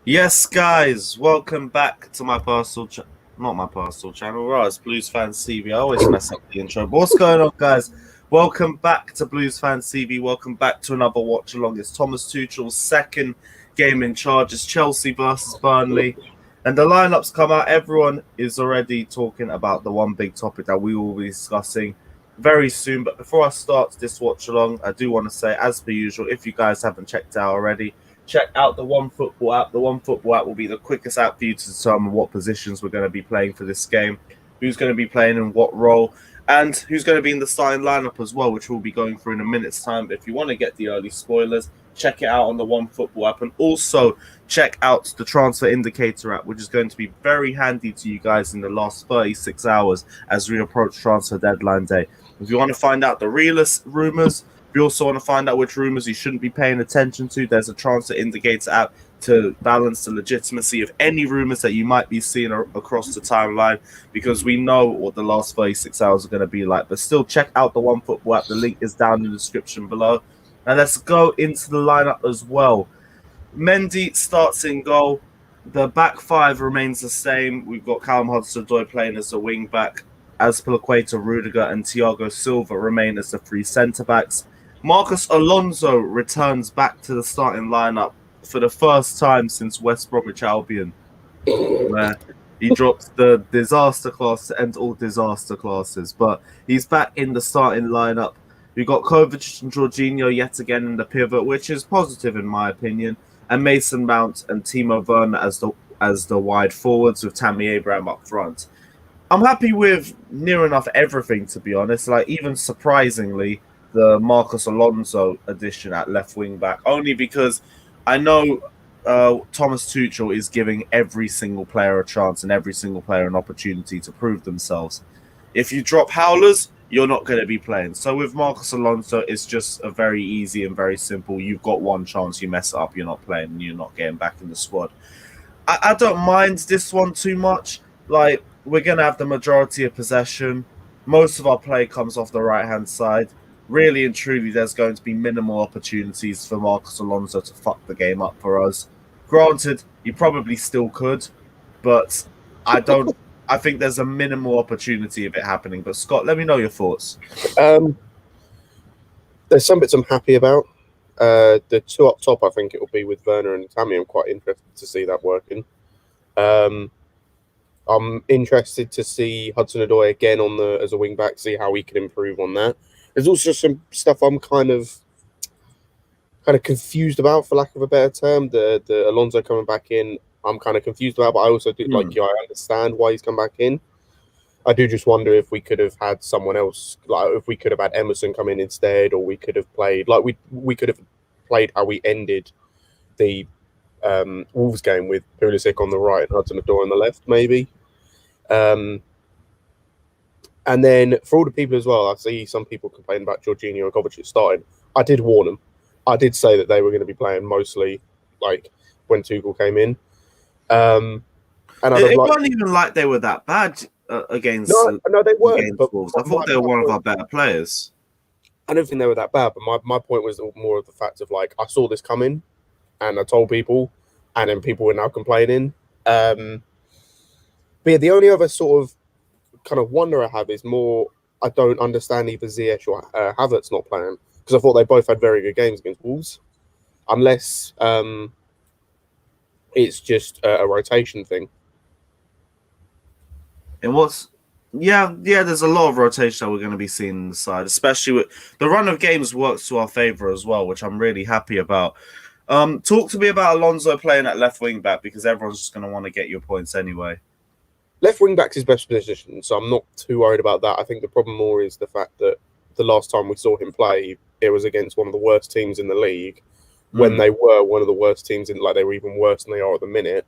Yes, guys, welcome back to my not my personal channel, right? It's Blues Fans TV. I always mess up the intro. But what's going on, guys? Welcome back to Blues Fans TV. Welcome back to another watch along. It's Thomas Tuchel's second game in charge. It's Chelsea versus Burnley. And the lineups come out. Everyone is already talking about the one big topic that we will be discussing very soon. But before I start this watch along, I do want to say, as per usual, if you guys haven't checked out already, check out the One Football app. The One Football app will be the quickest app for you to determine what positions we're going to be playing for this game, who's going to be playing in what role, and who's going to be in the starting lineup as well, which we'll be going through in a minute's time. But if you want to get the early spoilers, check it out on the One Football app, and also check out the Transfer Indicator app, which is going to be very handy to you guys in the last 36 hours as we approach transfer deadline day. If you want to find out the realest rumors, if you also want to find out which rumors you shouldn't be paying attention to, there's a Transfer Indicator app to balance the legitimacy of any rumors that you might be seeing across the timeline, because we know what the last 36 hours are going to be like. But still, check out the One Football app. The link is down in the description below. And let's go into the lineup as well. Mendy starts in goal. The back five remains the same. We've got Callum Hudson-Odoi playing as a wing back. Azpilicueta, Rudiger, and Thiago Silva remain as the three centre-backs. Marcus Alonso returns back to the starting lineup for the first time since West Bromwich Albion, where he drops the disaster class to end all disaster classes. But he's back in the starting lineup. We've got Kovacic and Jorginho yet again in the pivot, which is positive in my opinion, and Mason Mount and Timo Werner as the wide forwards, with Tammy Abraham up front. I'm happy with near enough everything, to be honest. Like, even surprisingly, the Marcus Alonso addition at left wing back, only because I know Thomas Tuchel is giving every single player a chance and every single player an opportunity to prove themselves. If you drop howlers, you're not going to be playing. So with Marcus Alonso, it's just a very easy and very simple. You've got one chance, you mess it up, you're not playing, and you're not getting back in the squad. I don't mind this one too much. Like, we're going to have the majority of possession. Most of our play comes off the right-hand side. Really and truly, there's going to be minimal opportunities for Marcus Alonso to fuck the game up for us. Granted, he probably still could, but I don't. I think there's a minimal opportunity of it happening. But Scott, let me know your thoughts. There's some bits I'm happy about. The two up top, I think it will be with Werner and Tammy. I'm quite interested to see that working. I'm interested to see Hudson-Odoi again as a wing back, see how he can improve on that. There's also some stuff I'm kind of confused about, for lack of a better term. The Alonso coming back in, I'm kind of confused about, but I also do I understand why he's come back in. I do just wonder if we could have had someone else, like if we could have had Emerson come in instead, or we could have played like we could have played how we ended the Wolves game with Pulisic on the right and Hudson-Odoi on the left, maybe. And then for all the people as well, I see some people complaining about Jorginho and Kovacic starting. I did warn them. I did say that they were going to be playing mostly like when Tuchel came in. And it wasn't even like they were that bad against. No, they weren't. But Wolves. I thought they were one of our better players. I don't think they were that bad, but my point was more of the fact of like I saw this coming, and I told people, and then people were now complaining. But yeah, the only other sort of kind of wonder I have is more I don't understand either Ziyech or Havertz not playing, because I thought they both had very good games against Wolves, unless it's just a rotation thing. And there's a lot of rotation that we're going to be seeing on the side, especially with the run of games works to our favor as well, which I'm really happy about. Talk to me about Alonso playing at left wing back, because everyone's just going to want to get your points anyway. Left wing back's his best position, so I'm not too worried about that. I think the problem more is the fact that the last time we saw him play, it was against one of the worst teams in the league, when they were one of the worst teams in, like they were even worse than they are at the minute,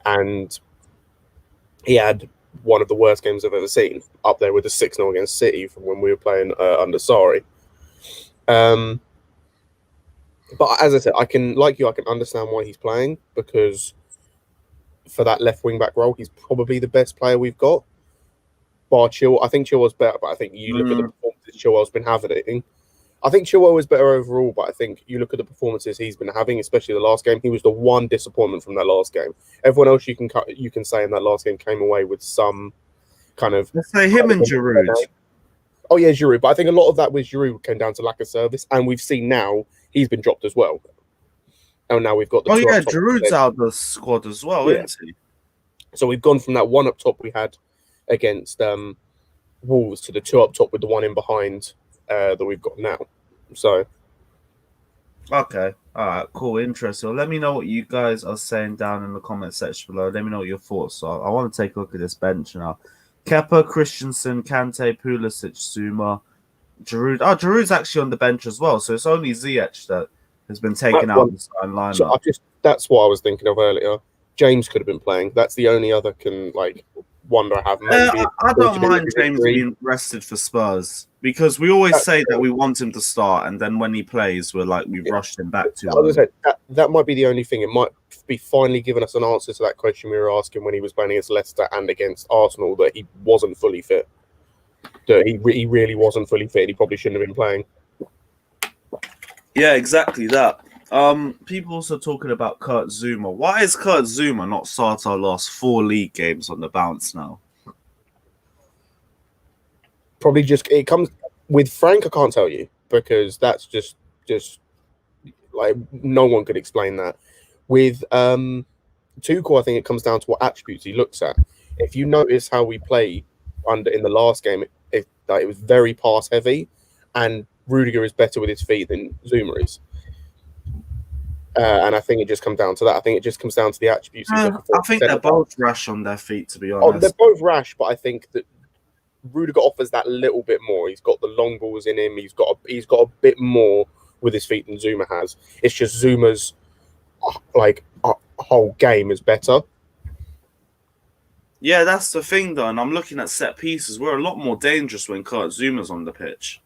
and he had one of the worst games I've ever seen, up there with the 6-0 against City from when we were playing under Sarri. But as I said, I can understand why he's playing, because for that left wing back role, he's probably the best player we've got. Bar Chilwell, I think Chilwell's better, but I think you look at the performances Chilwell's been having. I think Chilwell is better overall, but I think you look at the performances he's been having, especially the last game. He was the one disappointment from that last game. Everyone else you can say in that last game came away with some kind of. Let's say him and Giroud. Oh yeah, Giroud, but I think a lot of that with Giroud came down to lack of service, and we've seen now he's been dropped as well. And now we've got the. Oh yeah, Giroud's out of the squad as well, isn't he? So we've gone from that one up top we had against Wolves to the two up top with the one in behind that we've got now. So, okay, all right, cool, interesting. Well, let me know what you guys are saying down in the comment section below. Let me know what your thoughts are. I want to take a look at this bench now. Kepa, Christensen, Kante, Pulisic, Zuma, Giroud. Oh, Giroud's actually on the bench as well. So it's only Ziyech that has been taken out of the starting lineup. So that's what I was thinking of earlier. James could have been playing. That's the only other wonder I have. Maybe I don't mind James being rested for Spurs because we always say that we want him to start, and then when he plays, we've rushed him back to. As I said, that might be the only thing. It might be finally giving us an answer to that question we were asking when he was playing against Leicester and against Arsenal, that he wasn't fully fit. That he really wasn't fully fit. He probably shouldn't have been playing. Yeah, exactly that. People also talking about Kurt Zuma. Why is Kurt Zuma not started our last 4 league games on the bounce now? Probably it comes with Frank. I can't tell you because that's just like no one could explain that. With Tuchel, I think it comes down to what attributes he looks at. If you notice how we played in the last game, it was very pass heavy, and Rudiger is better with his feet than Zuma is. And I think it just comes down to that. I think it just comes down to the attributes he's looking for. I think they're both rash on their feet, to be honest. Oh, they're both rash, but I think that Rudiger offers that little bit more. He's got the long balls in him. He's got a bit more with his feet than Zuma has. It's just Zuma's whole game is better. Yeah, that's the thing, though. And I'm looking at set pieces. We're a lot more dangerous when Kurt Zuma's on the pitch.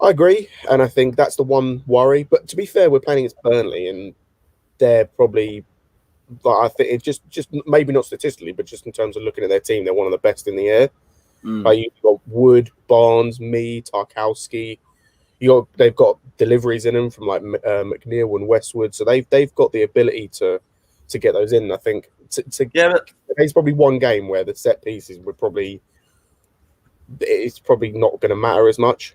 I agree, and I think that's the one worry. But to be fair, we're playing against Burnley, and they're probably, I think it's just maybe not statistically, but just in terms of looking at their team, they're one of the best in the air. You've got Wood, Barnes, me, Tarkowski. They've got deliveries in them from McNeil and Westwood, so they've got the ability to get those in. I think there's probably one game where the set pieces it's probably not going to matter as much.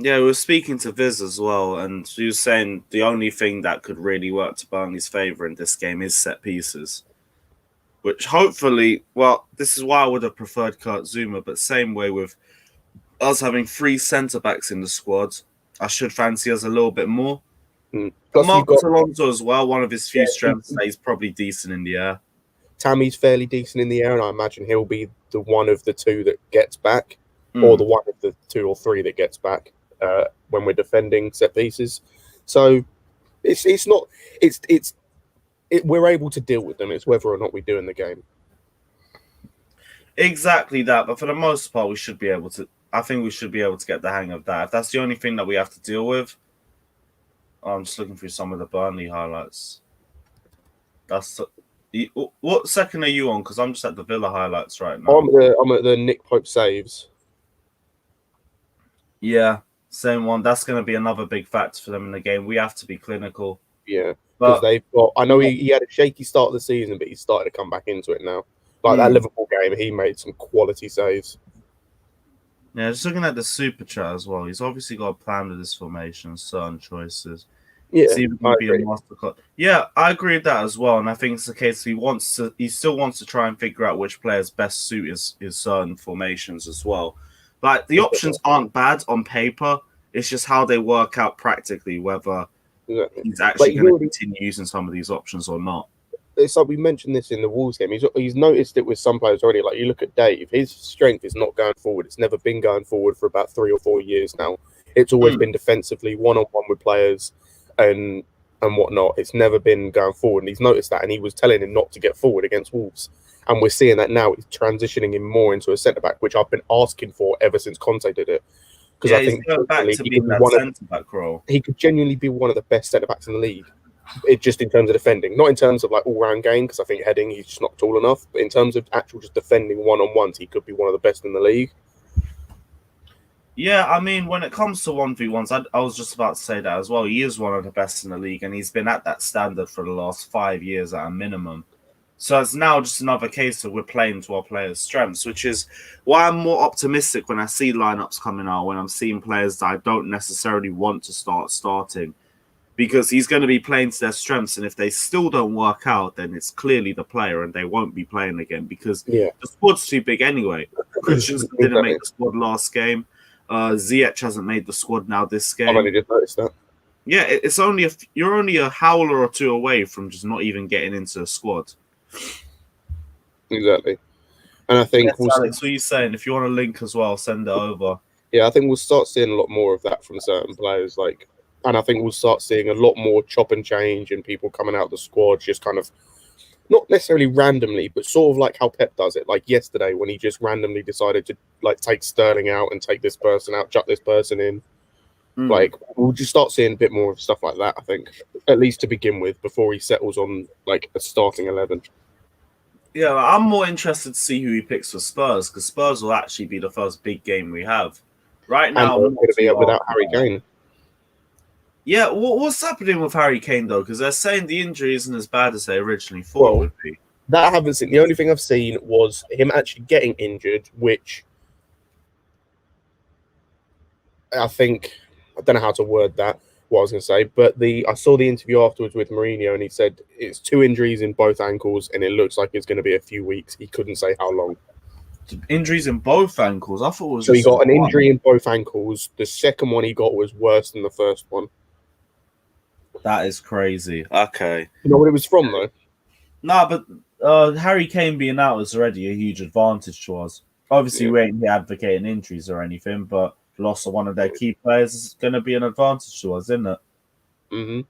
Yeah, we were speaking to Viz as well, and he was saying the only thing that could really work to Burnley's favour in this game is set pieces. Which hopefully, this is why I would have preferred Kurt Zuma, but same way with us having 3 centre-backs in the squad, I should fancy us a little bit more. Plus Marcus Alonso as well, one of his few strengths that he's probably decent in the air. Tammy's fairly decent in the air, and I imagine he'll be the one of the 2 that gets back, or the one of the 2 or 3 that gets back. When we're defending set pieces, so we're able to deal with them. It's whether or not we do in the game. Exactly that, but for the most part, we should be able to. I think we should be able to get the hang of that. If that's the only thing that we have to deal with, I'm just looking through some of the Burnley highlights. What second are you on? Because I'm just at the Villa highlights right now. I'm at the Nick Pope saves. Yeah. Same one. That's going to be another big factor for them in the game. We have to be clinical. Yeah, because they've got. I know he had a shaky start of the season, but he's started to come back into it now. That Liverpool game, he made some quality saves. Yeah, just looking at the super chat as well. He's obviously got a plan with his formation, certain choices. Yeah, Yeah, I agree with that as well. And I think it's the case he still wants to try and figure out which players best suit his certain formations as well. The options aren't bad on paper. It's just how they work out practically, whether he's actually going to continue using some of these options or not. It's like we mentioned this in the Wolves game. He's noticed it with some players already. Like you look at Dave, his strength is not going forward. It's never been going forward for about 3 or 4 years now. It's always been defensively, one-on-one with players and whatnot. It's never been going forward. And he's noticed that, and he was telling him not to get forward against Wolves. And we're seeing that now. He's transitioning him more into a centre-back, which I've been asking for ever since Conte did it. Because I think going back to being that centre-back role. He could genuinely be one of the best centre-backs in the league. Just in terms of defending. Not in terms of all-round game, because I think heading, he's just not tall enough. But in terms of actual just defending one-on-ones, he could be one of the best in the league. Yeah, I mean, when it comes to 1v1s, I was just about to say that as well. He is one of the best in the league, and he's been at that standard for the last 5 years at a minimum. So it's now just another case of we're playing to our players' strengths, which is why I'm more optimistic when I see lineups coming out, when I'm seeing players that I don't necessarily want to start starting, because he's going to be playing to their strengths. And if they still don't work out, then it's clearly the player and they won't be playing again because Yeah, the squad's too big anyway. Christensen didn't exactly. make the squad last game. Ziyech hasn't made the squad now this I've only game. just noticed that. Yeah, it's only you're only a howler or two away from just not even getting into the squad. Exactly. And I think Yes, Alex, what are you saying? If you want a link as well, send it over. yeah, I think we'll start seeing a lot more of that from certain players. And I think we'll start seeing a lot more chop and change and people coming out of the squad just kind of not necessarily randomly, but sort of like how Pep does it. Like yesterday when he just randomly decided to like take Sterling out and take this person out, chuck this person in. Like we'll just start seeing a bit more of stuff like that, I think, at least to begin with, before he settles on like a starting 11. Yeah, I'm more interested to see who he picks for Spurs because Spurs will actually be the first big game we have. Right And now, they're going to be without Harry Kane. Yeah, what's happening with Harry Kane though? Because they're saying the injury isn't as bad as they originally thought it would be. That I haven't seen. The only thing I've seen was him actually getting injured, which I think I don't know how to word that. What I was going to say, but I saw the interview afterwards with Mourinho, and he said it's 2 injuries in both ankles, and it looks like it's going to be a few weeks. He couldn't say how long. Injuries in both ankles. I thought it was so. He just got an injury in both ankles. The second one he got was worse than the first one. That is crazy. Okay. You know what it was from though? Nah, but Harry Kane being out is already a huge advantage to us. Obviously, we ain't advocating injuries or anything, but loss of one of their key players is going to be an advantage to us, isn't it? Mm-hmm.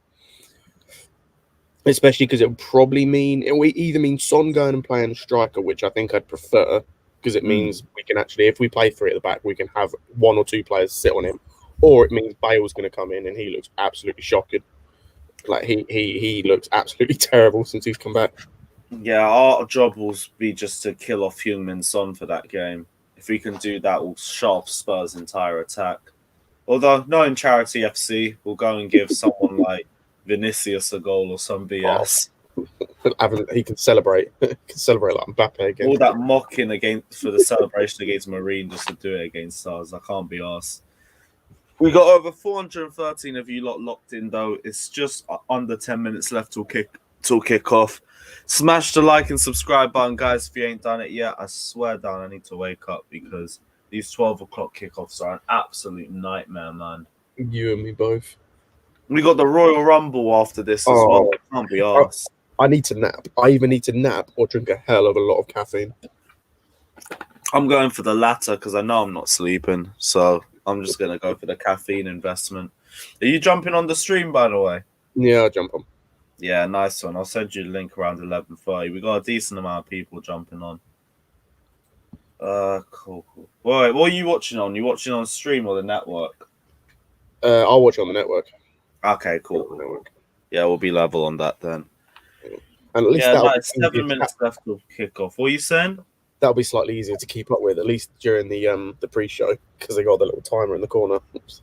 Especially because it would probably mean it would either mean Son going and playing striker, which I think I'd prefer, because it means we can actually, if we play 3 at the back, we can have 1 or 2 players sit on him, or it means Bale's going to come in and he looks absolutely shocking. Like he looks absolutely terrible since he's come back. Yeah, our job will be just to kill off Heung-min Son for that game. If we can do that, we'll shut off Spurs' entire attack. Although, not in Charity FC, we'll go and give someone like Vinicius a goal or some BS. He can celebrate. He can celebrate like Mbappe again. All that mocking for the celebration against Marine just to do it against us. I can't be arsed. We got over 413 of you lot locked in, though. It's just under 10 minutes left till kick off. Smash the like and subscribe button, guys, if you ain't done it yet. I swear down, I need to wake up because these 12 o'clock kickoffs are an absolute nightmare, man. You and me both. We got the Royal Rumble after this as well. I can't be arsed. I need to nap. I either need to nap or drink a hell of a lot of caffeine. I'm going for the latter because I know I'm not sleeping. So I'm just going to go for the caffeine investment. Are you jumping on the stream, by the way? Yeah, I'll jump on. Yeah, nice one. I'll send you the link around 11:30. We got a decent amount of people jumping on. Cool. Wait, what are you watching on? You watching on stream or the network? I'll watch it on the network. Okay, cool. Yeah, we'll be level on that then. And at least nice. 7 minutes left to kick off. What are you saying? That'll be slightly easier to keep up with, at least during the pre-show, because they got the little timer in the corner. Oops.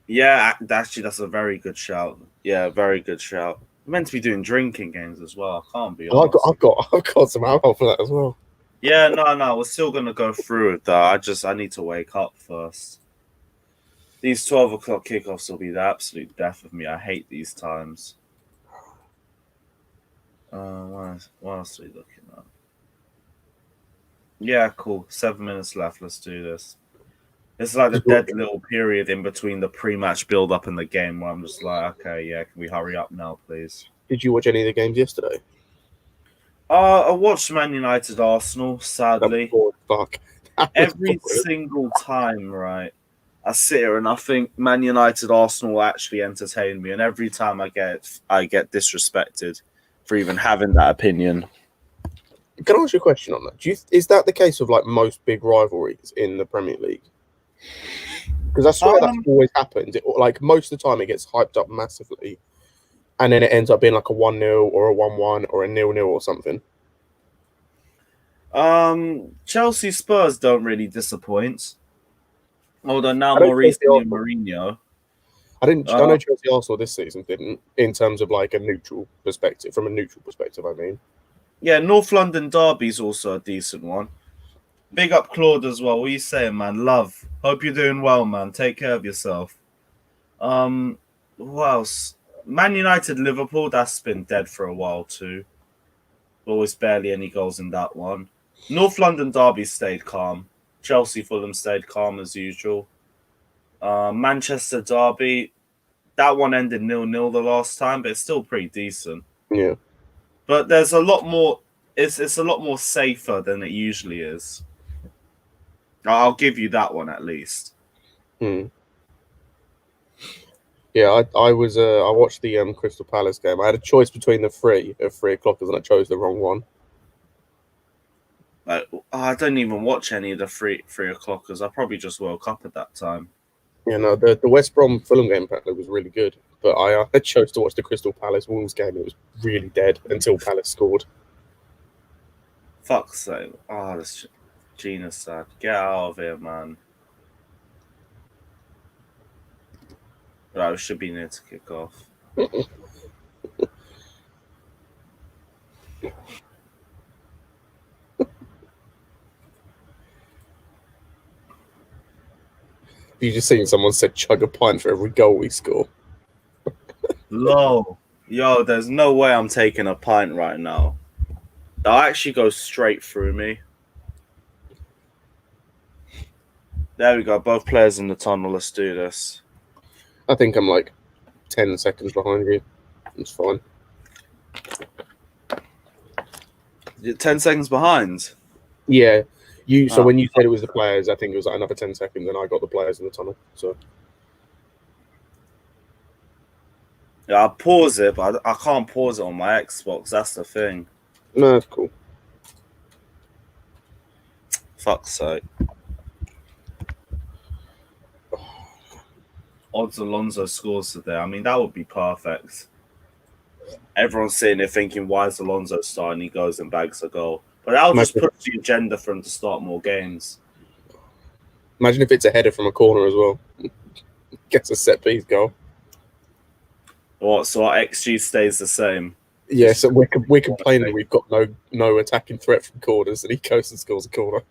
Yeah, actually, that's a very good shout. Yeah, very good shout. We're meant to be doing drinking games as well. I can't be honest. I've got some alcohol for that as well. Yeah, no, we're still gonna go through with that. I need to wake up first. These 12 o'clock kickoffs will be the absolute death of me. I hate these times. What else are we looking at? Yeah, cool. 7 minutes left. Let's do this. It's like the dead little period in between the pre-match build-up and the game where I'm just like, okay, yeah, can we hurry up now, please? Did you watch any of the games yesterday? I watched Man United Arsenal, sadly. Oh, fuck. Every single time, right? I sit here and I think Man United Arsenal will actually entertain me, and every time I get disrespected for even having that opinion. Can I ask you a question on that? Is that the case of like most big rivalries in the Premier League? Because I swear that's always happened. Like most of the time, it gets hyped up massively, and then it ends up being like a 1-0 or a 1-1 or a 0-0 or something. Chelsea Spurs don't really disappoint. Although now I don't more Chelsea recently Arsenal. Mourinho. I know Chelsea Arsenal this season didn't, in terms of like a neutral perspective. From a neutral perspective, I mean. Yeah, North London Derby's also a decent one. Big up Claude as well. What are you saying, man? Love. Hope you're doing well, man. Take care of yourself. Who else? Man United Liverpool, that's been dead for a while too. Always barely any goals in that one. North London Derby stayed calm. Chelsea Fulham stayed calm as usual. Manchester Derby, that one ended 0-0 the last time, but it's still pretty decent. Yeah. But there's a lot more. It's a lot more safer than it usually is. I'll give you that one at least. Hmm. Yeah, I watched the Crystal Palace game. I had a choice between the three at 3 o'clock, and I chose the wrong one. Like, I don't even watch any of the three o'clockers. I probably just woke up at that time. Yeah, no, the West Brom Fulham game apparently was really good, but I chose to watch the Crystal Palace Wolves game. It was really dead until Palace scored. Fuck's sake! Oh, this Gina's sad. Get out of here, man. Right, we should be near to kick off. You just seen someone said chug a pint for every goal we score. Low. Yo, there's no way I'm taking a pint right now. They'll actually go straight through me. There we go. Both players in the tunnel. Let's do this. I think I'm like 10 seconds behind you. It's fine. 10 seconds behind? Yeah. So when you said it was the players, I think it was like another 10 seconds, and I got the players in the tunnel. So yeah, I'll pause it, but I can't pause it on my Xbox. That's the thing. No, that's cool. Fuck's sake. Odds Alonso scores today. I mean, that would be perfect. Everyone's sitting there thinking, why is Alonso starting? He goes and bags a goal. But that'll just push the agenda for him to start more games. Imagine if it's a header from a corner as well. Gets a set piece goal. What? So our XG stays the same? Yeah, so we're complaining we've got no attacking threat from corners, and he goes and scores a corner.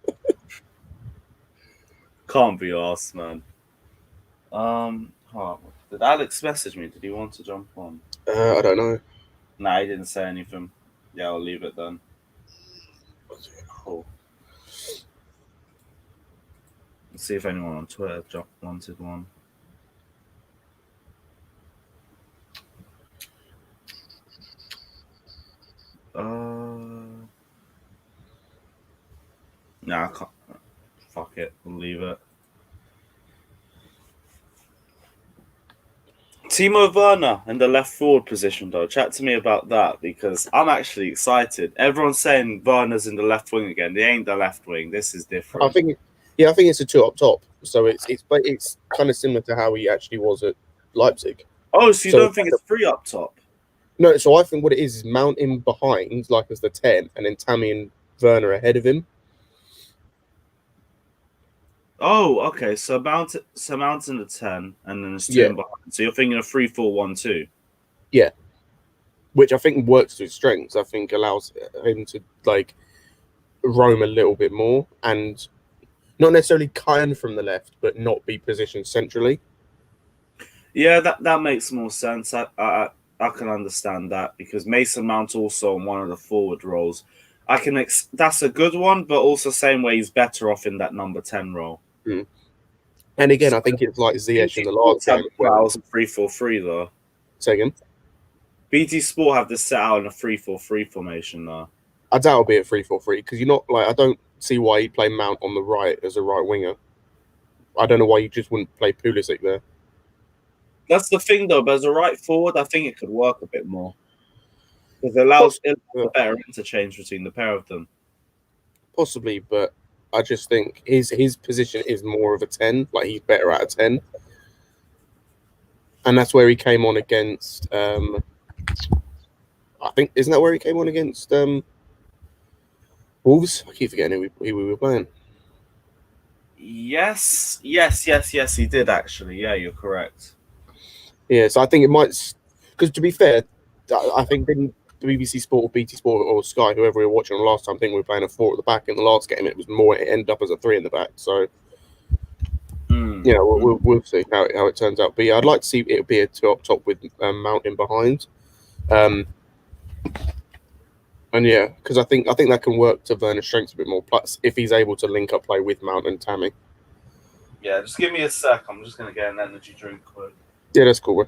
Can't be arsed, man. Did Alex message me? Did he want to jump on? I don't know. Nah, he didn't say anything. Yeah, I'll leave it then. Cool. Let's see if anyone on Twitter wanted one. Nah, I can't. Fuck it. We'll leave it. Timo Werner in the left forward position, though. Chat to me about that, because I'm actually excited. Everyone's saying Werner's in the left wing again. They ain't the left wing. This is different. I think it's a 2 up top. So it's kind of similar to how he actually was at Leipzig. Oh, so you don't think it's 3 up top? No, so I think what it is Mount in behind, like as the 10, and then Tammy and Werner ahead of him. Oh, okay. So Mount in the 10, and then there's 2 in behind. So you're thinking a 3-4-1-2. Yeah, which I think works to his strengths. I think allows him to like roam a little bit more and not necessarily kind from the left, but not be positioned centrally. Yeah, that makes more sense. I can understand that, because Mason Mount also on one of the forward roles. That's a good one, but also same way he's better off in that number 10 role. Mm. And again, I think it's like Ziyech in the last game. Well, I was a 3-4-3 though. Say again? BT Sport have this set out in a 3-4-3 formation though. I doubt it'll be a 3-4-3 because you're not like I don't see why he'd play Mount on the right as a right winger. I don't know why you just wouldn't play Pulisic there. That's the thing though, but as a right forward, I think it could work a bit more. Because it allows a better interchange between the pair of them. Possibly, but I just think his position is more of a 10. Like he's better at a 10. And that's where he came on against I think isn't that where he came on against Wolves? I keep forgetting who we were playing. Yes, he did actually. Yeah, you're correct. Yeah, so I think it might, because to be fair, I think didn't the BBC Sport or BT Sport or Sky, whoever we were watching on last time, think we were playing a 4 at the back. In the last game, it was more, it ended up as a 3 in the back. So, yeah, we'll see how it turns out. But yeah, I'd like to see it be a two up top with Mount in behind. And yeah, because I think that can work to Werner's strengths a bit more. Plus, if he's able to link up play with Mount and Tammy. Yeah, just give me a sec. I'm just gonna get an energy drink quick. Yeah, that's cool. Bro.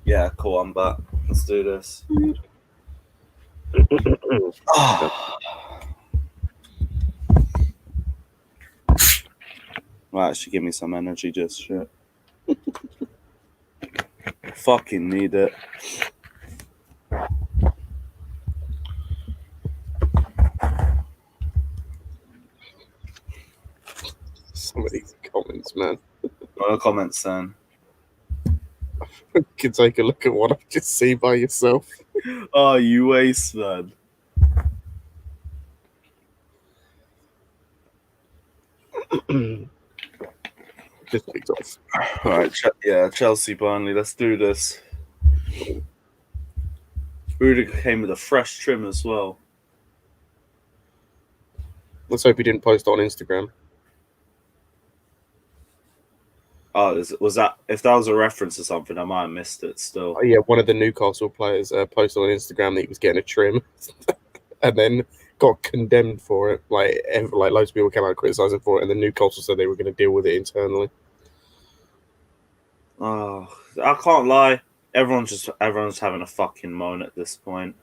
Yeah, cool. I'm back. Let's do this. Well, actually, give me some energy, just shit. Fucking need it. Some of these comments, man. What are the comments then? You can take a look at what I just see by yourself. Oh, you waste, man. Just picked off. All right, Chelsea, Burnley. Let's do this. Rudiger came with a fresh trim as well. Let's hope he didn't post it on Instagram. Oh, was that? If that was a reference to something, I might have missed it. Still, Oh, yeah, one of the Newcastle players posted on Instagram that he was getting a trim, and then got condemned for it. Like loads of people came out criticising for it, and then Newcastle said they were going to deal with it internally. oh, I can't lie. Everyone's having a fucking moan at this point.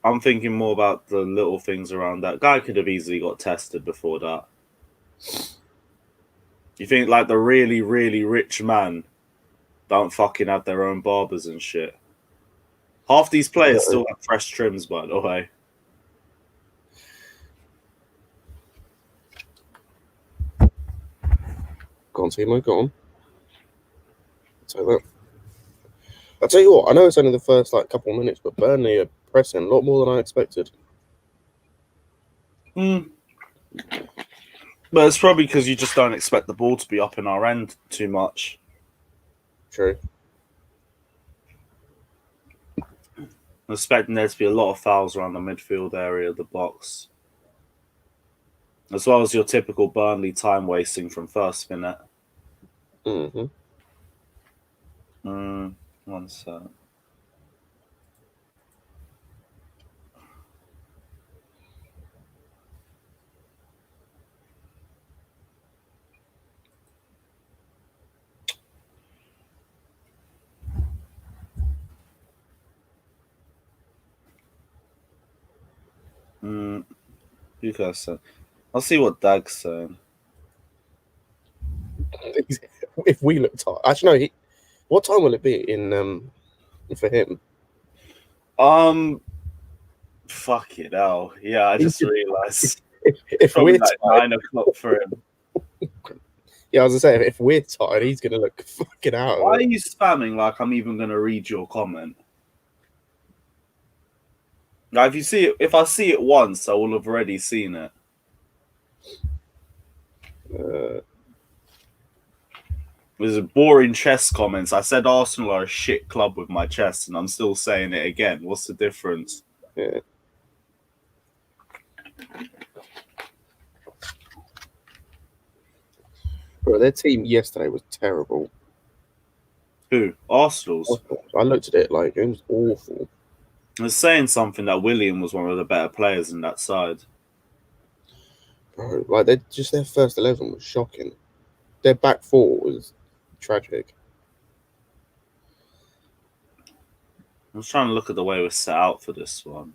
I'm thinking more about the little things around that. Guy could have easily got tested before that. You think like the really, really rich man don't fucking have their own barbers and shit? Half these players still have fresh trims, by the way. Go on, Timo, go on. I'll tell you what, I know it's only the first couple of minutes, but Burnley are pressing a lot more than I expected. But it's probably because you just don't expect the ball to be up in our end too much. True. I'm expecting there to be a lot of fouls around the midfield area of the box. As well as your typical Burnley time wasting from first minute. One sec. You guys said. I'll see what Dag's saying. If we look tired, actually, no. What time will it be in for him? Fuck it hell. Yeah, I just realised. If we're like tired, 9 o'clock for him. Yeah, I was gonna say if we're tired, he's gonna look fucking out. Why are you spamming like I'm even gonna read your comment? Now, if I see it once, I will have already seen it. There's a boring chess comments. I said Arsenal are a shit club with my chest, and I'm still saying it again. What's the difference? Yeah. Bro, their team yesterday was terrible. Who? Arsenal's? I looked at it it was awful. I was saying something that William was one of the better players in that side. Bro, their first 11 was shocking. Their back four was tragic. I was trying to look at the way we're set out for this one.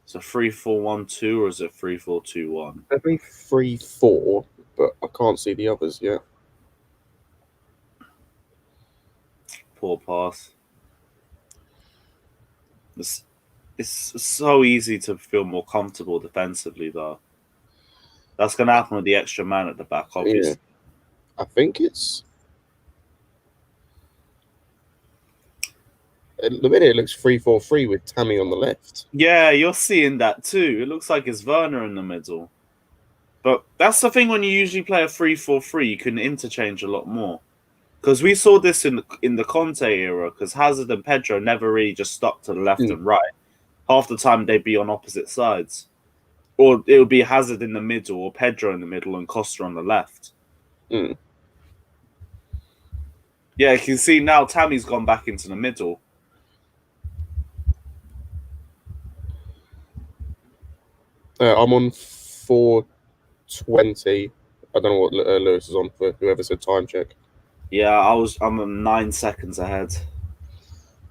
It's a 3-4-1-2 or is it 3-4-2-1? It'd be 3-4, but I can't see the others yet. Poor pass. It's so easy to feel more comfortable defensively, though. That's going to happen with the extra man at the back, obviously. Yeah. I think it's... At the minute, it looks 3-4-3 with Tammy on the left. Yeah, you're seeing that too. It looks like it's Werner in the middle. But that's the thing when you usually play a 3-4-3, you can interchange a lot more. Because we saw this in the Conte era, because Hazard and Pedro never really just stuck to the left and right. Half the time they'd be on opposite sides. Or it would be Hazard in the middle or Pedro in the middle and Costa on the left. Mm. Yeah, you can see now Tammy's gone back into the middle. I'm on 4:20. I don't know what Lewis is on for whoever said time check. Yeah, I'm 9 seconds ahead.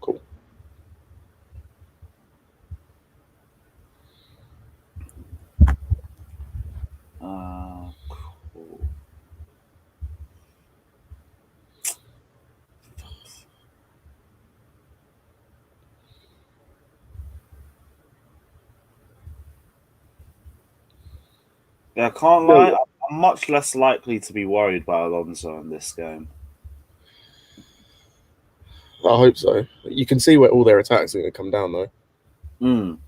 Cool. Cool. Yeah, I can't lie. I'm much less likely to be worried by Alonso in this game. I hope so. You can see where all their attacks are going to come down, though. Mm.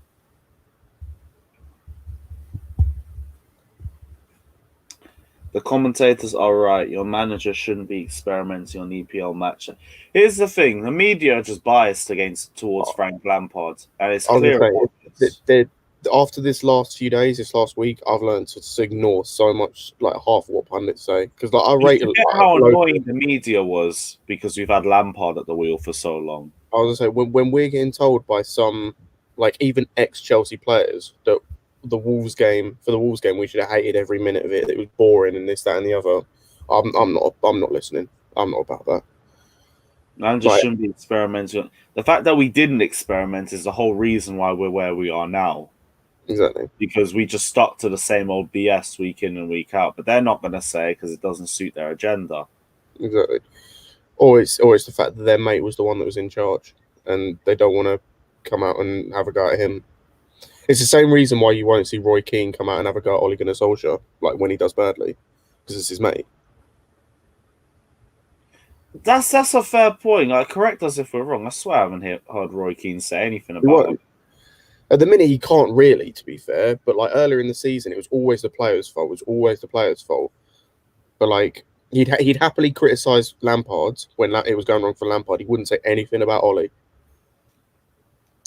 The commentators are right. Your manager shouldn't be experimenting on EPL match. Here's the thing: the media are just biased towards Frank Lampard, and it's clear. After this last few days, this last week, I've learned to ignore so much, like half of what pundits say, because like I rate how annoying the media was because we've had Lampard at the wheel for so long. I was gonna say when we're getting told by some, like even ex-Chelsea players that the Wolves game we should have hated every minute of it. It was boring and this, that, and the other. I'm not listening. I'm not about that. Man just shouldn't be experimenting. The fact that we didn't experiment is the whole reason why we're where we are now. Exactly. Because we just stuck to the same old BS week in and week out. But they're not going to say because it doesn't suit their agenda. Exactly. Or it's the fact that their mate was the one that was in charge and they don't want to come out and have a go at him. It's the same reason why you won't see Roy Keane come out and have a go at Ole Gunnar Solskjaer, like when he does badly, because it's his mate. That's a fair point. Like, correct us if we're wrong. I swear I haven't heard Roy Keane say anything about him. At the minute, he can't really, to be fair. But like earlier in the season, it was always the players' fault. It was always the players' fault. But like he'd happily criticise Lampard when it was going wrong for Lampard. He wouldn't say anything about Ole.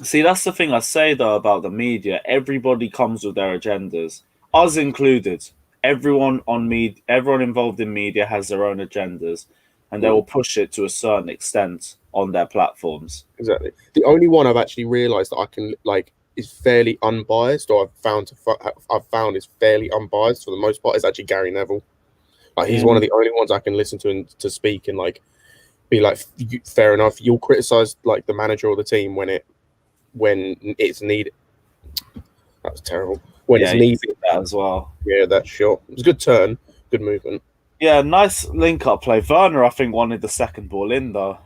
See, that's the thing I say though about the media. Everybody comes with their agendas, us included. Everyone involved in media has their own agendas, and they will push it to a certain extent on their platforms. Exactly. The only one I've actually realised that I can like is fairly unbiased, or I've found is fairly unbiased for the most part, is actually Gary Neville. Like he's one of the only ones I can listen to and to speak and like be like, fair enough. You'll criticise like the manager or the team when it's needed. That was terrible. When it's needed, that as well. Yeah, that shot. It was a good turn, good movement. Yeah, nice link-up play. Werner, I think, wanted the second ball in though.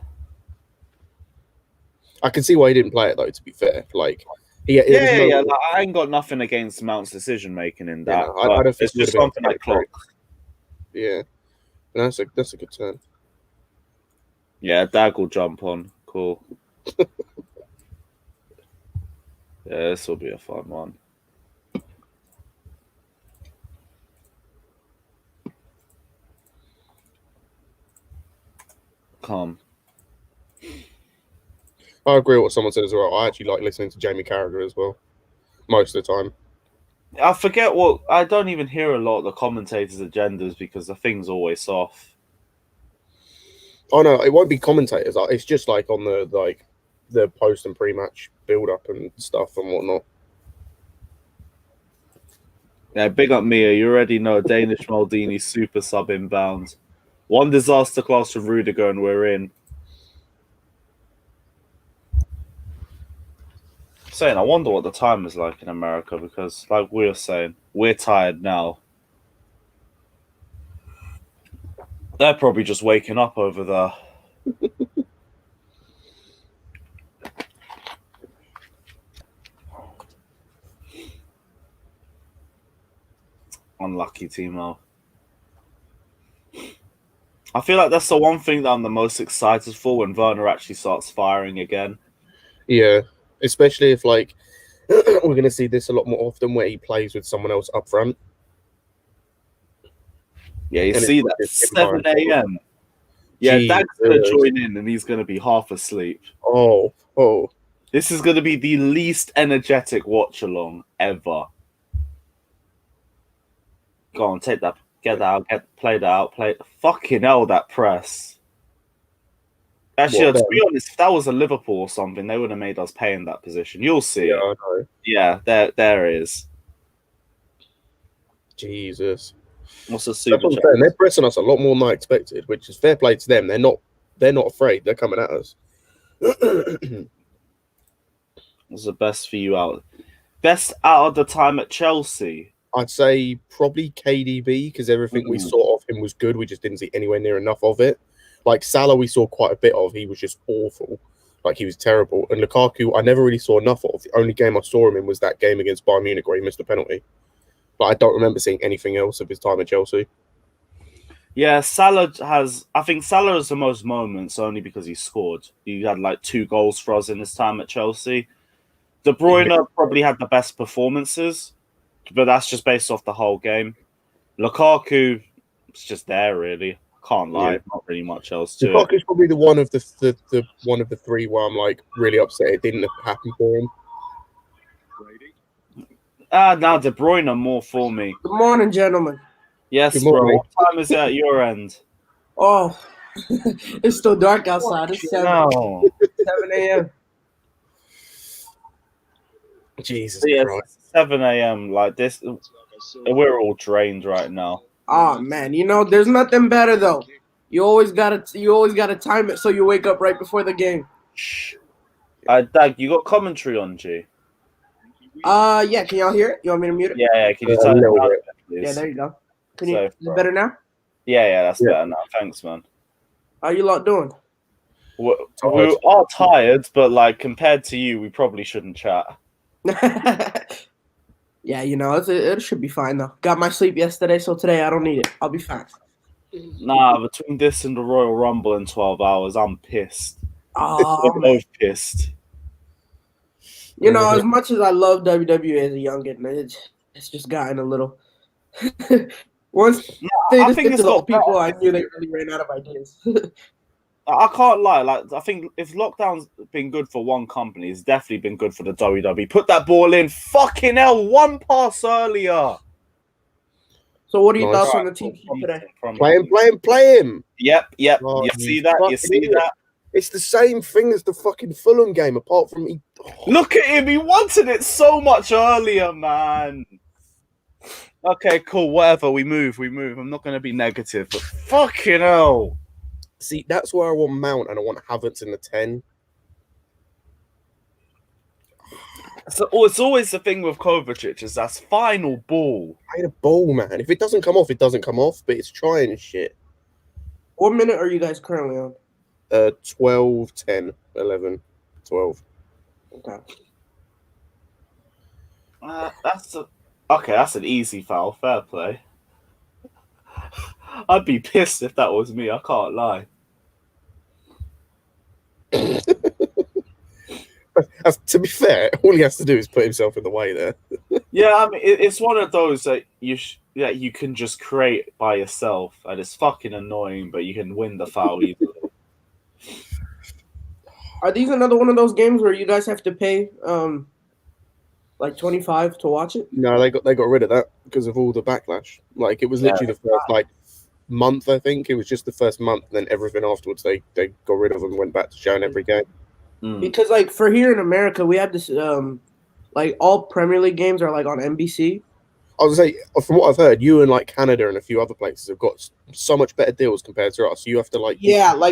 I can see why he didn't play it though. To be fair, like. Like, I ain't got nothing against Mount's decision making in that. Yeah, I don't think it's just something I clock. Yeah, that's a good turn. Yeah, Dag will jump on. Cool. Yeah, this will be a fun one. Come. I agree with what someone said as well. I actually like listening to Jamie Carragher as well, most of the time. I forget I don't even hear a lot of the commentators' agendas because the thing's always off. Oh no, it won't be commentators. It's just like on the post and pre-match build-up and stuff and whatnot. Yeah, big up Mia. You already know Danish Maldini super sub inbound. One disaster class with Rudiger and we're in. saying, I wonder what the time is like in America because, like we were saying, we're tired now. They're probably just waking up over there. Unlucky Timo. I feel like that's the one thing that I'm the most excited for when Werner actually starts firing again. Yeah, especially if like we're going to see this a lot more often where he plays with someone else up front. Yeah, you see that 7 a.m. Yeah, Dag's going to join in and he's going to be half asleep. Oh. This is going to be the least energetic watch-along ever. Go on, take that. Get that out. Play that out. Fucking hell, that press. Actually, to be honest, if that was a Liverpool or something, they would have made us pay in that position. You'll see. Yeah, I know. Yeah, there it is. Jesus. What's the super chat? They're pressing us a lot more than I expected, which is fair play to them. They're not afraid. They're coming at us. What's the best for you out? Best out of the time at Chelsea? I'd say probably KDB because everything we saw of him was good. We just didn't see anywhere near enough of it. Like Salah, we saw quite a bit of. He was just awful. Like he was terrible. And Lukaku, I never really saw enough of. The only game I saw him in was that game against Bayern Munich where he missed a penalty. But I don't remember seeing anything else of his time at Chelsea. Yeah, Salah has... I think Salah has the most moments only because he scored. He had like 2 goals for us in his time at Chelsea. De Bruyne probably had the best performances, but that's just based off the whole game. Lukaku is just there, really. Can't lie, not really much else to it. Lukaku's probably the one of the one of the 3 where I'm like really upset it didn't happen for him. Now De Bruyne more for me. Good morning, gentlemen. Yes, bro. What time is it at your end? Oh, it's still dark outside. It's 7 a.m. Jesus Christ. 7 a.m. like this. We're all drained right now. Oh man, there's nothing better though. You always gotta time it so you wake up right before the game. Shh. Dag, you got commentary on, G? Yeah. Can y'all hear it? You want me to mute it? Yeah. Can you turn it down, please? Yeah, there you go. Is it better now? Yeah, that's better now. Thanks, man. How you lot doing? We are tired, but like compared to you, we probably shouldn't chat. Yeah, it should be fine though. Got my sleep yesterday, so today I don't need it. I'll be fine. Nah, between this and the Royal Rumble in 12 hours, I'm pissed. Oh, we're both pissed. As much as I love WWE as a youngin, it's just gotten a little. Once they just get to the people, I knew they really ran out of ideas. I can't lie. Like I think if lockdown's been good for one company, it's definitely been good for the WWE. Put that ball in. Fucking hell! 1 pass earlier. So what are your thoughts on the team today? Play him. Yep. You see that? It's the same thing as the fucking Fulham game, apart from he. Look at him. He wanted it so much earlier, man. Okay, cool. Whatever. We move. I'm not going to be negative, but fucking hell. See, that's where I want Mount and I want Havertz in the 10. So it's always the thing with Kovacic is that's final ball. Play the ball, man. If it doesn't come off, it doesn't come off, but it's trying shit. What minute are you guys currently on? 12, 10, 11, 12. Okay. That's an easy foul. Fair play. I'd be pissed if that was me. I can't lie. To be fair, all he has to do is put himself in the way there. Yeah, I mean, it's one of those that you can just create by yourself, and it's fucking annoying, but you can win the foul easily. Are these another one of those games where you guys have to pay like $25 to watch it? No, they got rid of that because of all the backlash. Like it was literally the first month, I think. It was just the first month, and then everything afterwards they got rid of them and went back to showing every game. Because for here in America, we have this all Premier League games are on NBC. I was gonna say, from what I've heard, you and Canada and a few other places have got so much better deals compared to us. You have to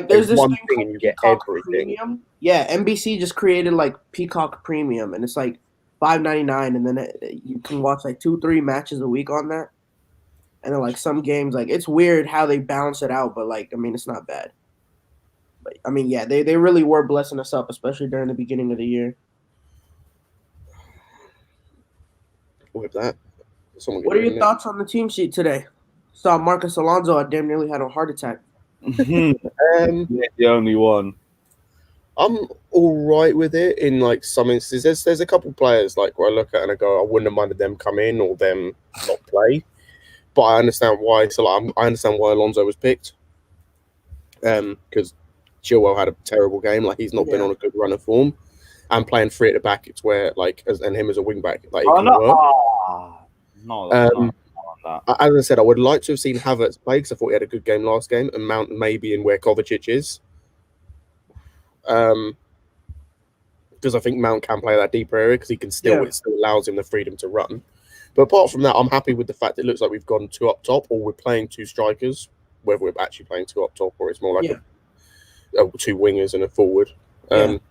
there's this one thing thing and you get Peacock everything. Premium. Yeah, NBC just created Peacock Premium, and it's $5.99, and then you can watch like 2-3 matches a week on that. And then like some games, like it's weird how they balance it out, but like I mean it's not bad. But I mean, yeah, they really were blessing us up, especially during the beginning of the year. With that, what are your thoughts on the team sheet today? Saw Marcus Alonso, I damn nearly had a heart attack. The only one. I'm all right with it in like some instances. There's a couple players like where I look at and I go, I wouldn't have minded them come in or them not play. But I understand why. So like, I understand why Alonso was picked. Because Chilwell had a terrible game. Like he's not been on a good run of form. And playing free at the back, it's where like and him as a wing back, like it can work. No. As I said, I would like to have seen Havertz play because I thought he had a good game last game, and Mount maybe in where Kovacic is. Because I think Mount can play that deeper area because he can still it still allows him the freedom to run. But apart from that, I'm happy with the fact that it looks like we've gone 2 up top, or we're playing 2 strikers, whether we're actually playing 2 up top or it's more like 2 wingers and a forward. I'm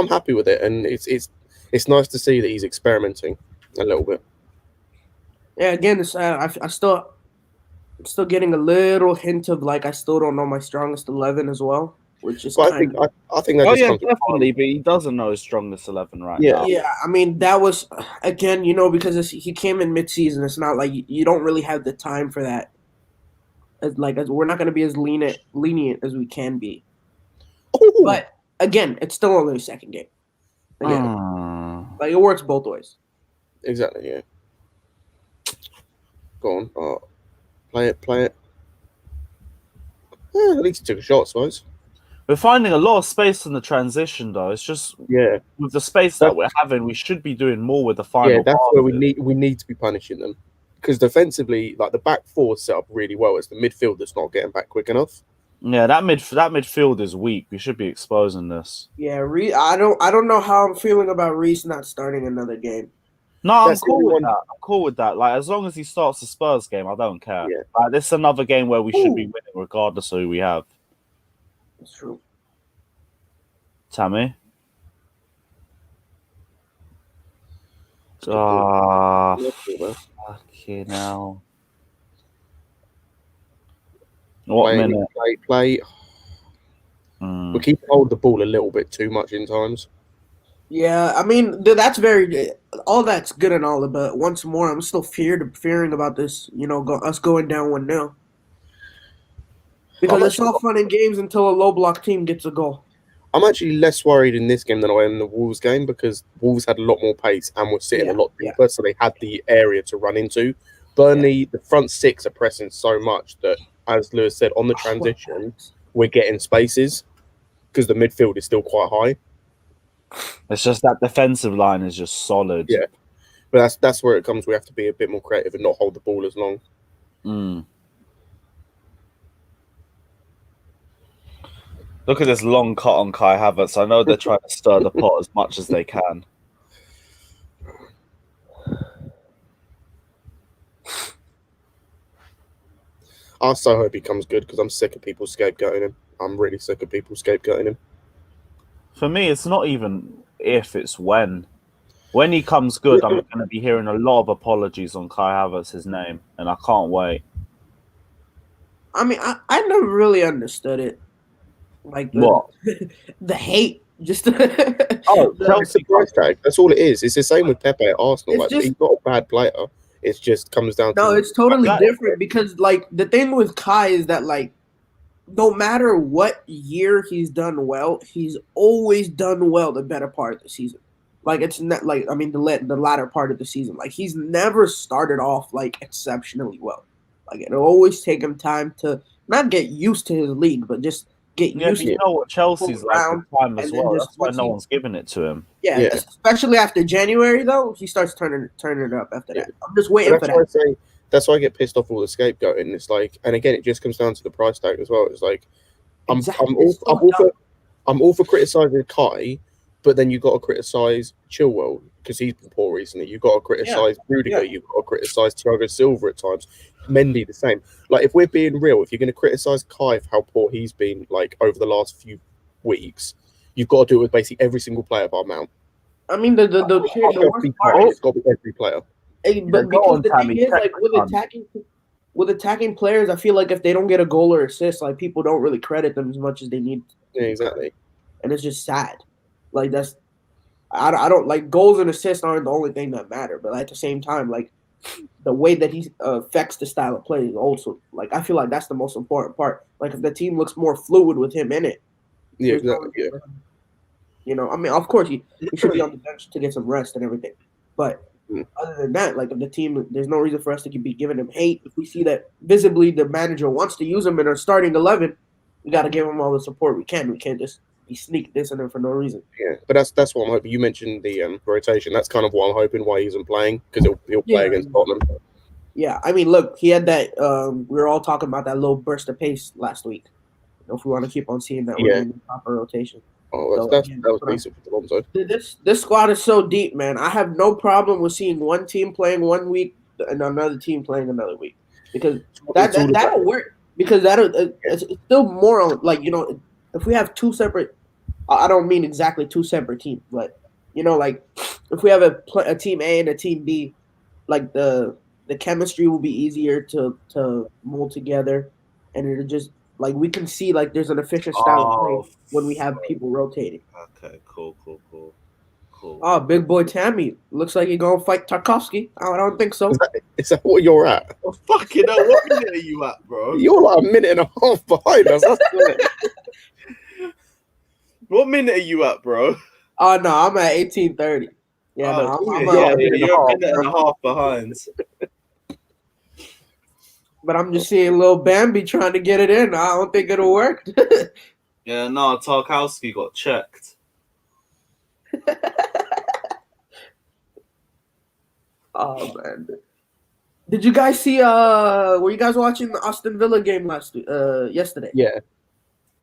happy with it, and it's nice to see that he's experimenting a little bit. Yeah, again, I'm still getting a little hint of like I still don't know my strongest 11 as well, which is I think that definitely, but he doesn't know his strongest 11 now. Yeah, I mean that was again, because he came in mid-season. It's not like you don't really have the time for that. We're not going to be as lenient as we can be. Ooh. But again, it's still only the second game. Again, like it works both ways. Exactly. Yeah. Go on. Play it. Yeah, at least he took a shot, I suppose. We're finding a lot of space in the transition, though. It's just with the space that we're having, we should be doing more with the final. Yeah, that's where we need to be punishing them, because defensively, like the back four is set up really well. It's the midfield that's not getting back quick enough. Yeah, that midfield is weak. We should be exposing this. Yeah, I don't know how I'm feeling about Reece not starting another game. No, I'm cool with that. Like as long as he starts the Spurs game, I don't care. Yeah. Like, this is another game where we should be winning, regardless of who we have. That's true. Tammy. Fucking hell. What minute? Play. We keep hold the ball a little bit too much in times. Yeah, I mean that's all that's good and all, but once more, I'm still fearing about this. Us going down 1-0. Because it's all fun and games until a low block team gets a goal. I'm actually less worried in this game than I am in the Wolves game, because Wolves had a lot more pace and were sitting a lot deeper, so they had the area to run into. Burnley, the front 6 are pressing so much that, as Lewis said, on the transition, we're getting spaces because the midfield is still quite high. It's just that defensive line is just solid. Yeah, but that's where it comes. We have to be a bit more creative and not hold the ball as long. Look at this long cut on Kai Havertz. I know they're trying to stir the pot as much as they can. I so hope he comes good, because I'm sick of people scapegoating him. I'm really sick of people scapegoating him. For me, it's not even if, it's when. When he comes good, I'm going to be hearing a lot of apologies on Kai Havertz's name, and I can't wait. I mean, I never really understood it. Like the hate, just Chelsea price tag. That's all it is. It's the same with Pepe at Arsenal. Like, he's not a bad player. It just comes down to it's totally different, because like the thing with Kai is that like no matter what year he's done well, he's always done well the better part of the season. Like it's not like the latter part of the season. Like he's never started off like exceptionally well. Like it'll always take him time to not get used to his league, but just get used to. You know what Chelsea's like at the time as well. That's why no one's giving it to him. Yeah, especially after January though, he starts turning it up after that. I'm just waiting for that. That's why I get pissed off all the scapegoating. It's like, and again, it just comes down to the price tag as well. It's like, I'm all for criticizing Kai, but then you got to criticize Chilwell because he's been poor recently. You got to criticize Rudiger. You got to criticize Thiago Silva at times. Mendy the same. Like, if we're being real, if you're going to criticize Kai for how poor he's been, like over the last few weeks, you've got to do it with basically every single player bar Mount. I mean, the worst part is it's got to be every player. but because the thing is, like with attacking players, I feel like if they don't get a goal or assist, like people don't really credit them as much as they need. Yeah, exactly. And it's just sad. Like I don't like goals and assists aren't the only thing that matter, but at the same time, like the way that he affects the style of play is also like I feel like that's the most important part. Like if the team looks more fluid with him in it, yeah, exactly. Yeah. You know, I mean, of course he should be on the bench to get some rest and everything, but other than that, like if the team, there's no reason for us to be giving him hate. If we see that visibly the manager wants to use him in our starting 11, we got to give him all the support we can. We can't just be sneak dissing him for no reason. Yeah, but that's what I'm hoping. You mentioned the rotation. That's kind of what I'm hoping why he isn't playing, because he'll play against Tottenham. Yeah, I mean, look, he had that. We were all talking about that little burst of pace last week. You know, if we want to keep on seeing that, we're in the proper rotation. Oh, that was decent for Alonso. This squad is so deep, man. I have no problem with seeing one team playing one week and another team playing another week, because that'll work. Because it's still more on, like, you know, if we have two separate. I don't mean exactly two separate teams, but you know, like if we have a team A and a team B, like the chemistry will be easier to mold together, and it'll just like we can see like there's an efficient style of play when we have people rotating. Okay, cool. Oh, big boy Tammy looks like you're gonna fight Tarkovsky. I don't think so. Is that what you're at? Oh, fucking hell, what minute are you at, bro? You're like a minute and a half behind us. What minute are you at, bro? Oh no, I'm at 18:30. Yeah, you're a minute and a half behind. But I'm just seeing little Bambi trying to get it in. I don't think it'll work. Yeah, no, Tarkowski got checked. Oh man. Did you guys see were you guys watching the Aston Villa game yesterday? Yeah.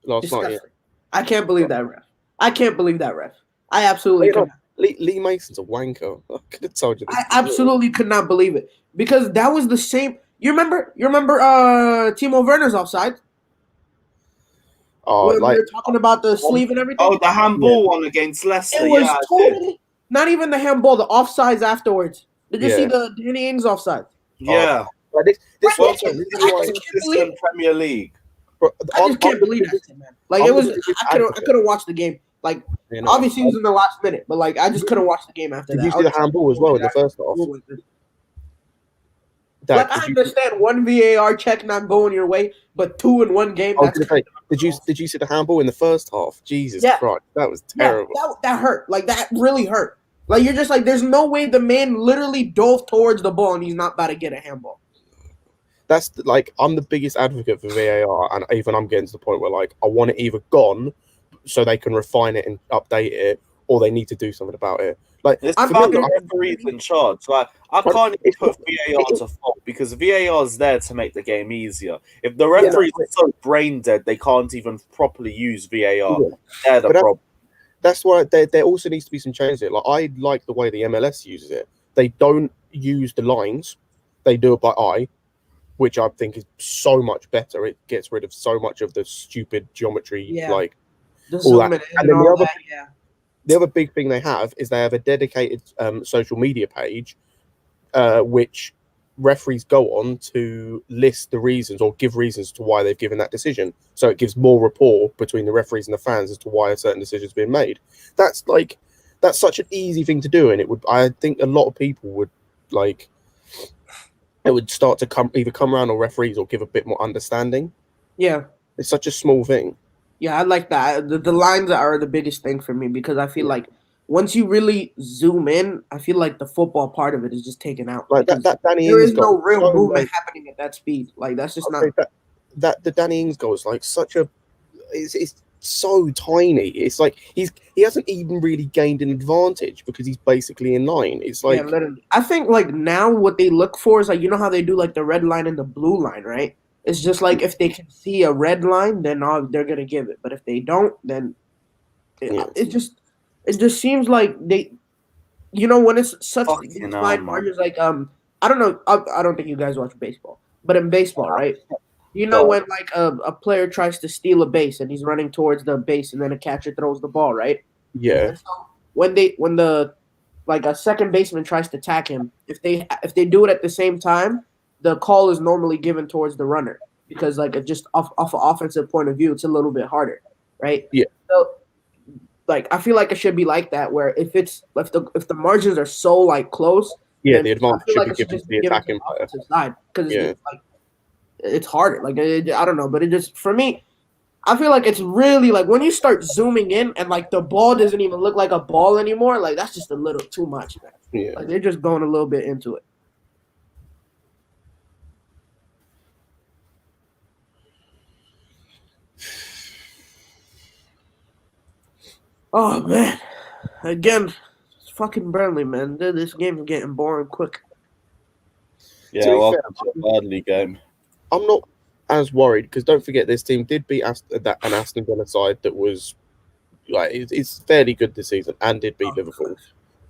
Last Disgusting. night, yeah. I can't believe that ref. I absolutely cannot. Lee Mason's a wanker. I could have told you this. I absolutely could not believe it. Because that was the same. You remember Timo Werner's offside? Oh, when we were talking about the sleeve and everything. Oh, the handball one against Leicester. It was totally not even the handball, the offsides afterwards. Did you see the Danny Ings offside? Yeah. This is Premier League. Bro, I just can't believe that shit, man. Like it was, I couldn't watch the game. Like obviously it was in the last minute, but like I just couldn't watch the game after that. Did you see the handball as well in the first half? Like I understand one VAR check not going your way, but two in one game. Did you see the handball in the first half? Jesus Christ, that was terrible. Yeah, that hurt. Like that really hurt. Like you're just like, there's no way the man literally dove towards the ball and he's not about to get a handball. That's like, I'm the biggest advocate for VAR, and even I'm getting to the point where like I want it either gone so they can refine it and update it, or they need to do something about it. Like it's about the referees in charge. Like I can't even put VAR to fault, because VAR is there to make the game easier. If the referees are so brain dead they can't even properly use VAR, they're the problem. That's why there also needs to be some changes here. Like I like the way the MLS uses it. They don't use the lines; they do it by eye, which I think is so much better. It gets rid of so much of the stupid geometry, like all that. And then the other big thing they have is they have a dedicated social media page, which referees go on to list the reasons or give reasons to why they've given that decision. So it gives more rapport between the referees and the fans as to why a certain decision has been made. That's such an easy thing to do, and I think a lot of people would like. It would start to either come around on referees or give a bit more understanding. Yeah, it's such a small thing. Yeah, I like that. The lines are the biggest thing for me, because I feel like once you really zoom in, I feel like the football part of it is just taken out. Like that Danny there Ings is no real movement happening at that speed. Like that's just not. The Danny Ings goal is like such a. It's so tiny. It's like he hasn't even really gained an advantage because he's basically in line. It's like literally. I think like now what they look for is like, you know how they do like the red line and the blue line, right? It's just like if they can see a red line, then they're gonna give it. But if they don't, then it just seems like they, you know, when it's such fine margins. Like I don't know. I don't think you guys watch baseball, but in baseball, right? You know when like a player tries to steal a base and he's running towards the base and then a catcher throws the ball, right? Yeah. when the like a second baseman tries to tack him, if they do it at the same time, the call is normally given towards the runner because like it just off an offensive point of view, it's a little bit harder, right? Yeah. So like I feel like it should be like that where if the margins are so like close, Yeah, then the advantage I feel should like be it should given just to be the given to attacking the player. offensive side because Yeah. it's like it's harder. Like I don't know, but it just for me, I feel like it's really like when you start zooming in and like the ball doesn't even look like a ball anymore. Like that's just a little too much, man. Yeah. Like they're just going a little bit into it. Oh man, again, it's fucking Burnley, man. This game is getting boring quick. Yeah, To be welcome fair, to the Burnley game. I'm not as worried because don't forget this team did beat an Aston Villa side that was like it's fairly good this season and did beat Liverpool.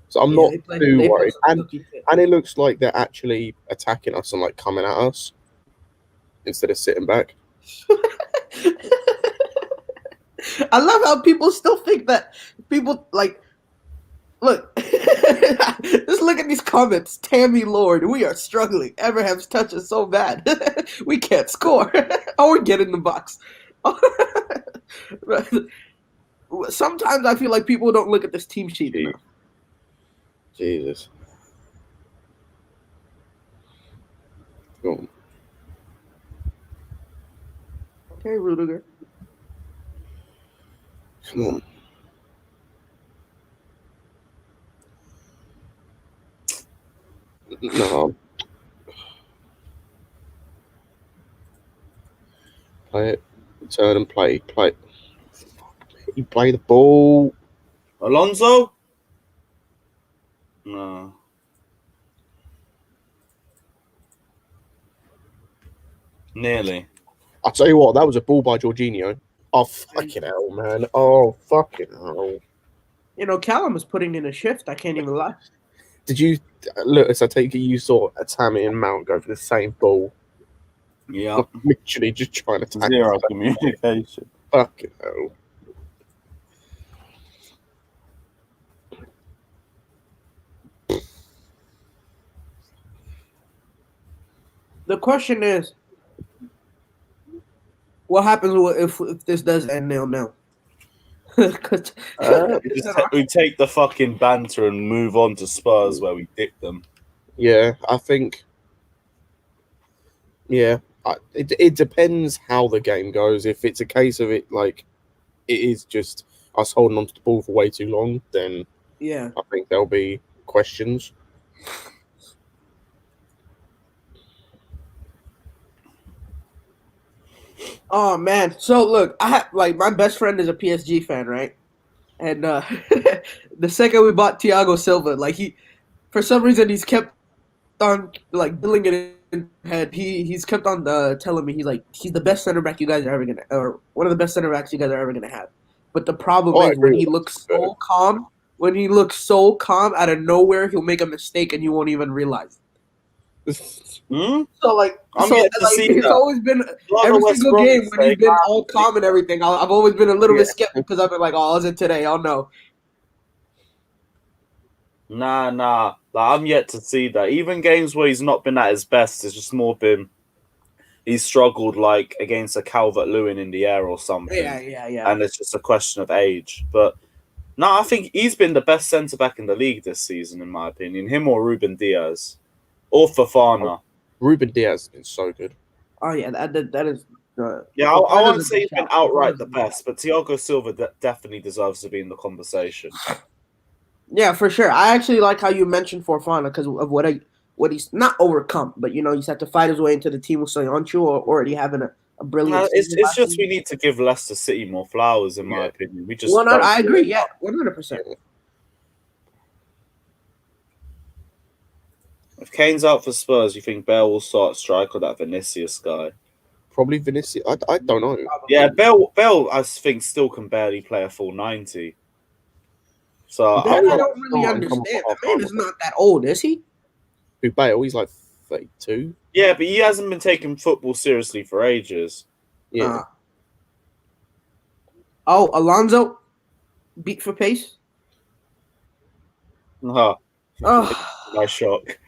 So I'm not too worried. And it looks like they're actually attacking us and like coming at us instead of sitting back. I love how people still think that people like look. Just look at these comments. Tammy Lord, we are struggling. Everham's touch is so bad. We can't score. Oh, we're getting the box. Sometimes I feel like people don't look at this team sheet enough. Jesus. Go on. Okay, Rudiger. Come on. No. Play it. Turn and play. Play. You play the ball. Alonso? No. Nearly. I'll tell you what, that was a ball by Jorginho. Oh, fucking hell, man. Oh, fucking hell. You know, Callum is putting in a shift. I can't even lie. Did you look? As I take it, you saw a Tammy and Mount go for the same ball. Yeah. Literally just trying to tackle. Zero communication. Fucking hell. The question is, what happens if this does end 0-0? We take the fucking banter and move on to Spurs where we dick them. Yeah, I think. Yeah, it depends how the game goes. If it's a case of it like it is just us holding on to the ball for way too long, then yeah, I think there'll be questions. Oh man. So look, I have like my best friend is a PSG fan, right? And the second we bought Thiago Silva, like for some reason he's kept on like billing it in his head. He's kept on telling me he's the best center back you guys are ever gonna, or one of the best center backs you guys are ever gonna have. But the problem is when he looks so calm, out of nowhere, he'll make a mistake and you won't even realize. So like, it's always been every single game when he's been all calm and everything. I've always been a little bit skeptical because I've been like, oh, is it today? Oh no. Nah. Like, I'm yet to see that. Even games where he's not been at his best, it's just more been he's struggled like against a Calvert-Lewin in the air or something. Yeah. And it's just a question of age. But no, I think he's been the best centre back in the league this season, in my opinion. Him or Ruben Diaz. Or Fofana. Ruben Diaz has been so good. Oh yeah, that is. Yeah, I won't say he's been outright the best, but Thiago Silva definitely deserves to be in the conversation. Yeah, for sure. I actually like how you mentioned Fofana because of what he's not overcome, but he's had to fight his way into the team with Soyuncu or already having a brilliant. It's just we need to give Leicester City more flowers, in my opinion. We just I agree. Yeah, 100%. If Kane's out for Spurs, you think Bale will start striker that Vinicius guy? Probably Vinicius. I don't know. Yeah, Bale, I think, still can barely play a full 90. So I don't really understand. The man is not that old, is he? Who, Bale? He's like 32. Yeah, but he hasn't been taking football seriously for ages. Yeah. Alonso, beat for pace. Huh. Oh. My shock.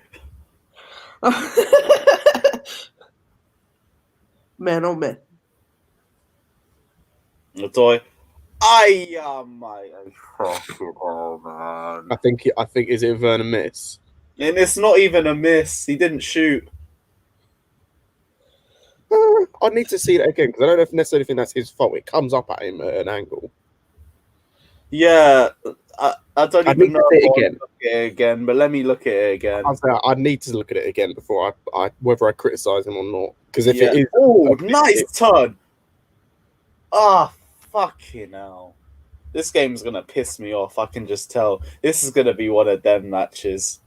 Man, oh man. Latoy. My fucking man. I think is it Werner miss? And it's not even a miss. He didn't shoot. I need to see that again because I don't necessarily think that's his fault. It comes up at him at an angle. Yeah, I don't even know if I look at it again, but let me look at it again. I need to look at it again before I whether I criticize him or not. Because if it is, oh, nice turn. Ah, fucking hell. This game's gonna piss me off. I can just tell. This is gonna be one of them matches.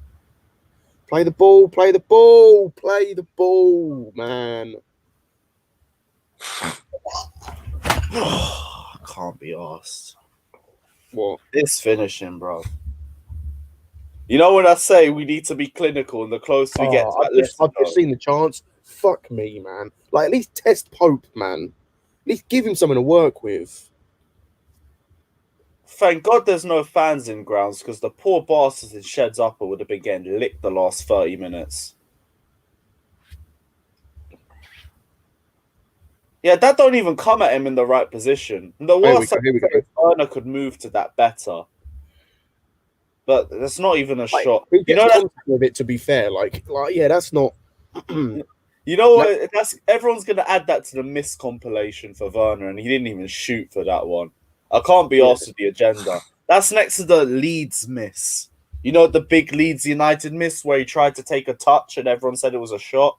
Play the ball, play the ball, play the ball, man. I can't be arsed. What? This finishing, bro. You know when I say we need to be clinical and the closer we get to that I've just seen the chance. Fuck me, man. Like, at least test Pope, man. At least give him something to work with. Thank God there's no fans in grounds because the poor bastards in Sheds Upper would have been getting licked the last 30 minutes. Yeah, that don't even come at him in the right position. The worst Werner could move to that better. But that's not even a shot. You know that with it, to be fair, like yeah, that's not. You know what? That's everyone's gonna add that to the miss compilation for Werner, and he didn't even shoot for that one. I can't be asked with the agenda. That's next to the Leeds miss. You know the big Leeds United miss where he tried to take a touch and everyone said it was a shot.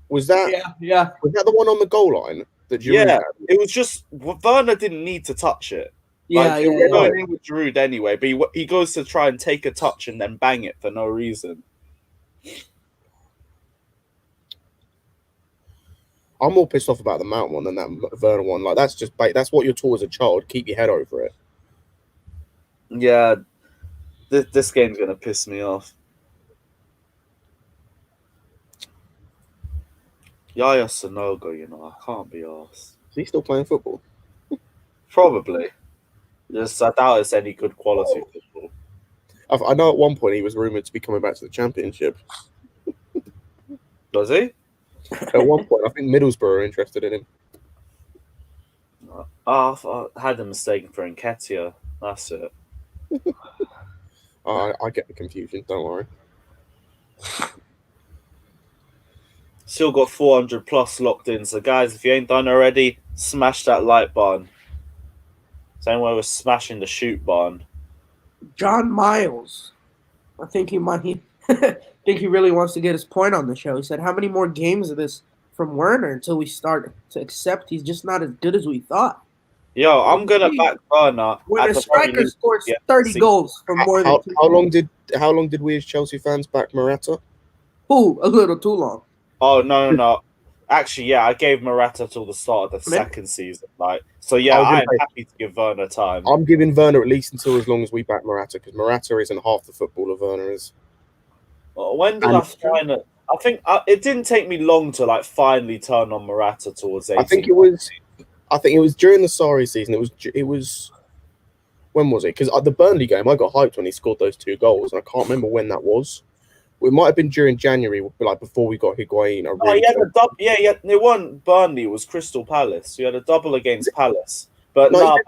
Was that? Yeah. Was that the one on the goal line? That Giroud had? It was just Werner didn't need to touch it. Yeah. Going in with Giroud anyway, but he goes to try and take a touch and then bang it for no reason. I'm more pissed off about the Mount one than that Werner one. Like that's just that's what you're taught as a child. Keep your head over it. Yeah, this game's gonna piss me off. Yaya Sanogo, you know, I can't be arsed. Is he still playing football? Probably. Just I doubt it's any good quality football. I know at one point he was rumoured to be coming back to the Championship. Does he? At one point, I think Middlesbrough are interested in him. I had a mistake for Nketiah. That's it. I get the confusion. Don't worry. Still got 400 plus locked in. So, guys, if you ain't done already, smash that like button. Same way we're smashing the shoot button. John Miles. I think he think he really wants to get his point on the show. He said, how many more games of this from Werner until we start to accept he's just not as good as we thought? Yo, I'm going to back Werner. When a striker scores 30 goals from more than how long did we as Chelsea fans back Morata? Ooh, a little too long. Oh, no. Actually, yeah, I gave Morata till the start of the second season. So yeah, I'm happy to give Werner time. I'm giving Werner at least until as long as we back Morata, because Morata isn't half the footballer Werner is. When did I find it? I think it didn't take me long to finally turn on Morata towards 18. I think it was during the Sarri season. It was when was it? Because at the Burnley game, I got hyped when he scored those 2 goals, and I can't remember when that was. It might have been during January, before we got Higuain. He had a double. Yeah, it wasn't Burnley. It was Crystal Palace. He had a double against Palace. But no,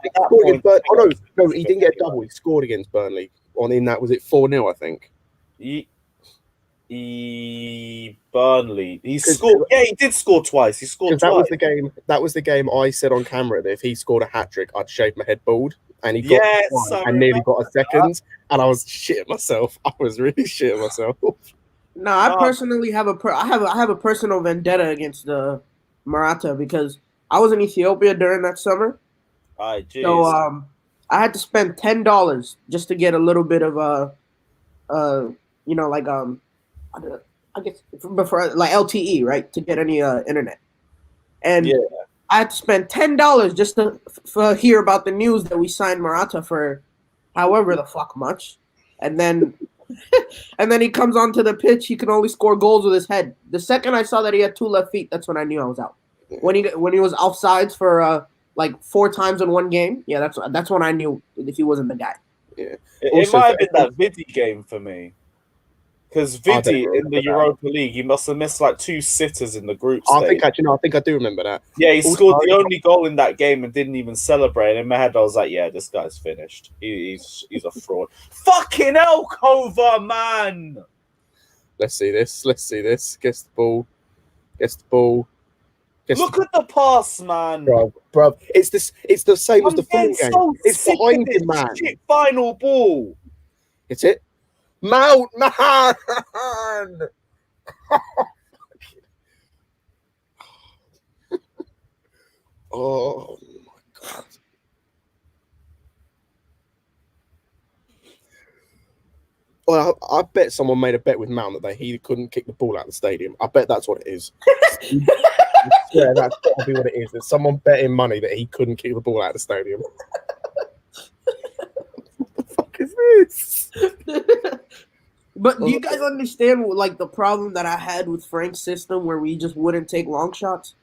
he didn't get a double. He scored against Burnley. Was it 4-0? I think. Burnley. He scored. Yeah, he did score twice. He scored twice. That was the game. I said on camera that if he scored a hat trick, I'd shave my head bald. And he got one and nearly got a second, and I was shitting myself. I was really shitting myself. No, I personally have I have a personal vendetta against the Morata because I was in Ethiopia during that summer. So I had to spend $10 just to get a little bit of I guess before LTE, right, to get any internet, and I had to spend $10 just to hear about the news that we signed Morata for however the fuck much, and then he comes onto the pitch. He can only score goals with his head. The second I saw that he had 2 left feet, that's when I knew I was out. When he was offsides for 4 times in one game, that's when I knew if he wasn't the guy. Yeah. It Also, might have for been that Vidi game for me. Because I don't Vidi in remember the that. Europa League, he must have missed like 2 sitters in the group I stage. think I do remember that. Yeah, he Also, scored the only goal in that game and didn't even celebrate. In my head, I was like, "Yeah, this guy's finished. He's a fraud." Fucking hell, Kova, man! Let's see this. Gets the ball. Look at the pass, man. Bruv. It's this. It's the same as I'm the Fulham getting game. so It's sick behind of him, this man. shit final ball. It's it. Mount, man. Oh my god. Well, I bet someone made a bet with Mount that he couldn't kick the ball out of the stadium. I bet that's what it is. Yeah, that's got to be what it is. That someone bet him money that he couldn't kick the ball out of the stadium. What the fuck is this? But do you guys understand like the problem that I had with Frank's system where we just wouldn't take long shots?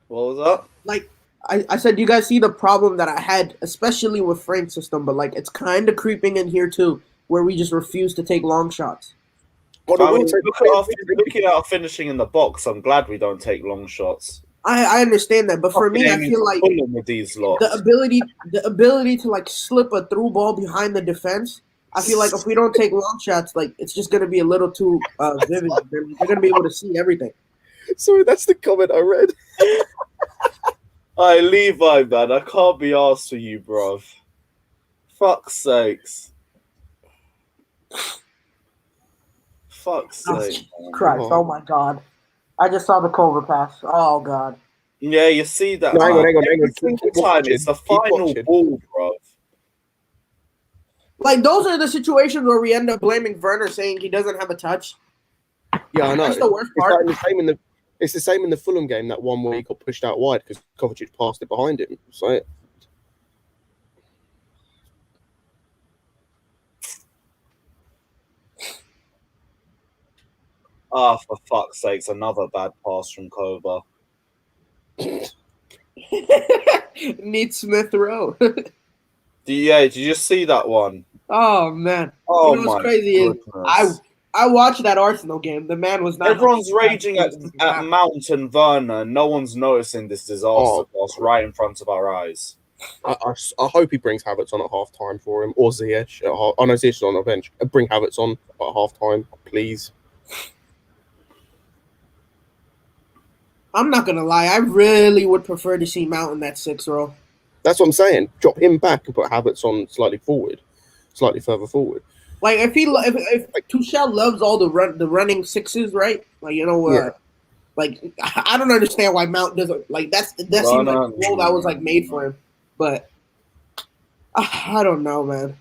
What was that? Like I said, do you guys see the problem that I had, especially with Frank's system, but like it's kind of creeping in here too, where we just refuse to take long shots. Well, I mean, looking at our finishing in the box, I'm glad we don't take long shots. I understand that, but for me, I feel like with these lots. the ability to like slip a through ball behind the defense. I feel like if we don't take long shots, like it's just gonna be a little too vivid. They're gonna be able to see everything. Sorry, that's the comment I read. Hey, Levi, man, I can't be asked for you, bruv. Fuck's sakes. Fuck's sake. Christ, oh my god. I just saw the Culver pass. Oh god. Yeah, you see that. No, hang on. Every single time it's the final ball, bruv. Like, those are the situations where we end up blaming Werner, saying he doesn't have a touch. Yeah, I know. That's the worst part. It's the same in the Fulham game, that one where he got pushed out wide because Kovacic passed it behind him. So, For fuck's sakes, another bad pass from Kova. Need Smith Rowe. Did you just see that one? Oh man! Oh, you know what's crazy is I watched that Arsenal game. The man was not. Everyone's raging at Mount and Werner. No one's noticing this disaster pass right in front of our eyes. I hope he brings Havertz on at half time for him, or Ziyech. Oh no, Ziyech is on the bench. Bring Havertz on at half time, please. I'm not gonna lie. I really would prefer to see Mount in that 6th row. That's what I'm saying. Drop him back and put Havertz on slightly further forward. Like if Tuchel loves all the running sixes, right? Like like I don't understand why Mount doesn't like that seems like a role that was like made for him, but I don't know, man.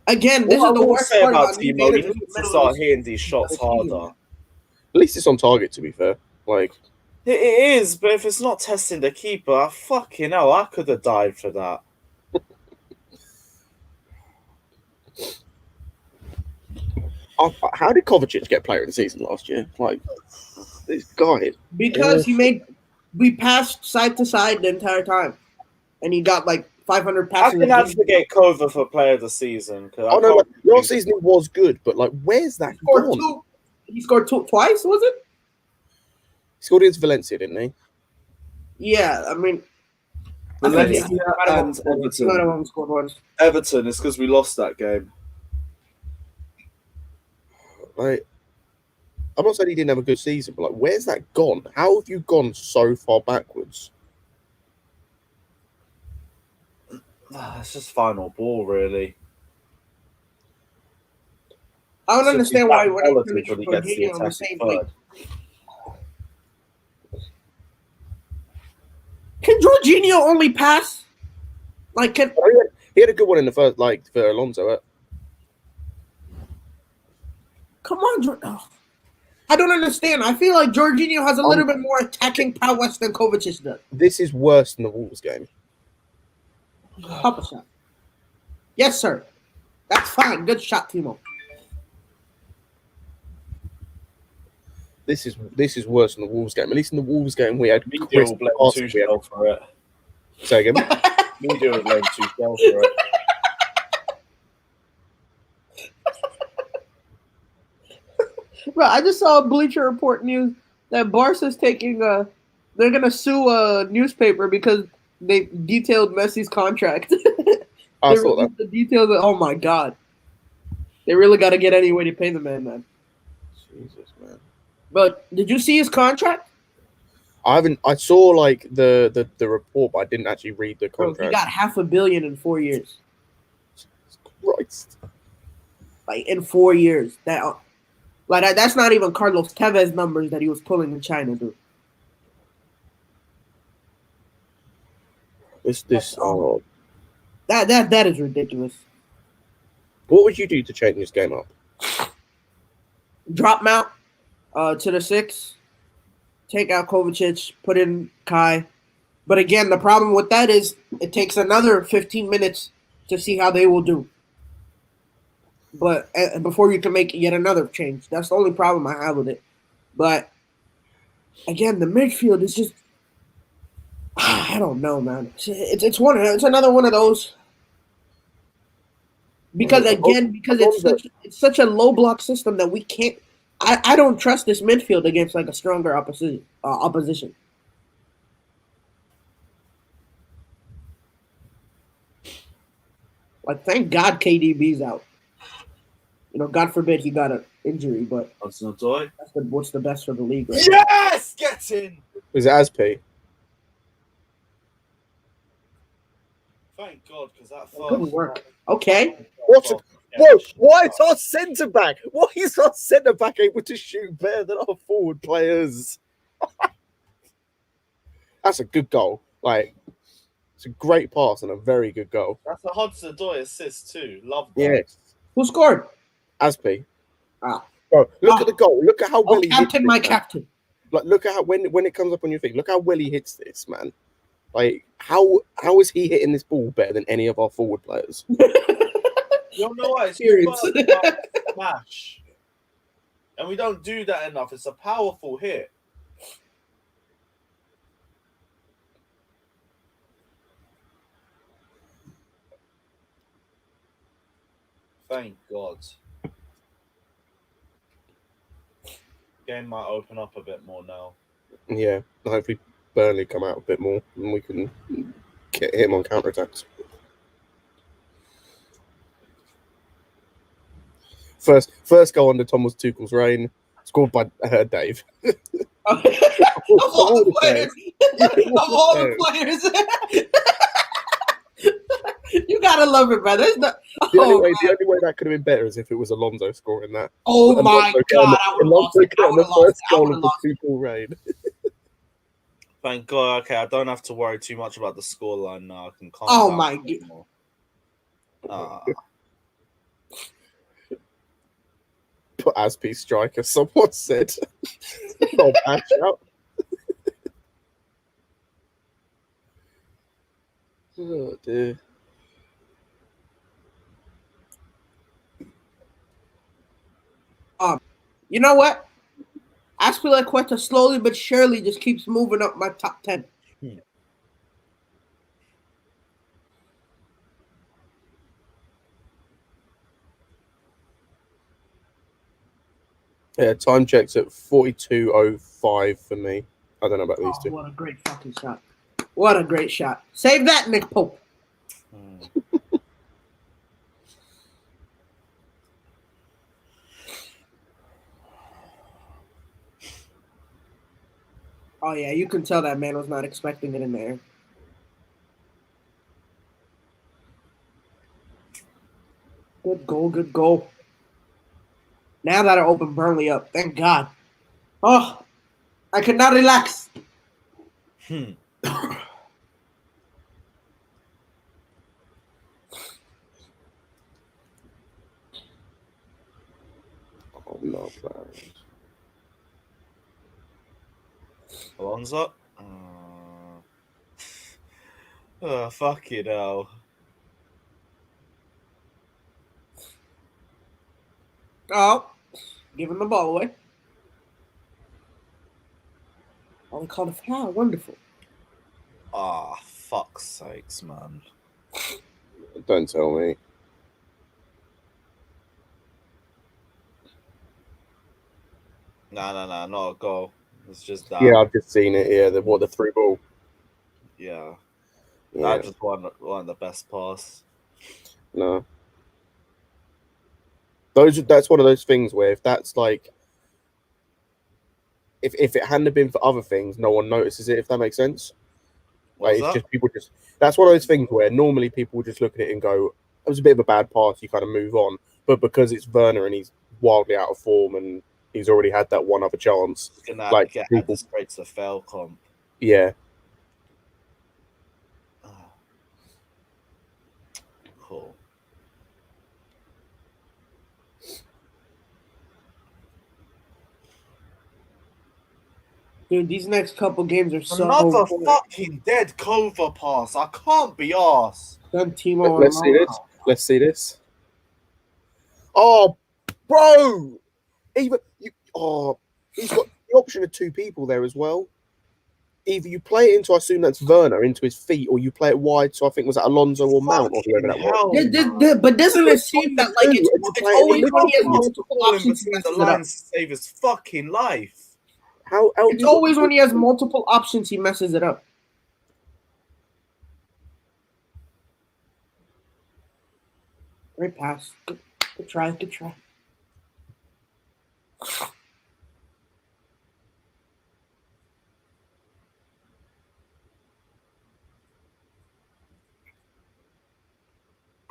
Again, this is the worst part about Timo. He needs to start hitting these shots harder. At least it's on target, to be fair. Like it is, but if it's not testing the keeper, fucking hell, I could have died for that. How did Kovacic get player of the season last year? Like, this guy. Because we passed side to side the entire time. And he got like 500 passes. I can advocate Kova for player of the season. Last season it was good, but like, where's that gone? He scored twice, was it? He scored against Valencia, didn't he? Yeah, I mean. Valencia and Everton. Everton is because we lost that game. Like, I'm not saying he didn't have a good season, but like, where's that gone? How have you gone so far backwards? It's just final ball, really. I don't understand why when he gets the attacking third. Can Jorginho only pass? Like, he had a good one in the first, like for Alonso. Come on, I don't understand. I feel like Jorginho has a little bit more attacking prowess than Kovacic does. This is worse than the Wolves game. Pop a shot. Yes, sir. That's fine. Good shot, Timo. This is worse than the Wolves game. At least in the Wolves game, we had Tuchel for it. Say again. Media was laying too well for it. Bro, I just saw a Bleacher Report news that Barca's taking they're gonna sue a newspaper because they detailed Messi's contract. I saw that. The details. Oh my god, they really got to get any way to pay the man. Jesus, man. But did you see his contract? I haven't. I saw like the report, but I didn't actually read the Bro, contract. he got $500 million in 4 years. Christ. Like in 4 years, that's not even Carlos Tevez numbers that he was pulling in China, dude. That is ridiculous. What would you do to change this game up? Drop Mount to the 6, take out Kovacic, put in Kai. But again, the problem with that is it takes another 15 minutes to see how they will do. But before you can make yet another change, that's the only problem I have with it. But again, the midfield is just, I don't know, man. It's another one of those. Because it's such a low block system that we can't. I don't trust this midfield against like a stronger opposition. Like, thank God KDB's out. You know, God forbid he got an injury, but That's not toy. What's the best for the league right Yes! Get in! Is it Aspi? Thank God, because that now. Good work. Okay. Why is our centre back? Why is our centre back able to shoot better than our forward players? That's a good goal. Like, it's a great pass and a very good goal. That's a Hudson-Odoi assist too. Love that. Yes. Who scored? Aspi. Ah. Bro, look at the goal. Look at how well he hits my this, captain. Like, look at how when it comes up on your thing. Look how well he hits this, man. Like, how is he hitting this ball better than any of our forward players? You don't know what? It's Serious. smash. And we don't do that enough. It's a powerful hit. Thank God. Game might open up a bit more now. Yeah, hopefully Burnley come out a bit more and we can get him on counter-attacks. First goal under Thomas Tuchel's reign, scored by Dave. Of all the players. You gotta love it, brother. The only way that could have been better is if it was Alonso scoring that. Oh my God, I would have lost it. Tuchel reign. Thank God. Okay, I don't have to worry too much about the scoreline now. I can calm Oh down my a bit more. Put Aspi striker, someone said. Not bad shout. Oh dear. You know what? Aspilicueta slowly but surely just keeps moving up my top 10. Yeah, time checks at 42:05 for me. I don't know about these two. What a great fucking shot. What a great shot. Save that, Nick Pope. Oh, yeah, you can tell that man was not expecting it in there. Good goal, good goal. Now that'll open Burnley up. Thank God. Oh, I could not relax. Oh, no, players. Alonso? Oh, fuck it hell. Oh, giving the ball away. Oh, they called a foul. Wonderful. Ah, fuck's sakes, man. Don't tell me. Nah, not a goal. It's just that. Yeah, I've just seen it. Yeah, the 3-ball. Yeah. Yeah, That just one of the best pass. no. That's one of those things where if that's like, if it hadn't have been for other things, no one notices it. If that makes sense. What was It's that? just people just. That's one of those things where normally people just look at it and go, "It was a bit of a bad pass." You kind of move on, but because it's Werner and he's wildly out of form and he's already had that one other chance, He's gonna like get people, added straight to the fail comp. yeah. Cool. Dude, these next couple games are so Another important. fucking dead Kova pass. I can't be arsed. Done Timo Let's see this. Let's see this. Oh, bro! He's got the option of two people there as well. Either you play it into, I assume that's Werner, into his feet, or you play it wide. So I think was that Alonso or Mount or whoever that was. But doesn't it seem that like it's always when he has multiple options he the messes it up? lines to save his fucking life. How It's always when he has multiple options he messes it up. Great pass. Good try. Good try.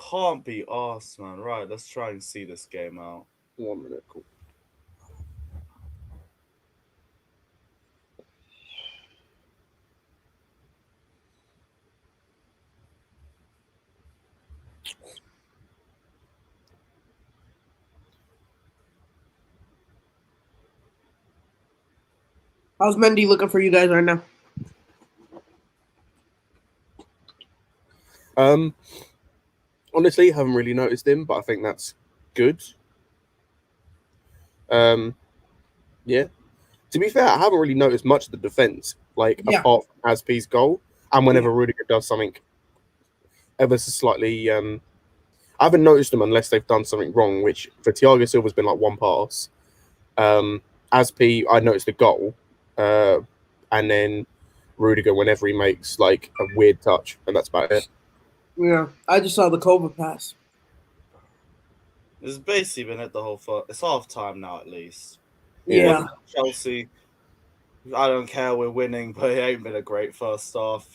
Can't be arsed, man. Right, let's try and see this game out. 1 minute, cool. How's Mendy looking for you guys right now? Honestly, haven't really noticed him, but I think that's good. Yeah. To be fair, I haven't really noticed much of the defense, apart from Aspie's goal, and whenever Rudiger does something ever so slightly. I haven't noticed them unless they've done something wrong, which for Thiago Silva's been like one pass. Aspie, I noticed the goal, and then Rudiger whenever he makes like a weird touch, and that's about it. Yeah, I just saw the Kova pass. It's basically been at the whole it's half time now at least. Yeah. Chelsea, I don't care, we're winning, but it ain't been a great first half.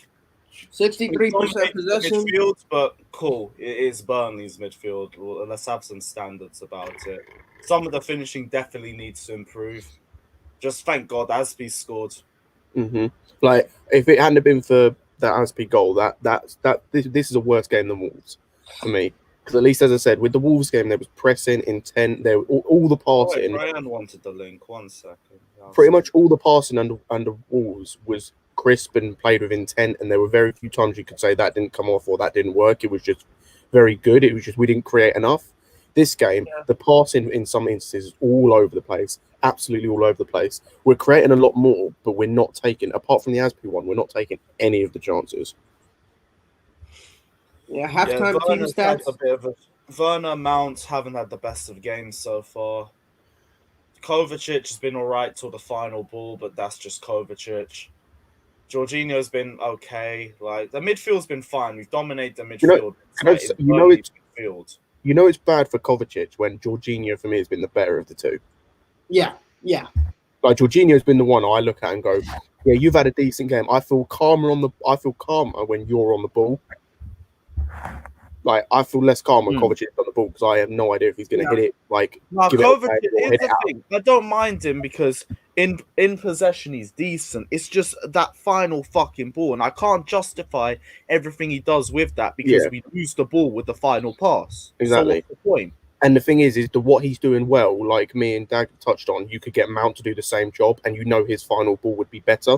63% possession. Midfield, but cool. It is Burnley's midfield. Well, let's have some standards about it. Some of the finishing definitely needs to improve. Just thank God Aspie scored. Mm-hmm. Like if it hadn't been for that Aspie goal, this is a worse game than Wolves for me. Because at least, as I said, with the Wolves game, there was pressing, intent, there all the passing. Ryan wanted the link. 1 second. Pretty much all the passing under Wolves was crisp and played with intent, and there were very few times you could say that didn't come off or that didn't work. It was just very good. It was just we didn't create enough. This game, the passing in some instances is all over the place, absolutely all over the place. We're creating a lot more, but we're not taking, apart from the Aspie one, we're not taking any of the chances. Yeah, halftime team stats. Werner, Mount haven't had the best of games so far. Kovacic has been all right till the final ball, but that's just Kovacic. Jorginho's been okay. Like the midfield's been fine. We've dominated the midfield. You know it's bad for Kovacic when Jorginho for me has been the better of the two. Yeah. Like Jorginho's been the one I look at and go, yeah, you've had a decent game. I feel calmer when you're on the ball. Like I feel less calm when Kovacic is on the ball because I have no idea if he's going to hit it. Kovacic is the thing. I don't mind him because in possession he's decent. It's just that final fucking ball, and I can't justify everything he does with that because we lose the ball with the final pass. Exactly. So what's the point? And the thing is what he's doing well, like me and Dag touched on, you could get Mount to do the same job, and you know his final ball would be better.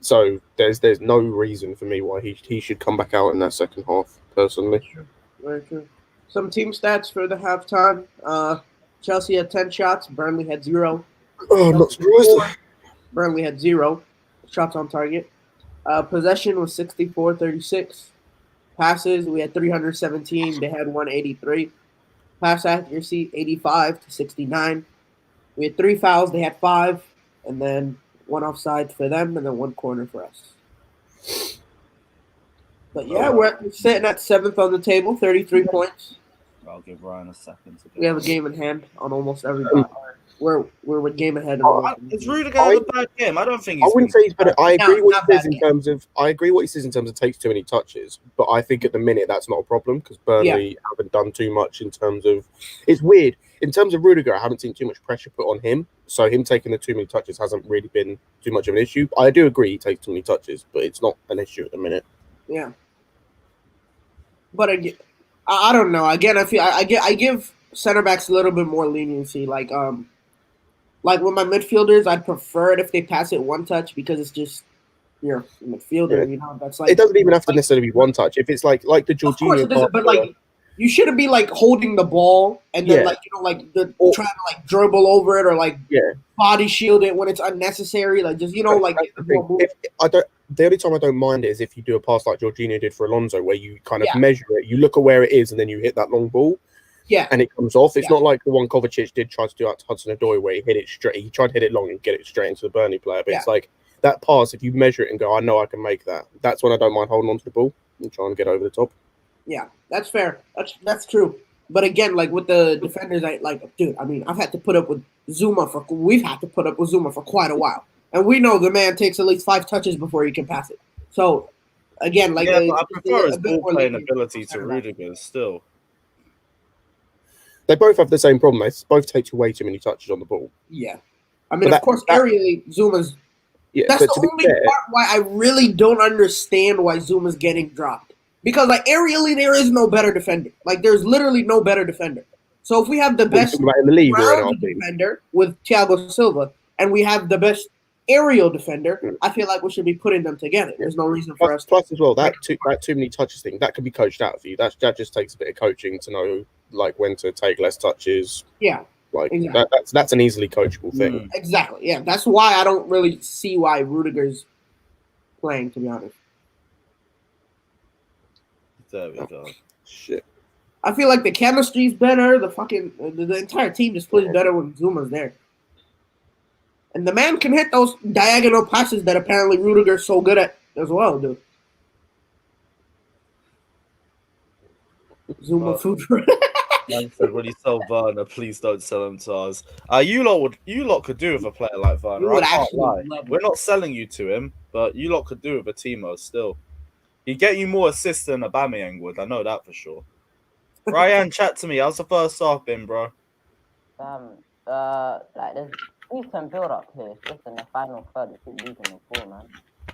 So there's no reason for me why he should come back out in that second half, personally. Very true. Some team stats for the halftime. Chelsea had 10 shots. Burnley had 0. Oh, I'm not surprised. Burnley had 0 shots on target. Possession was 64-36. Passes, we had 317. They had 183. Pass accuracy, 85-69. We had 3 fouls. They had 5. And then 1 offside for them and then 1 corner for us. But yeah, we're sitting at 7th on the table, 33 points. I'll give Ryan a second to get We have a game in hand on almost everybody. We're with game ahead. Is Rudiger having a bad game? I don't think I he's wouldn't say he's better. I agree what he says in game. terms of. I agree what he says in terms of takes too many touches, but I think at the minute that's not a problem because Burnley haven't done too much in terms of. It's weird in terms of Rudiger. I haven't seen too much pressure put on him, so him taking the too many touches hasn't really been too much of an issue. I do agree he takes too many touches, but it's not an issue at the minute. Yeah. But again, I don't know. Again, I feel I give center backs a little bit more leniency. Like with my midfielders, I'd prefer it if they pass it 1 touch because it's just you're a midfielder. Yeah. You know, that's like It doesn't even have to necessarily be 1 touch. If it's like the Jorginho, of course it doesn't. But like you shouldn't be like holding the ball and then trying to like dribble over it or like body shield it when it's unnecessary. Like just the only time I don't mind it is if you do a pass like Jorginho did for Alonso, where you kind of measure it, you look at where it is, and then you hit that long ball. Yeah, and it comes off. It's not like the one Kovacic did try to do at Hudson-Odoi, where he hit it straight. He tried to hit it long and get it straight into the Burnley player. But it's like that pass. If you measure it and go, I know I can make that. That's when I don't mind holding on to the ball and trying to get over the top. Yeah, that's fair. That's true. But again, like with the defenders, dude. I mean, I've had to put up with Zuma we've had to put up with Zuma for quite a while. And we know the man takes at least 5 touches before he can pass it. So, again, like I prefer his ball playing ability to Rudiger's still. They both have the same problem. They both take way too many touches on the ball. Yeah, I mean, of course, aerially, Zuma's. Yeah, that's the only part why I really don't understand why Zuma's getting dropped. Because like aerially, there is no better defender. Like, there's literally no better defender. So if we have the best in the league defender with Thiago Silva, and we have the best aerial defender, I feel like we should be putting them together. There's no reason for us. Plus, as well, that too many touches thing that can be coached out for you. That just takes a bit of coaching to know like when to take less touches. Yeah, like exactly. That's an easily coachable thing. Exactly. Yeah, that's why I don't really see why Rudiger's playing. To be honest. There we go. Shit. I feel like the chemistry's better. The entire team just plays better when Zuma's there. And the man can hit those diagonal passes that apparently Rudiger's so good at as well, dude. Zuma food. Man said, when you sell Werner, please don't sell him to us. You lot could do with a player like Werner. I can't lie. We're not selling you to him, but you lot could do with a Timo still. He'd get you more assists than Aubameyang would. I know that for sure. Ryan, chat to me. How's the first half been, bro? Like there's decent build up here. It's just in the final third, we keep losing the ball, man.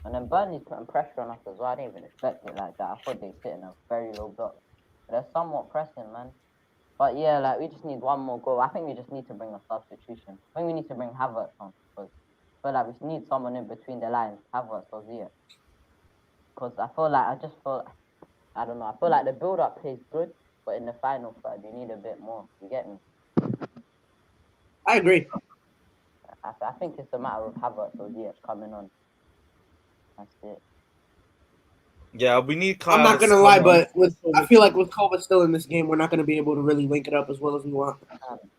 And then Burnley's putting pressure on us as well. I didn't even expect it like that. I thought they'd sit in a very low block. But they're somewhat pressing, man. But yeah, like we just need one more goal. I think we just need to bring a substitution. I think we need to bring Havertz on because I feel like we need someone in between the lines, Havertz or Ziyech. Because I feel like I don't know. I feel like the build up plays good, but in the final third, you need a bit more. You get me? I agree. I think it's a matter of Havertz or Ziyech coming on. That's it. Yeah, we need. I'm not gonna lie, but I feel like with Kova still in this game, we're not gonna be able to really link it up as well as we want.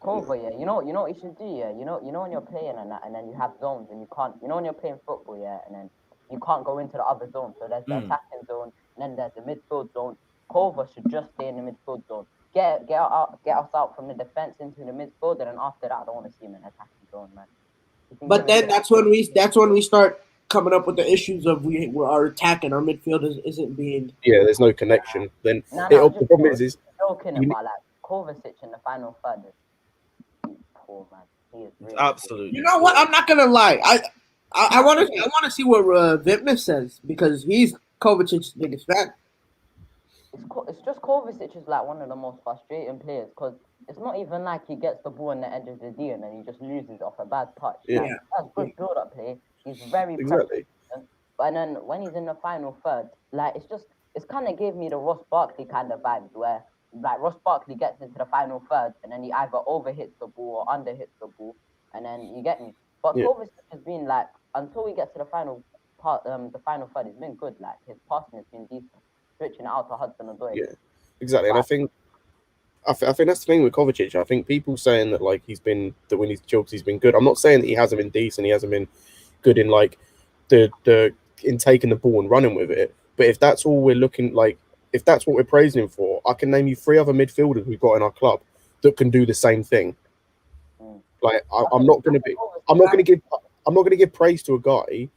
Kova, yeah, you know what you should do, yeah. You know when you're playing and then you have zones and you can't. You know when you're playing football, yeah, and then you can't go into the other zone. So there's the attacking zone, and then there's the midfield zone. Kova should just stay in the midfield zone. Get us out from the defense into the midfield, and then after that, I don't want to see him in the attacking zone, man. But then that's when we start coming up with the issues of our attacking, our midfield isn't being. Yeah, there's no connection. Then the problem is joking about like Kovacic in the final third. He's poor, man. He is really absolutely. You know what? I'm not gonna lie. I want to see what Vipnis says because he's Kovacic's biggest fan. It's just Kovacic is like one of the most frustrating players because it's not even like he gets the ball on the edge of the D and then he just loses it off a bad touch. Yeah. Like, that's good build-up play. He's very exactly. But then when he's in the final third, like it's kind of gave me the Ross Barkley kind of vibes where like Ross Barkley gets into the final third and then he either overhits the ball or underhits the ball and then you get me. But Kovacic has been like until we get to the final the final third, he's been good. Like his passing has been decent, switching it out to Hudson-Odoi. Yeah, exactly. And I think that's the thing with Kovacic. I think people saying that like that when he's choked, he's been good. I'm not saying that he hasn't been decent. He hasn't been good in like in taking the ball and running with it. But if that's all we're looking like, if that's what we're praising him for, I can name you 3 other midfielders we've got in our club that can do the same thing. Like I'm not going to give praise to a guy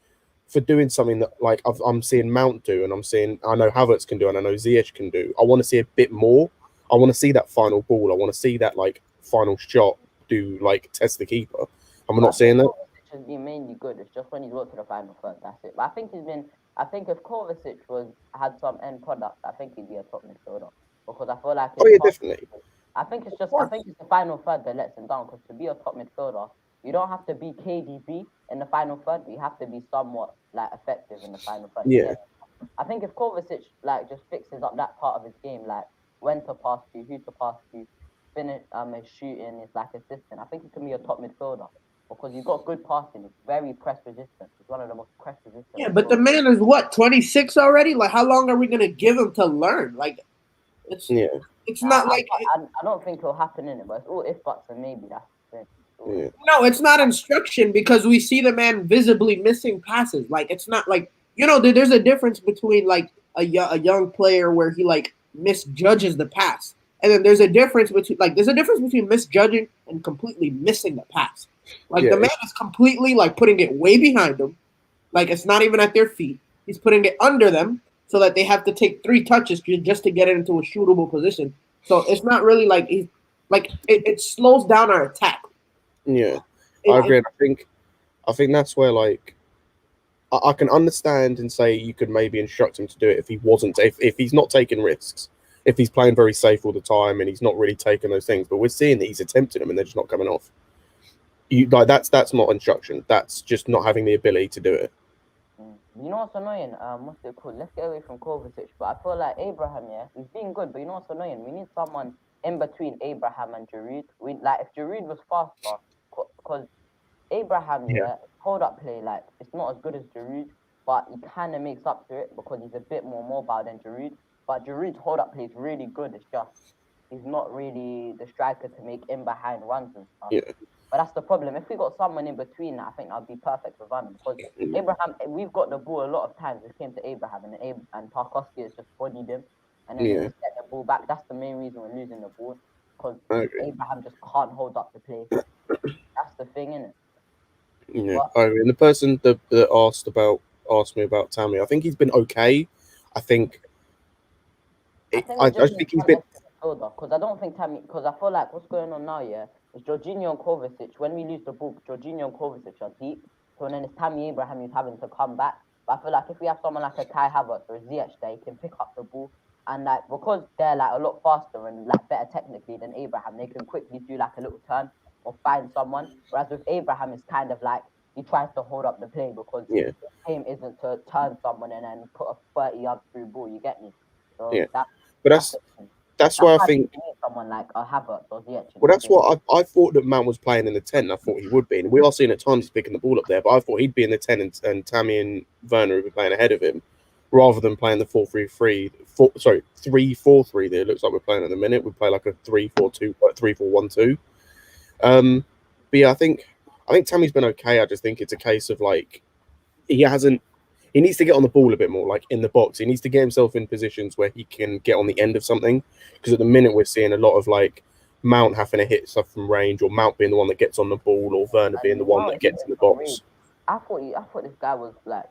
for doing something that like I'm seeing Mount do, and I know Havertz can do, and I know Ziyech can do. I want to see a bit more. I want to see that final ball. I want to see that like final shot do like test the keeper. And we're not seeing that. Has been mainly good. It's just when he's got to the final third, that's it. But I think I think if Kovacic had some end product, I think he'd be a top midfielder, because I feel like. Oh yeah, definitely. I think it's the final third that lets him down, because to be a top midfielder, you don't have to be KDB in the final third, but you have to be somewhat like effective in the final third. Yeah. I think if Kovacic like just fixes up that part of his game, like when to pass to, who to pass to, finish his shooting, is like assistant, I think he can be a top midfielder, because he's got good passing. It's very press resistant. He's one of the most press resistant. Yeah, but the man is what, 26 already? Like, how long are we gonna give him to learn? Like, it's not like I don't think it'll happen in it, but it's all if buts and maybe. That's the thing. Yeah. No, it's not instruction, because we see the man visibly missing passes. Like, it's not like, there's a difference between like a young player where he like misjudges the pass, and then there's a difference between misjudging and completely missing the pass. Like the man is completely like putting it way behind him, like it's not even at their feet. He's putting it under them so that they have to take 3 touches just to get it into a shootable position. So it's not really like it slows down our attack. Yeah, I agree. I think that's where like I can understand and say you could maybe instruct him to do it if he wasn't, if he's not taking risks, if he's playing very safe all the time and he's not really taking those things. But we're seeing that he's attempting them and they're just not coming off. That's not instruction. That's just not having the ability to do it. You know what's annoying? What's it called? Let's get away from Kovacic. But I feel like Abraham, he's been good. But you know what's annoying? We need someone in between Abraham and Giroud. If Giroud was faster, because Abraham, hold up play, like it's not as good as Giroud, but he kind of makes up to it because he's a bit more mobile than Giroud. But Giroud's hold up play is really good. It's just he's not really the striker to make in behind runs and stuff. Yeah. But that's the problem. If we got someone in between, I think that'd be perfect for Van, because Abraham, we've got the ball a lot of times. It came to Abraham, and Tarkowski has just bodied him, and then he just get the ball back. That's the main reason we're losing the ball, because Abraham just can't hold up the play. That's the thing, innit? Yeah. And the person that asked me about Tammy, I think he's been okay. I think he's been. Because I don't think Tammy. Because I feel like what's going on now, is Jorginho and Kovacic. When we lose the ball, Jorginho and Kovacic are deep. So then it's Tammy Abraham who's having to come back. But I feel like if we have someone like a Kai Havertz or a Ziyech, they can pick up the ball. And like because they're like a lot faster and like better technically than Abraham, they can quickly do like a little turn or find someone. Whereas with Abraham, it's kind of like he tries to hold up the play because his aim isn't to turn someone and then put a 30-yard through ball. You get me? So that's why I think someone like a Havertz or Ziyech. Well, that's what I thought that Mount was playing in the 10. I thought he would be. And we are seeing at times he's picking the ball up there, but I thought he'd be in the 10 and Tammy and Werner would be playing ahead of him rather than playing the 3-4-3 that it looks like we're playing at the minute. We play like a 3-4-2, 3-4-1-2. But yeah, I think Tammy's been okay. I just think it's a case of like he needs to get on the ball a bit more, like in the box. He needs to get himself in positions where he can get on the end of something. Because at the minute we're seeing a lot of like Mount having to hit stuff from range, or Mount being the one that gets on the ball, or Werner being the one that gets in the box. I thought this guy was like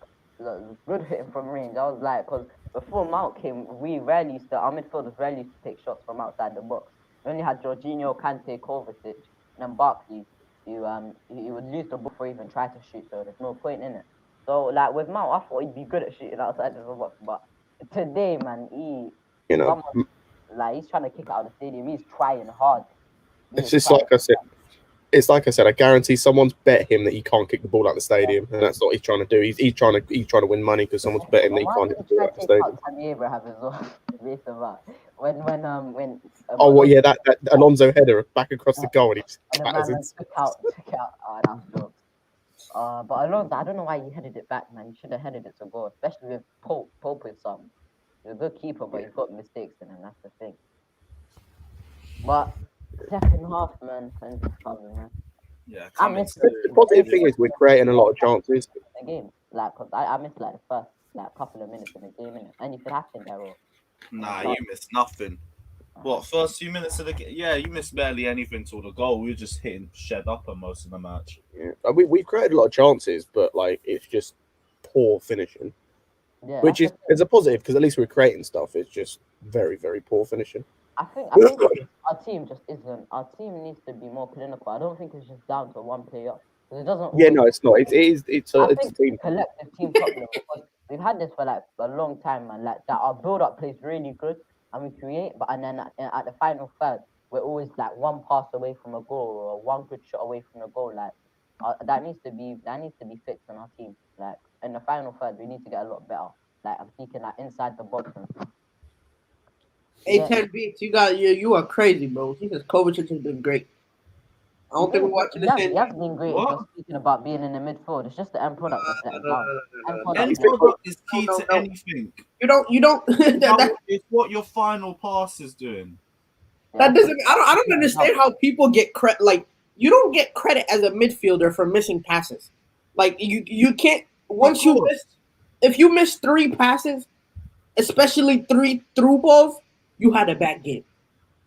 good hitting from range. I was like, because before Mount came, our midfielders rarely used to take shots from outside the box. We only had Jorginho, Kante, Kovacic, and then Barkley. You would lose the ball before you even try to shoot, so there's no point in it. So, like, with Mount, I thought he'd be good at shooting outside the box. But today, man, he's trying to kick out of the stadium. He's trying hard. It's just like I said, I guarantee someone's bet him that he can't kick the ball out of the stadium. And that's what he's trying to do. He's trying to win money because someone's bet him that he can't hit the ball out of the stadium. Abraham as well. When that Alonso header back across the goal and he just clatters it. Took out. Oh, that's dope. But Alonso, I don't know why he headed it back, man. He should have headed it to goal, especially with Pope. Pope is he's a good keeper, but he's got mistakes in him. That's the thing. But second half, man, man. Yeah, I missed The positive thing is we're creating a lot of chances. the game. Like, 'cause I missed like the first couple of minutes in the game, innit? Anything happened there, or Nah, you missed nothing. What, first few minutes of the game? Yeah, you missed barely anything till the goal. We were just hitting shed up on most of the match. Yeah. We've created a lot of chances, but like it's just poor finishing, yeah, which is a positive because at least we're creating stuff. It's just very, very poor finishing. I think our team just isn't. Our team needs to be more clinical. I don't think it's just down to one player. Because it doesn't. Yeah, no, it's not. It's I a think team. collective team problem. Because we've had this for like a long time, man. Like that, our build-up plays really good, and we create. But and then at the final third, we're always like one pass away from a goal or one good shot away from a goal. Like that needs to be fixed in our team. Like in the final third, we need to get a lot better. Like I'm thinking like inside the box and stuff. A10 beats. You are crazy, bro. Because Kovacic has been great. I don't think we're watching the same. He has been great. What? Just speaking about being in the midfield, it's just the end product that's let him down. End product is key to No. anything. You don't. It's what your final pass is doing. That doesn't. I don't understand how people get credit. Like you don't get credit as a midfielder for missing passes. Like you can't. Once you miss, if you miss 3 passes, especially 3 through balls, you had a bad game.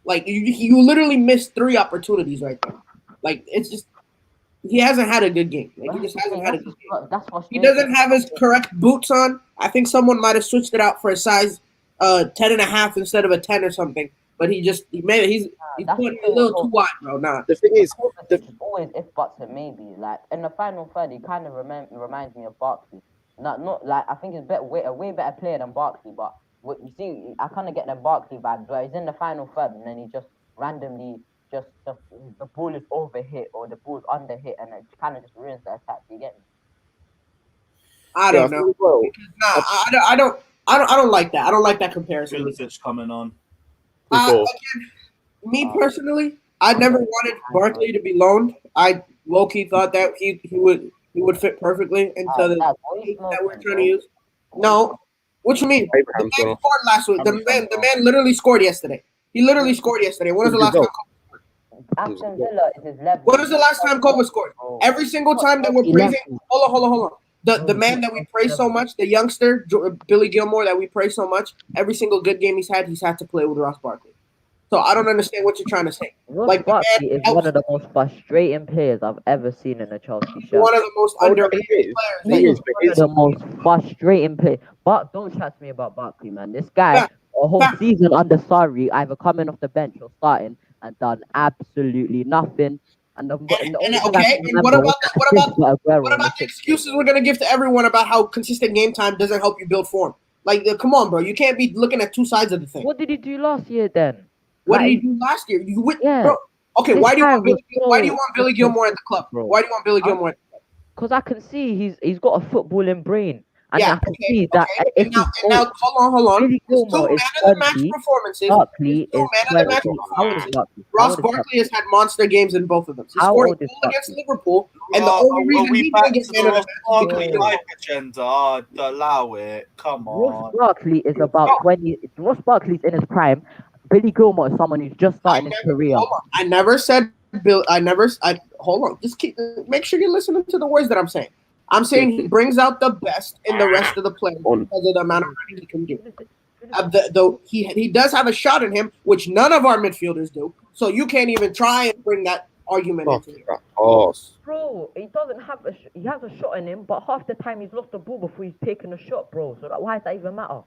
Like you literally missed 3 opportunities right there. Like it's just he hasn't had a good game. Like he just hasn't had a good game. That's He doesn't have his correct boots on. I think someone might have switched it out for a size 10.5 instead of a 10 or something. But he's putting a little too wide, bro. Nah. The thing is, it's always if buts and maybe. Like in the final third, he kind of reminds me of Barkley. Not like I think he's a way better player than Barkley. But you see, I kind of get the Barkley vibes where he's in the final third and then he just randomly just the ball is overhit or the ball's underhit and it kind of just ruins the attack. You get me? I don't know. Well, I don't like that. I don't like that comparison. Pulisic coming on. Again, me personally, I never wanted Barkley to be loaned. I low-key thought that he would fit perfectly into the that we're trying to use. No, what you mean? The man scored last week. The man literally scored yesterday. He literally scored yesterday. When was the last time? Aston Villa is his level. When was the last time Kovacic scored? Every single time that we're praising. Hold on. The man that we praise so much, the youngster Billy Gilmore that we praise so much, every single good game he's had to play with Ross Barkley. So I don't understand what you're trying to say. Ross Barkley is one of the most frustrating players I've ever seen in a Chelsea shirt. One of the most underrated players. He is one of the most frustrating players. But don't chat to me about Barkley, man. This guy, a whole season under Sarri, either coming off the bench or starting, and done absolutely nothing. And what about the excuses we're gonna give to everyone about how consistent game time doesn't help you build form? Like, come on, bro. You can't be looking at 2 sides of the thing. What did he do last year then? What did he do last year? Bro. Okay, why do you want Billy Gilmore at the club? Bro. Why do you want Billy Gilmore at the club? Because I can see he's got a footballing brain. And I can see that if now, hold on. Billy Gilmore is 20, performances. Barkley is 20. How old is Barkley? Ross Barkley has had monster games in both of them. He scored a goal against Liverpool, and the only reason he didn't get man of the match Barkley life agenda. Allow it. Come on. Ross Barkley is about 20. Ross Barkley's in his prime. Billy Gilmore is someone who's just starting his career. Hold on. I never said Bill. Hold on. Just make sure you're listening to the words that I'm saying. I'm saying he brings out the best in the rest of the players because of the amount of running he can do. Though he does have a shot in him, which none of our midfielders do. So you can't even try and bring that argument into it. Bro, he doesn't have he has a shot in him, but half the time he's lost the ball before he's taken a shot, bro. So why does that even matter?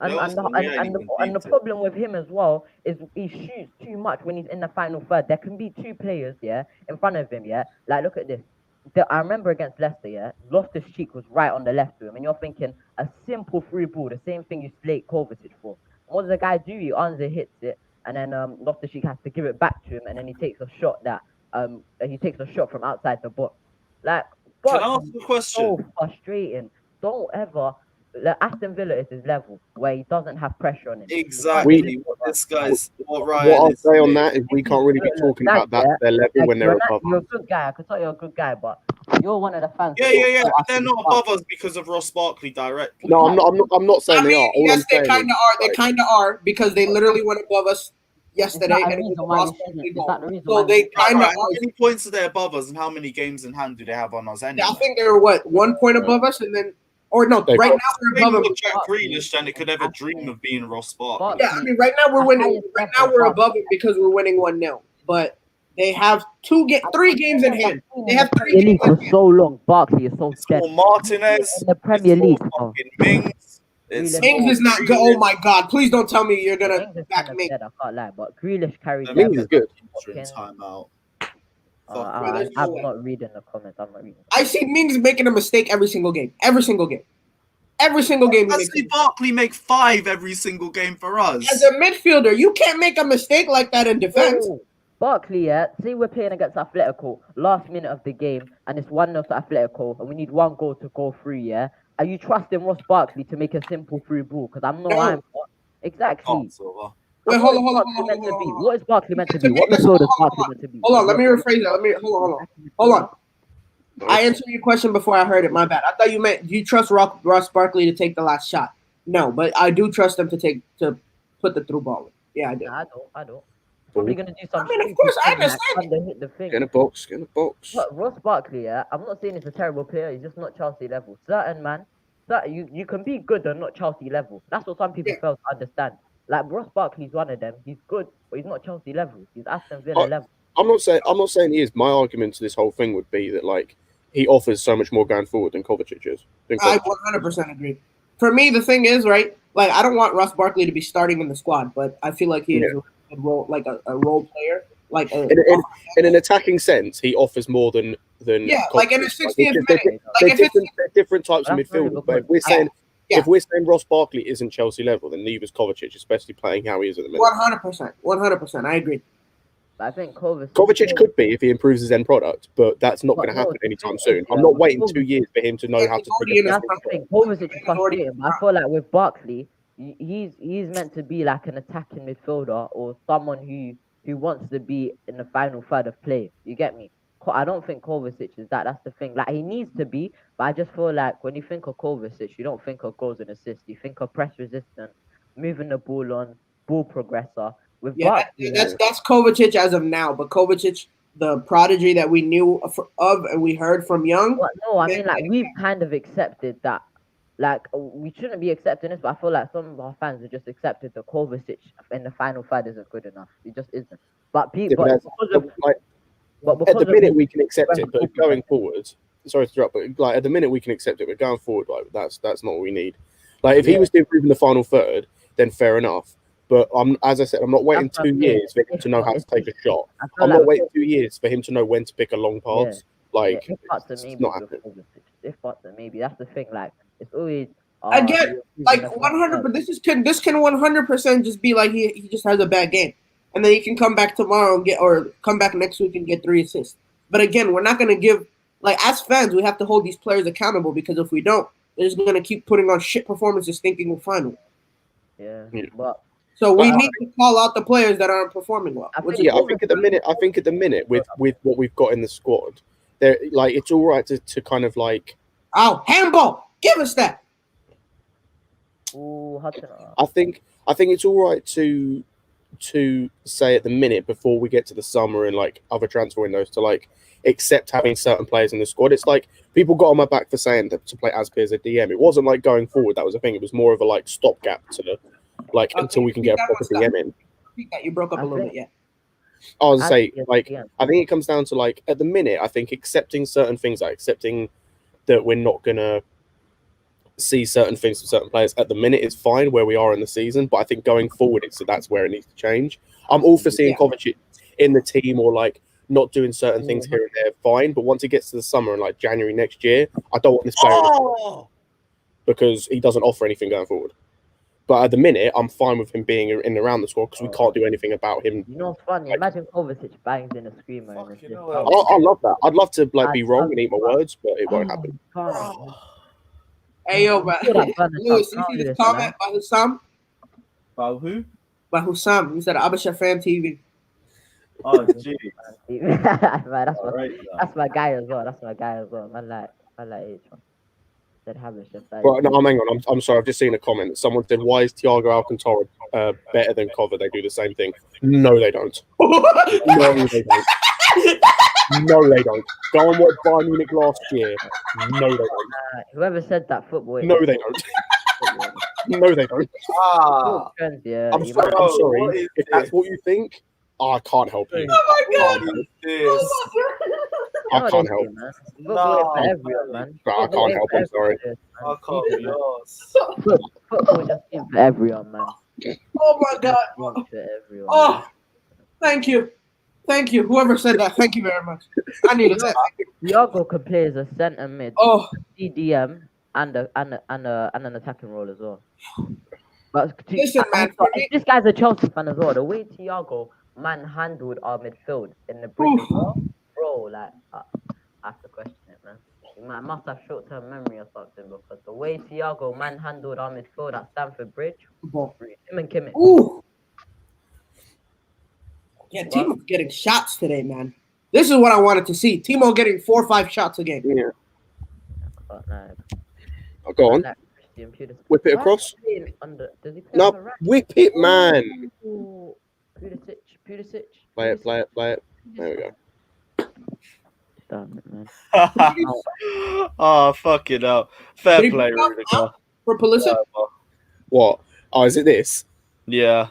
And the problem with him as well is he shoots too much when he's in the final third. There can be 2 players, in front of him, Like, look at this. I remember against Leicester, Loftus-Cheek was right on the left to him, and you're thinking a simple free ball, the same thing you slate Kovacic for. What does the guy do? He hits it, and then Loftus-Cheek has to give it back to him, and then he takes a shot from outside the box. Like, can I ask a question? So frustrating. Don't ever. Aston Villa is his level where he doesn't have pressure on him. Exactly. What I'll say on that is we can't really be talking about their level when they're above. You're a good guy. I could tell you're a good guy, but You're one of the fans. Yeah. But they're not above us because of Ross Barkley directly. No, I'm not saying they are. All yes, I'm they saying kind of is, are. They kind of are because they literally went above us yesterday, Is that and the it was reason a why Ross we shouldn't- Barkley is goal. that the reason So why they we- kind of Right, how are. many points are they above us, and how many games in hand do they have on us anyway? I think they were what 1 point above us, and then right now we're above them. Jack Grealish than it could ever dream of being Ross Barkley. Yeah, I mean right now we're winning. Right now we're above it because we're winning 1-0. But they have 3 games in hand. They have 3 Premier games League in for hand. so long. Barkley is so It's dead. for Martinez. In the Premier it's League, for bro. fucking Mings. It's Mings is not good. Oh my God! Please don't tell me you're gonna Mings is back kind of Mings. dead, I can't lie, but Grealish carries. Mings is good. Timeout. there's no I'm way. not reading the comments. I'm not reading. I see Mings making a mistake every single game. Every single game. Every single game. I see Barkley make 5 every single game for us. As a midfielder, you can't make a mistake like that in defense. Bro, Barkley, yeah. See, we're playing against Atletico, last minute of the game, and it's 1-0 to Atletico, and we need 1 goal to go through, yeah. Are you trusting Ross Barkley to make a simple through ball? Because I'm No. not. Exactly. Wait, And hold what on. is Barkley meant to be? What is Barkley meant to To be? What make us- midfield is hold on, Barkley meant to be? Hold on, let me rephrase that. Hold on. I answered your question before I heard it. My bad. I thought you meant do you trust Ross Barkley to take the last shot? No, but I do trust him to put the through ball in. Yeah, I do. Nah, I don't. Probably gonna do some. I mean, of course, I understand. Under hit the thing. Get in a box. But Ross Barkley, yeah, I'm not saying he's a terrible player. He's just not Chelsea level. Certain man, you can be good and not Chelsea level. That's what some people fail to understand. Like Ross Barkley's one of them. He's good, but he's not Chelsea level. He's Aston Villa level. I'm not saying he is. My argument to this whole thing would be that like he offers so much more going forward than Kovacic is. I 100% agree. For me, the thing is, right, like I don't want Ross Barkley to be starting in the squad, but I feel like he is a role, like a role player. Like in an attacking sense, he offers more than Kovacic. Like in a 60th minute. They're different types of midfielders. But if we're saying Ross Barkley isn't Chelsea level, then neither is Kovacic, especially playing how he is at the minute. 100%. I agree. I think Kovacic could be if he improves his end product, but that's not going to happen anytime soon. I'm not waiting 2 years for him to know how to. Kovacic is frustrating. I feel like with Barkley, he's meant to be like an attacking midfielder or someone who wants to be in the final third of play. You get me? I don't think Kovacic is that. That's the thing. Like he needs to be, but I just feel like when you think of Kovacic, you don't think of goals and assists. You think of press resistance, moving the ball on, ball progressor. With Barkley, that's Kovacic as of now, but Kovacic, the prodigy that we knew of and we heard from young. But no, I mean like we've kind of accepted that. Like we shouldn't be accepting this, but I feel like some of our fans have just accepted that Kovacic in the final third isn't good enough. It just isn't. But people, at the minute we can accept it, but going forward, sorry to interrupt, but like at the minute we can accept it, but going forward, like that's not what we need. Like if he was to improve in the final third, then fair enough. But as I said, I'm not waiting 2 years for him to know how to take a shot. I'm not waiting 2 years for him to know when to pick a long pass. Like it's not happening. If but maybe that's the thing. Like it's always again like 100. But this can 100% just be like he just has a bad game, and then he can come back tomorrow and come back next week and get 3 assists. But again, we're not going to give as fans we have to hold these players accountable because if we don't, they're just going to keep putting on shit performances thinking we're final. Yeah. But. So we need to call out the players that aren't performing well. I think at the minute with what we've got in the squad, there like it's all right to kind of like handball. Give us that. Ooh, I think it's all right to say at the minute before we get to the summer and like other transfer windows to like accept having certain players in the squad. It's like people got on my back for saying that to play Aspi as a DM. It wasn't like going forward that was a thing. It was more of a like stopgap to until we can get a proper DM in. You broke up a little bit, yeah. I was say like I think it comes down to like at the minute I think accepting certain things, like accepting that we're not gonna see certain things from certain players at the minute is fine where we are in the season, but I think going forward that's where it needs to change. I'm all for seeing Kovacic in the team or like not doing certain things here and there, fine, but once it gets to the summer and like January next year, I don't want this player because he doesn't offer anything going forward. But at the minute, I'm fine with him being in and around the squad because we can't do anything about him. You know what's funny? Imagine Kovacic bangs in a screamer. I love that. I'd love to like be wrong and eat my words, but it won't happen. Hey yo, bro. Lewis, you see this comment by Hussam? By who? By Hussam. He said Abasha Fan TV. Oh, gee. Man, that's All right, that's my guy as well. That's my guy as well. Man, like H. Said Havertz just like. Well, no, hang on. I'm sorry. I've just seen a comment that someone said, "Why is Thiago Alcantara better than Cover? They do the same thing." No, they don't. No, they don't. No, they don't. Go and watch Bayern Munich last year. No, they don't. Whoever said that football. No, they don't. No, they don't. Ah, Trends, yeah. I'm you sorry. might- I'm Bro, sorry. what is If that's this? what you think, I can't help you. Oh my god! what is this? I know can't they help. do, man. Football ain't for No. everyone, man. But I Football can't ain't help, for I'm sorry. everyone, I man. can't be lost. Football just ain't for everyone, man. Oh my god! Ain't for everyone. Oh, thank you, Whoever said that, thank you very much. I needed that. Thiago could play as a centre mid, Oh, CDM, and an attacking role as well. But Listen, man, for me- this guy's a Chelsea fan as well. The way Thiago manhandled our midfield in the bridge as well, bro, like I have to question it, man. You must have short-term memory or something, because the way Thiago manhandled our midfield at Stamford Bridge, him and Kimmich. ooh. Yeah, Timo's getting shots today, man. This is what I wanted to see. Timo getting 4 or 5 shots a game. Yeah. Oh, no. Oh, go on. Whip it across. Does he play No, on the right? whip it, man. Ooh, Pulisic. Play it. There we go. Damn it, man. Oh, fucking hell. Fair Did he play, put it up Rudiger. For Pulisic? What? Oh, is it this? Yeah.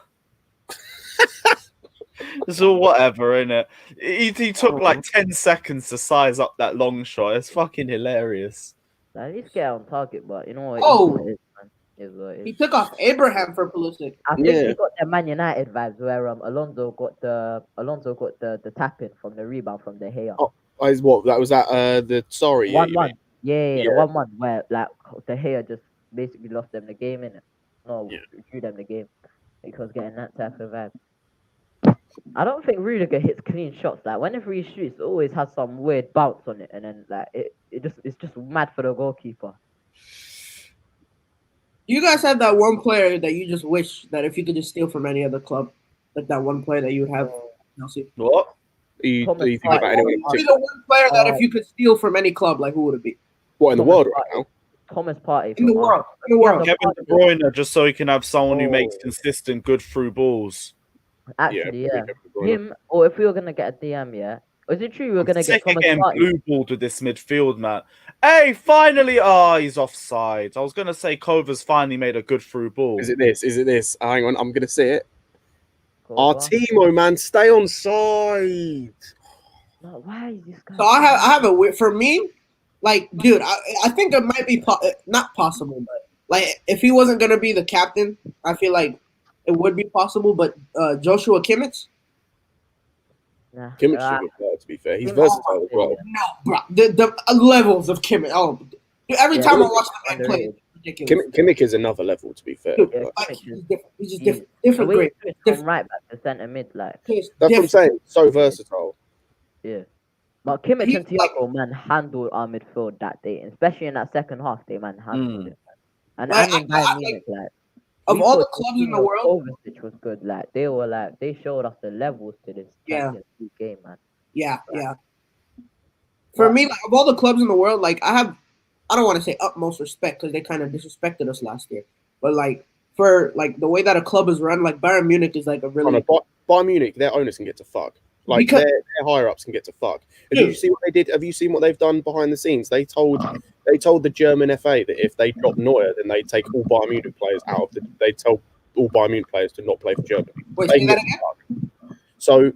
It's all whatever, innit? He took like 10 seconds to size up that long shot. It's fucking hilarious. At least get on target, but you know what? Oh. It is, man. It is what it He is. took off Abraham for Pulisic. I think Yeah. he got the Man United vibes where Alonso got the tap in from the rebound from De Gea. Oh, is what? That was that. The sorry. 1-1. Yeah, Yeah. 1-1 where like De Gea just basically lost them the game, innit? No, Yeah. drew them the game. Because getting that type of vibe. I don't think Rudiger hits clean shots. Like whenever he shoots, it always has some weird bounce on it, and then like it's just mad for the goalkeeper. You guys have that one player that you just wish that if you could just steal from any other club, like that one player that you would have. Chelsea. What? You Thomas think about Partey. anyone in Be particular? the one player that if you could steal from any club, like who would it be? What in the world right now? Thomas Partey In the from world. Arsenal. In the world. Kevin De Bruyne, just so he can have someone who makes Oh. consistent, good through balls. Actually, yeah. Kevin De Bruyne. Him, or if we were gonna get a DM, yeah. Or is it true we were gonna get Sick of Thomas getting Partey? blue balled with this midfield, man. Hey, finally! Oh, he's offside. I was going to say Kova's finally made a good through ball. Is it this? Is it this? Hang on, I'm gonna see it. Cool, Timo, man, stay on side. no, why is this guy? So I have a weird for me, like dude, I think it might be not possible, but like if he wasn't gonna be the captain, I feel like it would be possible. But Joshua Kimmich, Nah, Kimmich ah, should be better, to be fair. He's Kimmich- versatile as well. no, bro, the levels of Kimmich. Oh, dude, every Yeah, time I he's watch the man play, underrated. it's ridiculous. Kimmich is another level, to be fair. Dude, But like, Kimmich he's is- different. He's just he's- different. the Different way grade. he switched Different. from right back to centre mid, like He's that's what I'm different. saying. So versatile. yeah. But Kimmich He's and Thiago, man, handled our midfield that day, especially in that second half. They handled it. And Like, in Bayern Munich, like Of we all the thought clubs in the Coutinho, world, Kovacic was good. Like they showed us the levels to this Yeah. Champions League game, man. yeah. For me, like of all the clubs in the world, like I don't want to say utmost respect because they kind of disrespected us last year, but like for like the way that a club is run, like Bayern Munich is like a really Bayern Munich, their owners can get to fuck. Like Because- their higher ups can get to fuck. Did you see what they did? Have you seen what they've done behind the scenes? They told the German FA that if they drop Neuer, then they take all Bayern Munich players out of the. They tell all Bayern Munich players to not play for Germany. Wait, They say can that get again? to fuck. So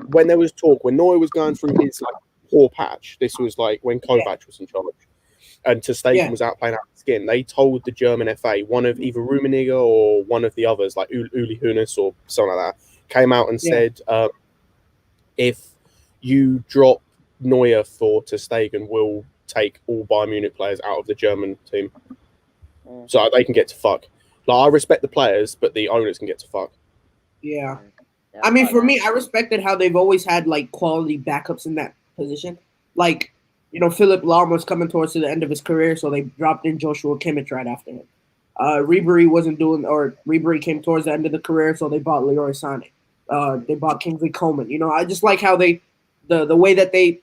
when there was talk, when Neuer was going through his like poor patch, this was like when Kovac was in charge, and Ter Stegen Yeah. was out playing out of skin. They told the German FA, one of either Rummenigge or one of the others, like Uli Hoeneß or something like that, came out and Yeah. said, if you drop Neuer for Ter Stegen, we'll take all Bayern Munich players out of the German team, so they can get to fuck. Like I respect the players, but the owners can get to fuck. Yeah. Yeah, I mean, but, for me, I respected how they've always had like quality backups in that position. Like, you know, Philip Lahm was coming towards the end of his career, so they dropped in Joshua Kimmich right after him. Ribery wasn't doing, or Ribery came towards the end of the career, so they bought Leroy Sané. They bought Kingsley Coman. You know, I just like how the way that they,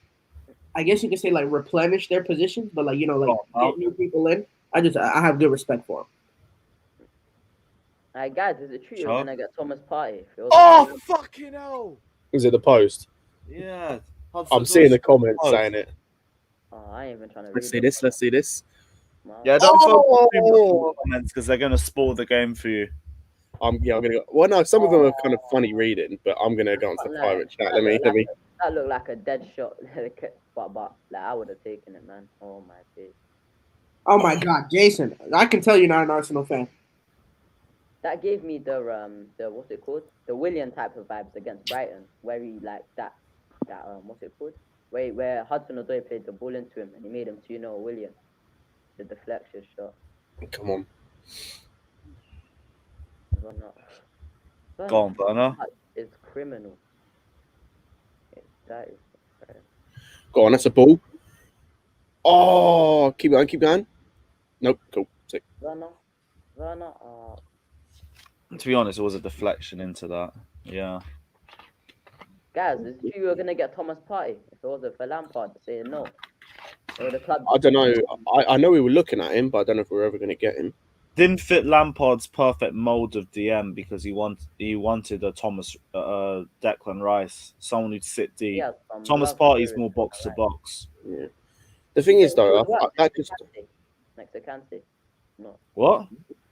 I guess you could say, like, replenish their positions, but like, you know, like get new people in. I have good respect for them. Alright, guys, is it true you're gonna get Thomas Partey? Oh, fucking hell! Is it the post? Yeah. I'm seeing the comments saying it. Oh, I ain't even trying to Let's read see this. Let's see this. Yeah, don't focus too much on the comments because they're gonna spoil the game for you. I'm gonna go. Well, no, some of them are kind of funny reading, but I'm gonna go into the private chat. Let me. That looked like a dead shot, but like I would have taken it, man. Oh my days. Oh my God, Jason! I can tell you're not an Arsenal fan. That gave me the what's it called? The Willian type of vibes against Brighton, where he like that what's it called? Where Hudson-Odoi played the ball into him and he made him 2-0 Willian. The deflection shot. Come on. Go on, Burner. It's criminal. That is. Go on, that's a ball. Oh, keep going. Nope, cool. Sick. Werner. To be honest, it was a deflection into that. Yeah. Guys, is it true you were gonna get Thomas Partey if it wasn't for Lampard saying no? Or the club? I don't know. I know we were looking at him, but I don't know if we were ever going to get him. Didn't fit Lampard's perfect mold of DM because he wanted a Declan Rice, someone who'd sit deep. Thomas Partey's more box to box. Yeah. The thing is, though, that just next to Kante. No. What?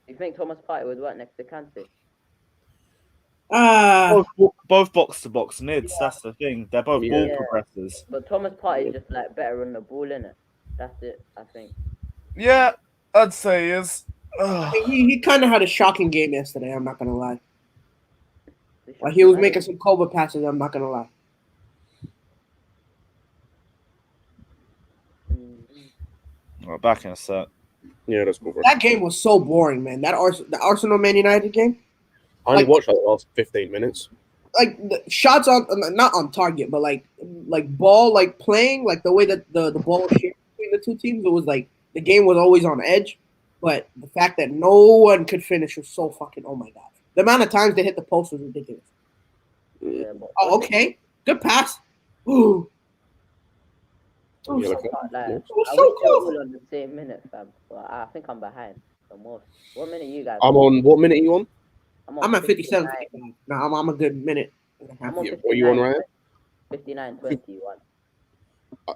You think Thomas Partey would work next to Kante? Both box to box mids. Yeah. That's the thing. They're both ball progressors. But Thomas Partey is just like better on the ball, innit? That's it, I think. Yeah, I'd say he is. He kind of had a shocking game yesterday. I'm not gonna lie. Like, he was making some Cobra passes. I'm not gonna lie. Well, back in a sec. Yeah, that's cool. That game was so boring, man. The Arsenal Man United game. I only watched like the last 15 minutes. Like the shots on, not on target, but like ball, like playing, like the way that the ball was shared between the two teams, it was like the game was always on edge. But the fact that no one could finish was so fucking, oh my God. The amount of times they hit the post was ridiculous. Yeah, oh, okay. Good pass. Ooh. I wish we were on the same minute, fam. But I think I'm behind the most. What minute you guys? I'm on. What minute are you on? I'm at 57. No, I'm a good minute. What are you on, Ryan? 59-21.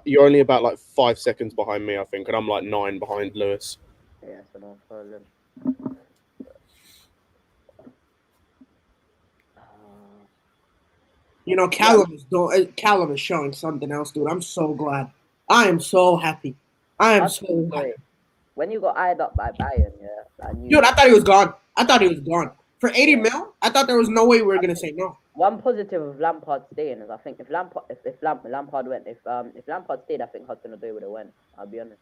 You're only about like 5 seconds behind me, I think, and I'm like 9 behind Lewis. Yeah, so no problem. You know, Callum is showing something else, dude. I'm so glad. I am so happy. I am so happy. When you got eyed up by Bayern, dude, I thought he was gone. For 80 mil, I thought there was no way we were gonna say no. One positive of Lampard staying is I think if Lampard stayed, I think Hudson-Odoi would have won. I'll be honest.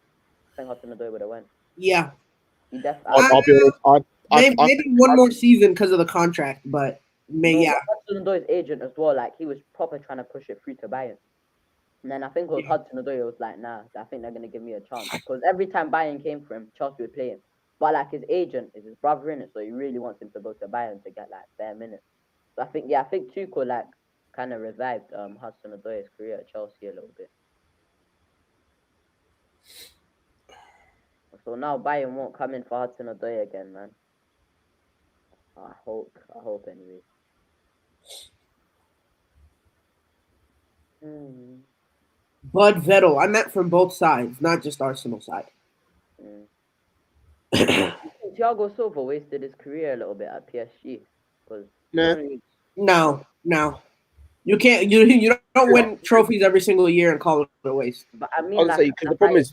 I think Hudson-Odoi would have won. Yeah. I'll be honest. Maybe one more season because of the contract, but Hudson-Odoi's agent as well, like he was proper trying to push it through to Bayern. And then I think with Hudson-Odoi, it was like, nah, I think they're gonna give me a chance because every time Bayern came for him, Chelsea would play him. But like his agent is his brother in it, so he really wants him to go to Bayern to get like bare minutes. So I think Tuchel like kind of revived Hudson-Odoi's career at Chelsea a little bit. So now Bayern won't come in for Hudson-Odoi again, man. I hope anyway. Bud Vettel, I meant from both sides, not just Arsenal side. Thiago Silva wasted his career a little bit at PSG. No. You can't. You don't win trophies every single year and call it a waste. But I mean, the problem is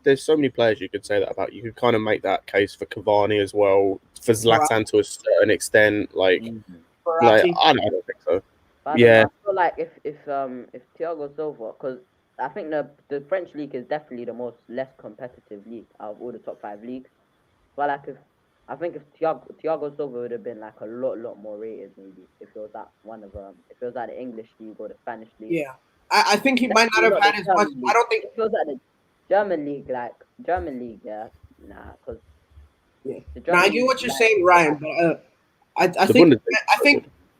there's so many players you could say that about. You could kind of make that case for Cavani as well, for Zlatan to a certain extent. Like I don't think so. But I feel like if Thiago Silva, because I think the French league is definitely the most less competitive league out of all the top 5 leagues. But like if Thiago Silva would have been like a lot more rated maybe if it was at if it was at the English league or the Spanish league. Yeah, I think he might not have had as much. I don't think if it was at the German league, because I get what you're saying, Ryan, but I think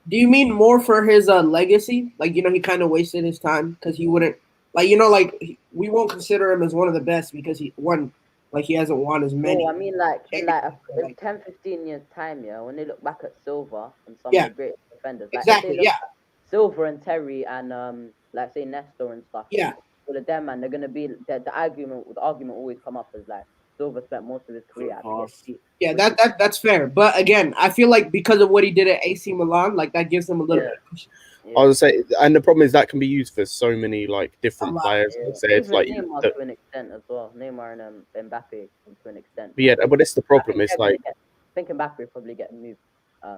Do you mean more for his legacy? Like, you know, he kind of wasted his time because he wouldn't, like, you know, like we won't consider him as one of the best because he won, like he hasn't won as many. No, I mean like in Like, 10, 15 years time, yeah, when they look back at Silva and some Yeah. of the great defenders, like Exactly, if they look yeah. at Silva and Terry and like say Nestor and stuff, Yeah. all of them, man, they're gonna be the argument always come up as like Silva spent most of his career at PSG. Yeah, that's fair. But again, I feel like because of what he did at AC Milan, like that gives him a little bit of push. I was say, and the problem is that can be used for so many like different players. Yeah. So it's Even like Neymar to an extent as well. Neymar and Mbappe to an extent. yeah, but it's the problem. It's like I think Mbappe will probably get moved. I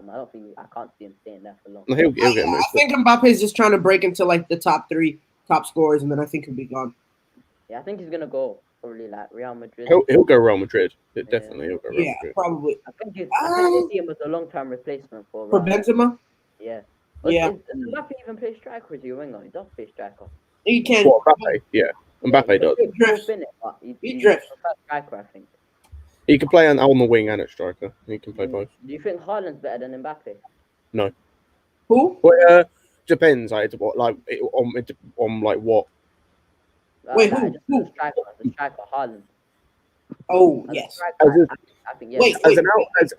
can't see him staying there for long. he'll get moved. I think Mbappe is just trying to break into like the top 3 top scorers, and then I think he'll be gone. Yeah, I think he's gonna go probably like Real Madrid. He'll go Real Madrid. Definitely, he'll go Real Madrid. Probably. I think they see him as a long-term replacement for Benzema. Yeah. Yeah. Does Mbappe even play striker or is he a winger? He does play striker. He can. What, Mbappe? Yeah, Mbappe does. He drifts. He drifts. Striker, I think. He can play on the wing and at striker. He can play both. Do you think Haaland's better than Mbappe? No. Who? Well, depends. Like on like what. Wait, Like, who? The striker, Haaland. Oh, As a yes. striker, I think yes. Wait.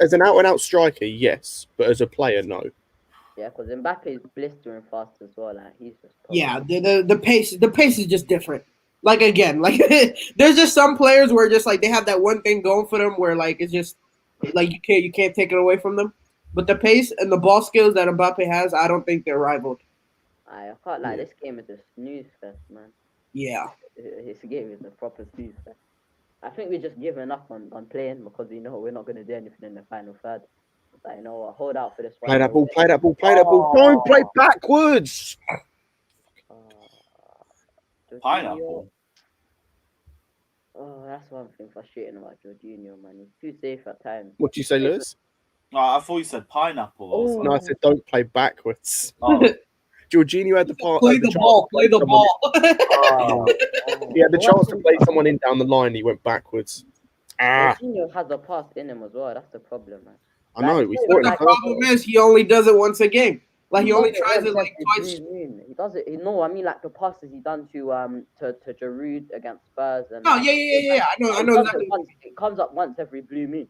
As an out and out striker, yes, but as a player, no. Yeah, because Mbappe is blistering fast as well. Like he's just Yeah, the pace is just different. Like again, like there's just some players where just like they have that one thing going for them where like it's just like you can't take it away from them. But the pace and the ball skills that Mbappe has, I don't think they're rivaled. I can't lie. This game is a snooze fest, man. Yeah. This game is a proper snooze fest. I think we're just giving up on playing because we know we're not going to do anything in the final third. Like, you know what? Hold out for this one. Play that ball. Don't play backwards. Pineapple. Oh, that's one thing frustrating about Jorginho, man. He's too safe at times. What do you say, Lewis? I thought you said pineapple. Or No, I said don't play backwards. oh. Jorginho had the part. Play the ball. Play the ball. He had the chance to play someone in down the line. He went backwards. Jorginho has a pass in him as well. That's the problem, man. I know. We saw it. The problem is he only does it once a game. Like he only tries it like twice. He does it. No, I mean like the passes he done to Giroud against Spurs. And Oh yeah. I know exactly. It comes up once every blue moon.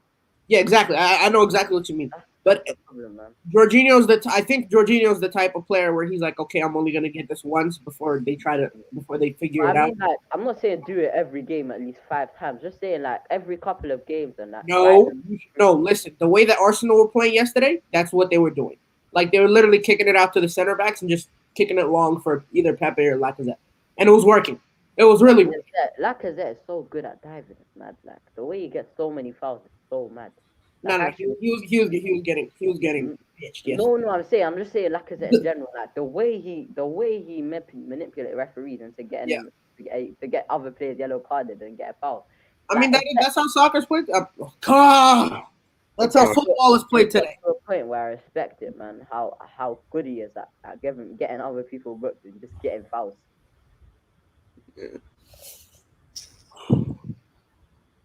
Yeah, exactly. I know exactly what you mean. But problem, man. I think Jorginho's the type of player where he's like, okay, I'm only gonna get this once before they figure it out. Like, I'm not saying do it every game at least 5 times. Just saying like every couple of games and that. No. Listen, the way that Arsenal were playing yesterday, that's what they were doing. Like they were literally kicking it out to the center backs and just kicking it long for either Pepe or Lacazette, and it was working. It was really working. Lacazette is so good at diving. It's mad. Like the way he gets so many fouls is so mad. Like, he was getting pitched. Yes. No, I'm just saying Lacazette in general. Like the way he manipulate referees into getting him, to get other players yellow carded and get a foul. I mean that's how soccer's played. That's how football is played today. To a point where I respect it, man. How good he is at getting other people booked and just getting fouls.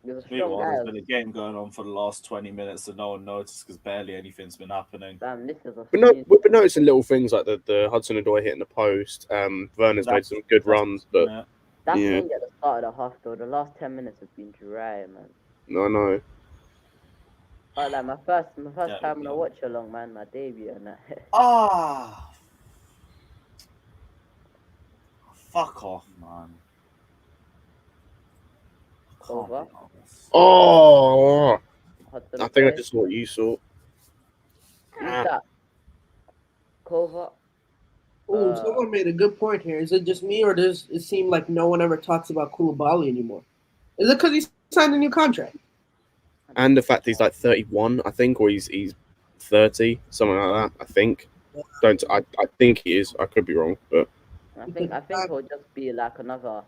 There's been a game going on for the last 20 minutes and no one noticed because barely anything's been happening. We've been noticing little things like the Hudson-Odoi hitting the post. Werner's made some good runs, but that's thing at the start of the half though. The last 10 minutes have been dry, man. No, no. But like my first time on a watch along, man, my debut and that. Fuck off, man. Over. Oh, I think I just saw what you saw. Who's that? Kova. Oh, someone made a good point here. Is it just me, or does it seem like no one ever talks about Koulibaly anymore? Is it because he signed a new contract? And the fact he's like 31, I think, or he's 30, something like that. I think. I think he is. I could be wrong, but I think it'll just be like another.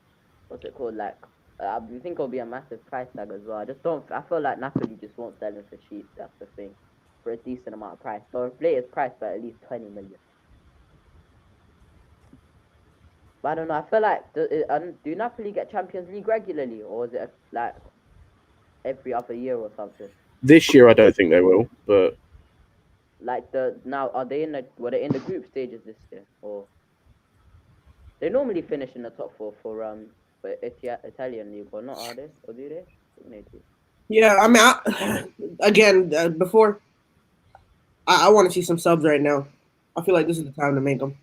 What's it called? Like. I think it'll be a massive price tag as well. I feel like Napoli just won't sell him for cheap. That's the thing. For a decent amount of price. So inflate his price by at least 20 million. But I don't know. I feel like do Napoli get Champions League regularly, or is it like every other year or something? This year I don't think they will. But like now are they were they in the group stages this year, or they normally finish in the top four for Italian league, or not? Are they, or do they? I think they do. Yeah, I mean, again, before I want to see some subs right now. I feel like this is the time to make them.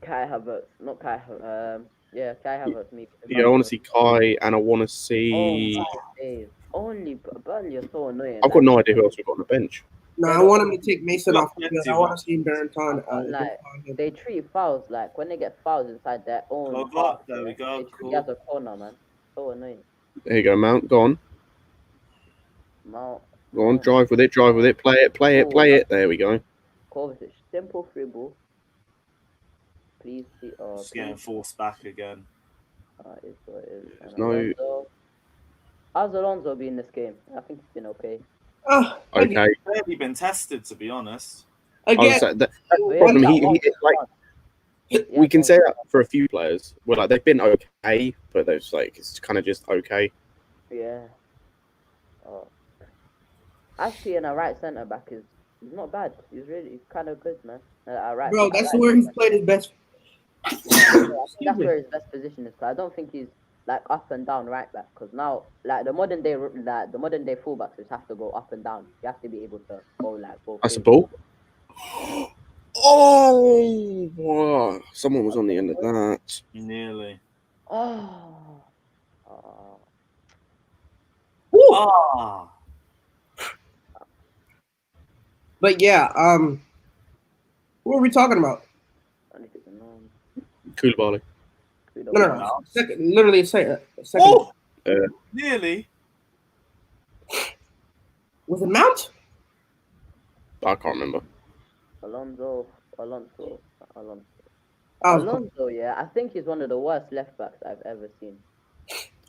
Kai Havertz, not Kai. Yeah, Kai Havertz. Maybe. Yeah, I want to see Kai, and I want to Oh see. my days! Only Burnley are so annoying. I've got no idea who else we've got on the bench. No, They I don't- want him to take Mason off. plenty I of want to see Bertrand. Like, they treat fouls like when they get fouls inside their own. Oh, half, there we yeah, go, They treat cool. it as a corner, man. So annoying. There you go, Mount. Go on. Mount. Go on, drive with it, play it. There we go. Kovacic, simple free ball. Please see. Just getting forced back again. It's what it is. And No. Alonso. How's Alonso been in this game? I think he's been okay. Okay. He's barely been tested, to be honest. Again, The Yeah, problem, yeah, we can say that for a few players. Well, like they've been okay, but there's like it's kind of just okay. Yeah. Oh. Actually, in a right centre back is not bad. He's kind of good, man. Right, bro, that's where he's played his best. That's where his best position is. Cause I don't think he's like up and down right back. Cause now, like the modern day fullbacks just have to go up and down. You have to be able to go like both. That's the ways. ball. Oh, wow. Someone was on the end of that. Nearly. Oh. Ah. But yeah, what were we talking about? Koulibaly. No. Literally a second. Oh! Nearly. Was it Mount? I can't remember. Alonso. Oh, Yeah, I think he's one of the worst left backs I've ever seen.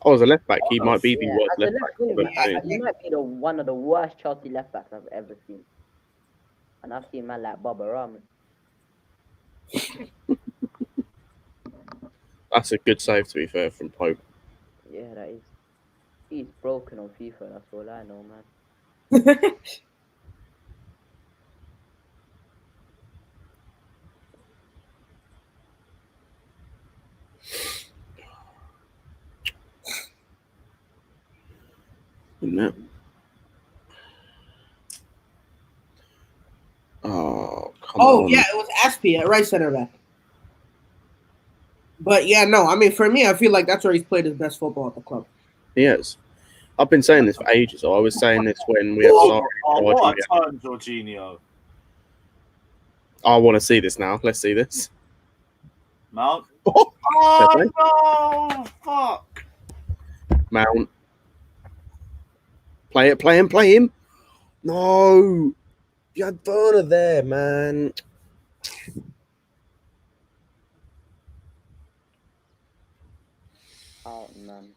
Oh, as a left back, he might be the worst as a left back I've ever wing, seen. he might be one of the worst Chelsea left backs I've ever seen. And I've seen man like Baba Rahman. That's a good save, to be fair, from Pope. Yeah, that is. He's broken on FIFA. That's all I know, man. No. Oh, come on. yeah, it was Aspie at right center back. But yeah, no, I mean, for me, I feel like that's where he's played his best football at the club. He is. I've been saying this for ages. So I was saying this when we had Sarri. What a turn, Jorginho. I want to see this now. Let's see this. Mount. Oh, Oh, no! Fuck. Mount. Play him. No. You had Werner there, man. Oh, man.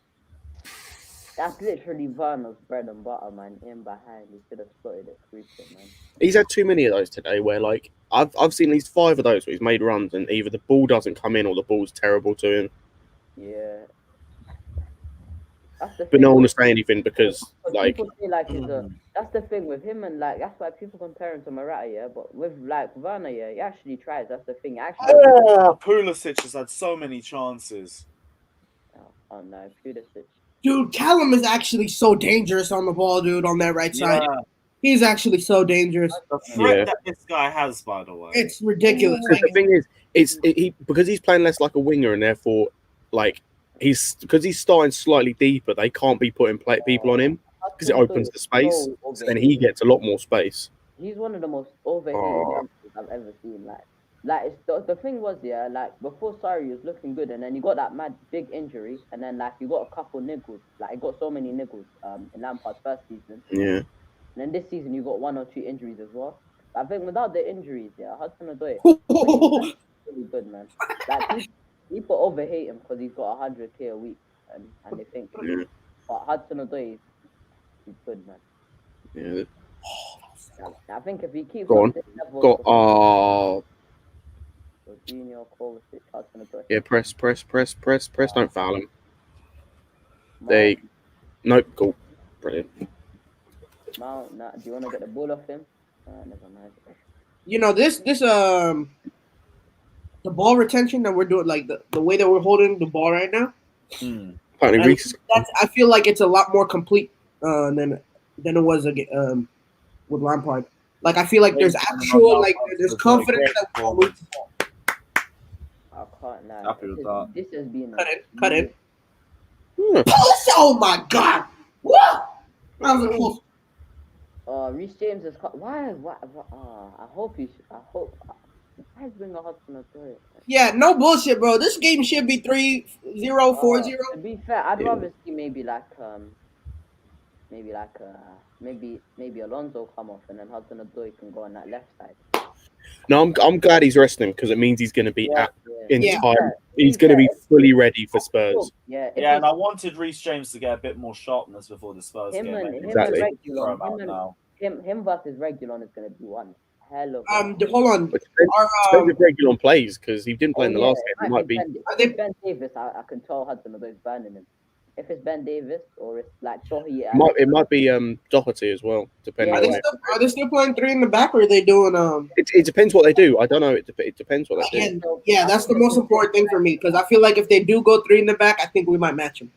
That's literally Werner's bread and butter, man. In behind. He should have spotted it quicker, man. He's had too many of those today where, like, I've seen at least 5 of those where he's made runs and either the ball doesn't come in or the ball's terrible to him. Yeah. That's the But thing. no one will say anything because, like, People say, like, that's the thing with him, and, like, that's why people compare him to Morata, yeah? But with, like, Werner, yeah, he actually tries. That's the thing. Actually, Oh, Pulisic has had so many chances. oh no, Pulisic. Dude, Callum is actually so dangerous on the ball, dude, on that right side. Yeah. He's actually so dangerous. The threat Yeah. that this guy has, by the way. It's ridiculous. because the thing is, because he's playing less like a winger and therefore, like, because he's starting slightly deeper, they can't be putting people on him because it opens the space, and he gets a lot more space. He's one of the most overhated youngsters I've ever seen. Like it's the thing was, yeah, like before Sarri was looking good, and then he got that mad big injury, and then like he got a couple niggles. Like he got so many niggles in Lampard's first season. Yeah. And then this season you got 1 or 2 injuries as well. I think without the injuries, yeah, Hudson-Odoi really good, man. Like people overhate him because he's got 100k a week, and they think. Yeah. But Hudson-Odoi, he's good, man. Yeah. I think if he keeps Go on. this level, Got Jorginho, Kovacic, Hudson-Odoi. yeah. Press. Don't foul him. Nope. Cool. Brilliant. Now, do you want to get the ball off him? Never mind. You know this the ball retention that we're doing, like the way that we're holding the ball right now. Apparently, I, Reece. I feel like it's a lot more complete than it was with Lampard. Like I feel like there's actual there's confidence that we I can't lie. Happy with that. This has been cut in. Oh my god! What? That was a close. Reece James is why? I hope he. I hope. Why is Winger Hudson Odoi? Yeah, no bullshit, bro. This game should be 3-0, 4-0. To be fair, I'd rather see maybe Alonso come off and then Hudson Odoi can go on that left side. No, I'm glad he's resting because it means he's going to be in Yeah. time. He's going to be fully ready for Spurs. Yeah, Yeah, and I wanted Reece James to get a bit more sharpness before the Spurs game. Exactly. Him versus Regulon is going to be one hell of. Hold on. But depends if Regulon plays because he didn't play in the last game. It might be. Ben Davis. I can tell Hudson Odoi's burning him. If it's Ben Davis or it's like Doherty, It might be Doherty as well, depending. Are they still playing 3 in the back, or are they doing It depends what they do. I don't know. It depends what they do. Yeah, that's the most important thing for me because I feel like if they do go 3 in the back, I think we might match them.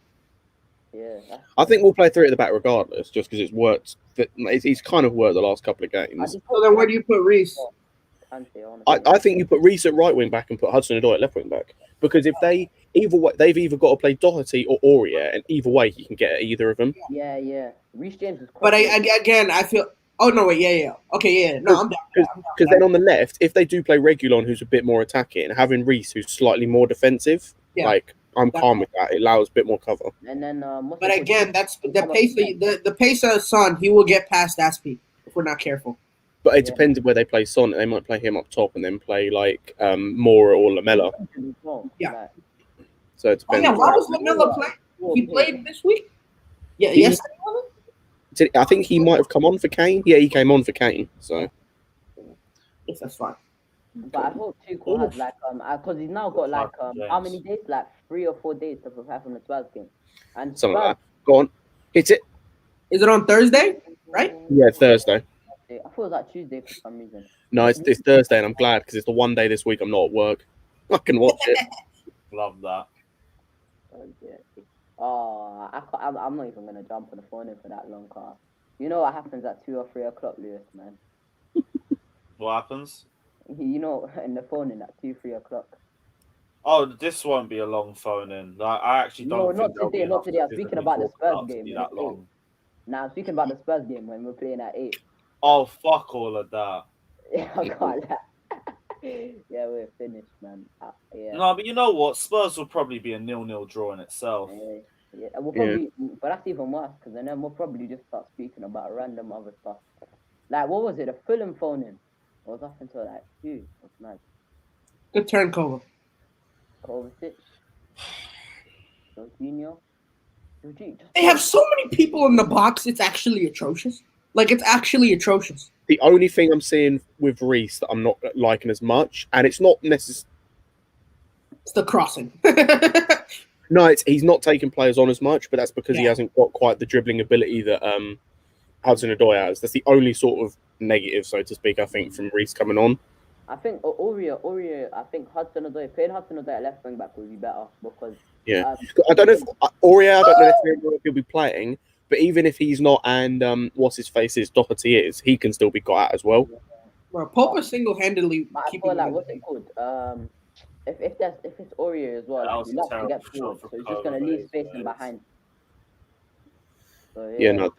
Yeah. I think we'll play 3 at the back regardless, just because it's worked. It's kind of worked the last couple of games. So then, where do you put Reece? I think you put Reece at right wing back and put Hudson Odoi at left wing back because if they've either got to play Doherty or Aurier, and either way he can get at either of them. Yeah. Reece James is. But I feel. Oh no! Wait, yeah. Okay, yeah. No, I'm down. Because then on the left, if they do play Regulon, who's a bit more attacking, having Reece, who's slightly more defensive, I'm calm with that. It allows a bit more cover. And then, but again, that's the pace. The pace of Son, he will get past that speed if we're not careful. But it depends on where they play Son. They might play him up top and then play Moura or Lamella. Yeah. So it depends. Why was Lamella playing? He played this week. Yeah. Yesterday. I think he might have come on for Kane. Yeah, he came on for Kane. So. Yes, that's fine. But I hope Tuchel has because he's now got how many days? 3 or 4 days to prepare from the Spurs game. And something like that. Go on, hit it. Is it on Thursday? Right? Yeah, Thursday. I thought it was Tuesday for some reason. No, it's Thursday, and I'm glad because it's the one day this week I'm not at work. I can watch it. Love that. I'm not even gonna jump on the phone in for that long car. You know what happens at 2 or 3 o'clock, Lewis, man. What happens? You know, in the phone in at 2, 3 o'clock. Oh, this won't be a long phone in. I actually don't. No, not today. Not today. I'm speaking about the Spurs game. That long. Nah, I'm speaking about the Spurs game when we're playing at 8. Oh, fuck all of that. Yeah, I can't lie. Yeah, we're finished, man. Yeah. No, but you know what? Spurs will probably be a 0-0 draw in itself. Yeah, we'll probably, but that's even worse because then we'll probably just start speaking about random other stuff. Like, what was it? A Fulham phone in. It was up until 2. That's nice. Good turn, Kovacic. Jorginho. They have so many people in the box. It's actually atrocious. It's actually atrocious. The only thing I'm seeing with Reece that I'm not liking as much, and it's not necessarily. It's the crossing. No, he's not taking players on as much, but that's because he hasn't got quite the dribbling ability that Hudson Odoi has. That's the only sort of negative, so to speak, I think, from Reece coming on. I think Aurier, I think Hudson Odoi, playing Hudson Odoi at left wing back would be better because... Yeah. I don't know if... Aurier, I don't necessarily know if he'll be playing, but even if he's not and what's his face is, Doherty is, he can still be got at as well. Bro, Pope is single-handedly keeping... what's it called? If it's Aurier as well, he loves to get forward, so he's just going to leave space in behind. So, no,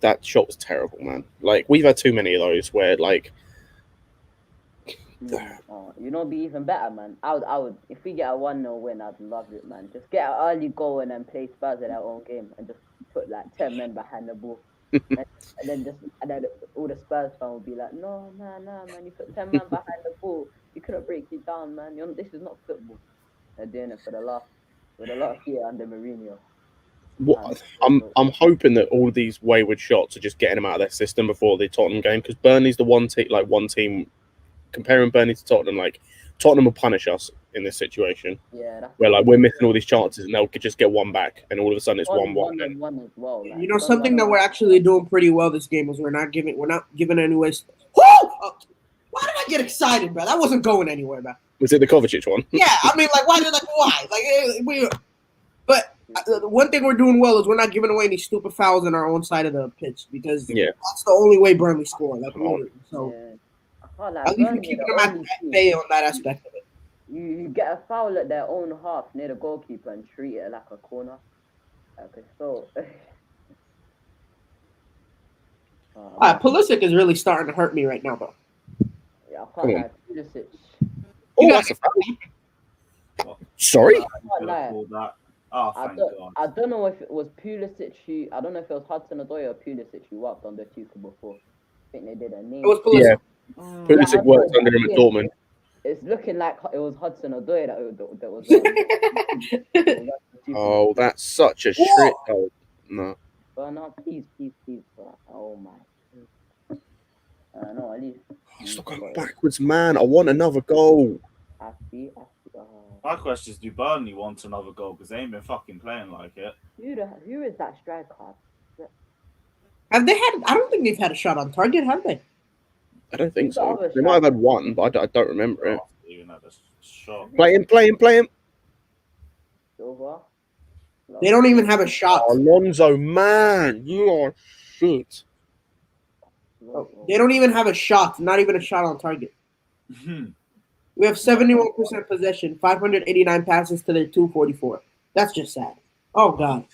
that shot was terrible, man. We've had too many of those where, you know, be even better, man. I would, if we get a 1-0 win, I'd love it, man. Just get an early goal and then play Spurs in our own game and just put 10 men behind the ball. and then all the Spurs fans will be like, no, man, you put 10 men behind the ball. You couldn't break it down, man. This is not football. They're doing it for the last year under Mourinho. I'm hoping that all of these wayward shots are just getting them out of their system before the Tottenham game because Burnley's the one team. Comparing Burnley to Tottenham, Tottenham will punish us in this situation. Yeah, that's Where like we're missing all these chances and they'll just get one back, and all of a sudden it's 1-1. and one as well. Like, You know, something that we're actually doing pretty well this game is we're not giving any waste. Why did I get excited, bro? That wasn't going anywhere, bro. Was it the Kovacic one? Yeah, I mean, like, why? But the one thing we're doing well is we're not giving away any stupid fouls on our own side of the pitch because that's the only way Burnley score. Like, so at least we're keeping them at bay on that aspect of it. You get a foul at their own half near the goalkeeper and treat it like a corner. Like so. Pulisic is really starting to hurt me right now, though. Yeah, I can't lie. Pulisic. Oh, that's a foul. Sorry. I don't know if it was Pulisic who. I don't know if it was Hudson-Odoi or Pulisic who worked on the Tuchel before. I think they did a name. It was Pulisic. Yeah. Pulisic worked under him at Dortmund. It's looking like it was Hudson-Odoi that was. Oh, that's such a shit. Oh, no. But no, please. Oh my. No, at least. Stop going backwards, man. I want another goal. I see. My question is, do Burnley want another goal? Because they ain't been fucking playing like it. Who is that striker? Have they had? I don't think they've had a shot on target, have they? I don't think so. They might have had one, but I don't remember it. Even had a shot. Play him. Silva? They don't even have a shot. Alonso, man, you are shit. They don't even have a shot. Not even a shot on target. We have 71% possession, 589 passes to their 244. That's just sad. Oh, God.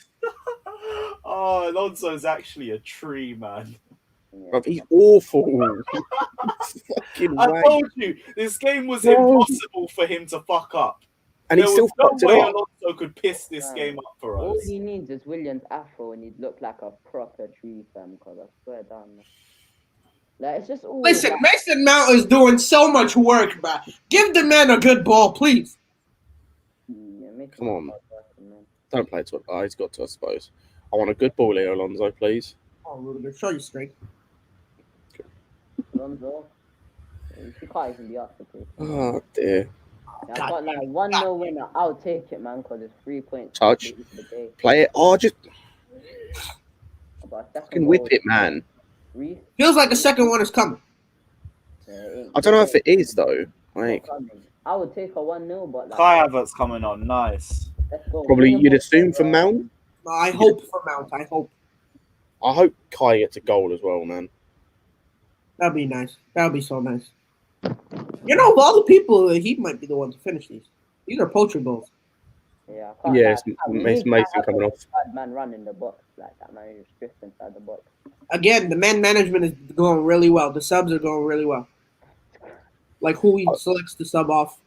Oh, Alonso's actually a tree, man. Bro, he's awful. I told you, this game was impossible for him to fuck up. And he still fucked it up. Alonso could piss this game up for us. All he needs is William's afro and he'd look like a proper tree, fam, because I swear down. Like, it's just all Listen, Mason Mount is doing so much work, bro. Give the man a good ball, please. Come on. Don't play to it. Oh, he's got to, I suppose. I want a good ball here, Alonso, please. Oh, Rudiger, show your strength. Alonso. He can't even be up to play. Oh, dear. I got like 1-0 winner. I'll take it, man, because it's 3 points. Touch. Play it. Oh, just fucking whip it, man. Feels like a second one is coming. I don't know if it is, though. Like, I would take a 1-0, but like, Kai Havertz coming on. Nice. Let's go. probably you'd assume for Mount. I hope for Mount. I hope Kai gets a goal as well, man. That'd be nice. That'd be so nice. You know, of all the people, he might be the one to finish these. These are poacher goals. Yeah, it's Mason coming off. Man running the box like that, man. He's just inside the box. Again, the man management is going really well. The subs are going really well. Like who he selects to sub off.